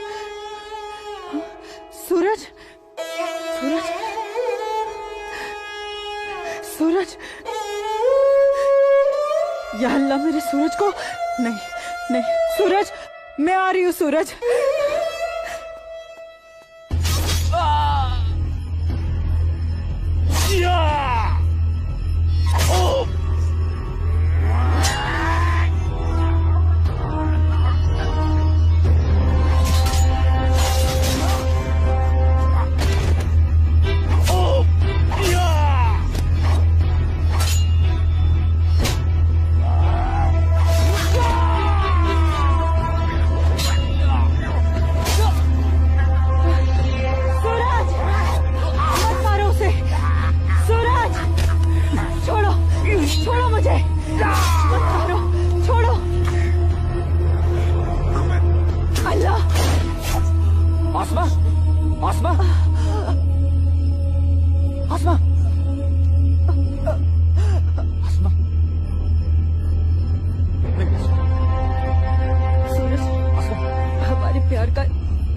[SPEAKER 11] सूरज, सूरज, सूरज, या अल्लाह, मेरे सूरज को नहीं, नहीं, सूरज, मैं आ रही हूँ सूरज।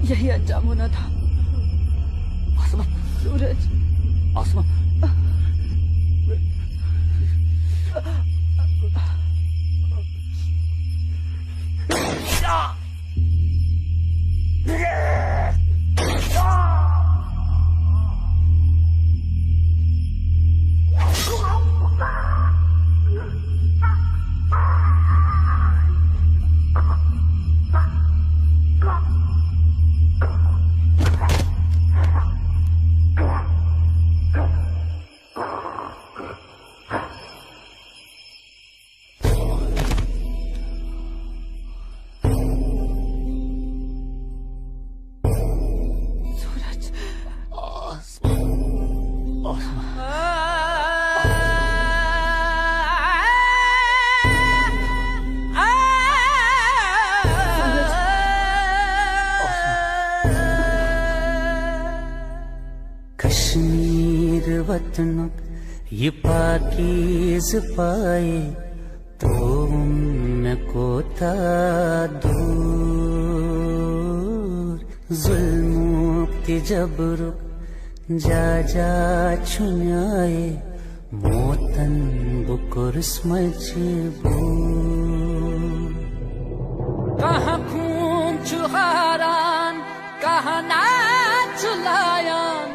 [SPEAKER 11] यही अंजाम होना था। सूरज,
[SPEAKER 8] कश्मीर वतन ये पाकीज़ पाए तो उनको था दूर जुल्मों के जबर जा जा छुनाए मोतन बुकुर्स मजबूर
[SPEAKER 16] कहाँ खून चुहारान कहाँ नाच लायान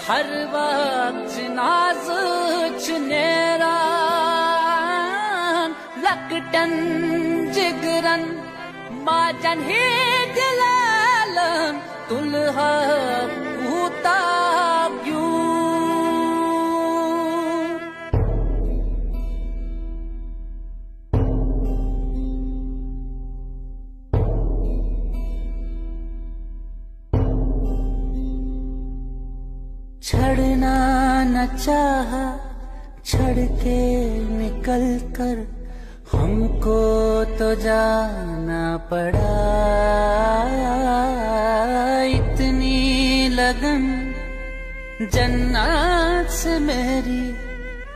[SPEAKER 16] हर वक्त नाज चुनेरान लकटन जिगरन माजन ही दिलालन तुलहा पूता
[SPEAKER 8] छड़ना न चाहा, छड़ के निकल कर हमको तो जाना पड़ा। इतनी लगन जन्नत से मेरी,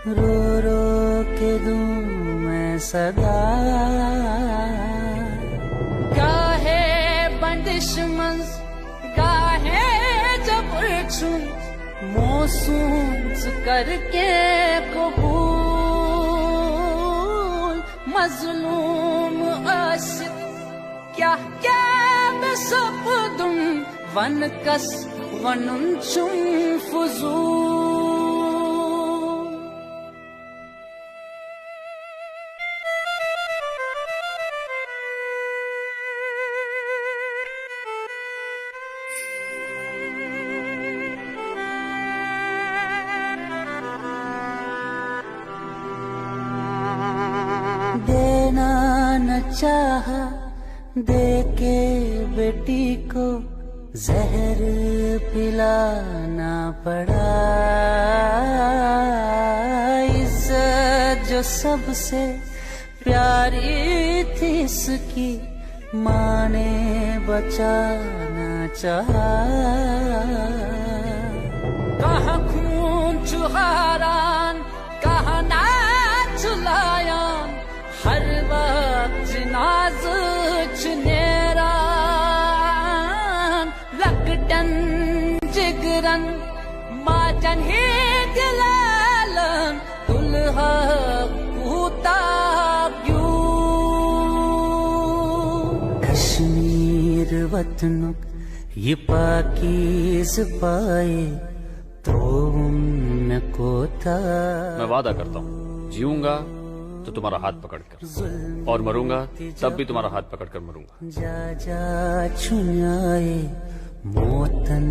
[SPEAKER 8] रो रो के दूं मैं सदा। गाहे बंदिश मंज, गाहे जबर छुन, मोसूस करके कबूल। मजलूम आशिक क्या क्या बेसब्दुम, वन कस वनुन चुम फुजूल। देना न चाहा, दे के बेटी को जहर पिलाना पड़ा। इज्जत जो सबसे प्यारी थी इसकी, माँ ने बचाना चाहा। कहाँ खून चुहारान, कहाँ नाच लायान, हर वक्त नाज चुनेरान। लकटन जिगरन माजन ही दिलालन, दुल्हा पूता क्यों। कश्मीर वतनुक ये पाकीज़ पाए तो उनको था।
[SPEAKER 12] मैं वादा करता हूँ, जीऊंगा तो तुम्हारा हाथ पकड़कर, और मरूंगा तब भी तुम्हारा हाथ पकड़कर मरूंगा।
[SPEAKER 8] जा जा छुन्याए मोतन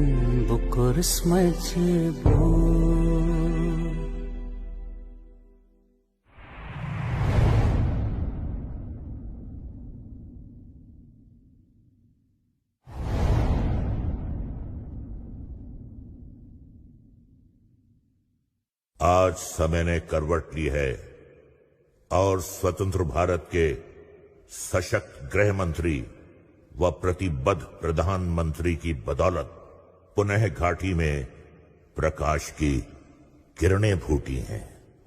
[SPEAKER 8] बुकुर स्मजबू।
[SPEAKER 1] आज समय ने करवट ली है और स्वतंत्र भारत के सशक्त गृह मंत्री व प्रतिबद्ध प्रधानमंत्री की बदौलत पुनः घाटी में प्रकाश की किरणें फूटी हैं।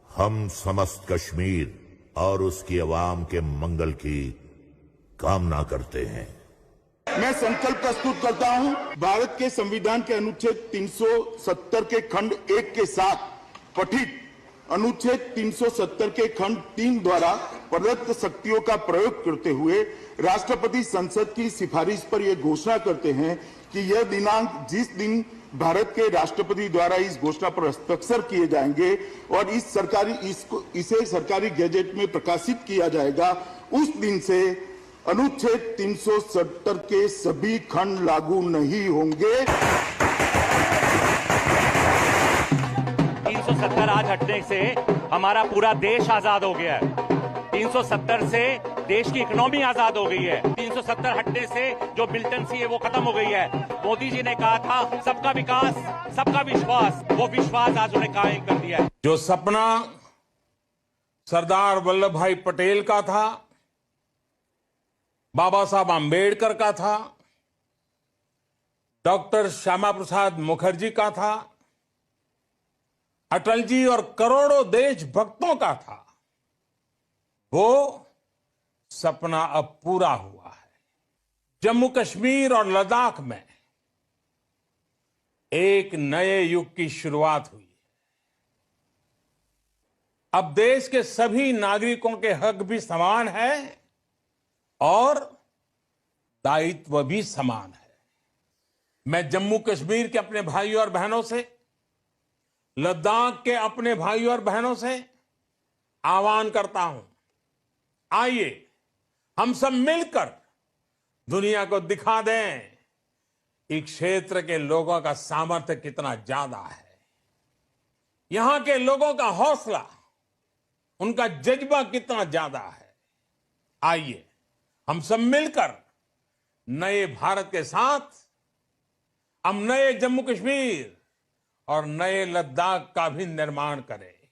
[SPEAKER 1] हम समस्त कश्मीर और उसकी आवाम के मंगल की कामना करते हैं।
[SPEAKER 14] मैं संकल्प प्रस्तुत करता हूं, भारत के संविधान के अनुच्छेद 370 के खंड 1 के साथ पठित अनुच्छेद 370 के खंड 3 द्वारा प्रदत्त शक्तियों का प्रयोग करते हुए राष्ट्रपति संसद की सिफारिश पर यह घोषणा करते हैं कि यह दिनांक जिस दिन भारत के राष्ट्रपति द्वारा इस घोषणा पर हस्ताक्षर किए जाएंगे और इसे सरकारी गैजेट में प्रकाशित किया जाएगा, उस दिन से अनुच्छेद 370 के सभी खंड लागू नहीं होंगे।
[SPEAKER 20] 370 आज हटने से हमारा पूरा देश आजाद हो गया है। 370 से देश की इकोनॉमी आजाद हो गई है। 370 हटने से जो मिलिटेंसी है वो खत्म हो गई है। मोदी जी ने कहा था सबका विकास सबका विश्वास, वो विश्वास आज उन्हें कायम कर दिया है।
[SPEAKER 23] जो सपना सरदार वल्लभ भाई पटेल का था, बाबा साहब आम्बेडकर का था, डॉक्टर श्यामा प्रसाद मुखर्जी का था, अटल जी और करोड़ों देशभक्तों का था, वो सपना अब पूरा हुआ है। जम्मू कश्मीर और लद्दाख में एक नए युग की शुरुआत हुई। अब देश के सभी नागरिकों के हक भी समान है और दायित्व भी समान है। मैं जम्मू कश्मीर के अपने भाइयों और बहनों से, लद्दाख के अपने भाइयों और बहनों से आह्वान करता हूं, आइए हम सब मिलकर दुनिया को दिखा दें कि क्षेत्र के लोगों का सामर्थ्य कितना ज्यादा है, यहां के लोगों का हौसला, उनका जज्बा कितना ज्यादा है। आइए हम सब मिलकर नए भारत के साथ हम नए जम्मू कश्मीर और नए लद्दाख का भी निर्माण करें।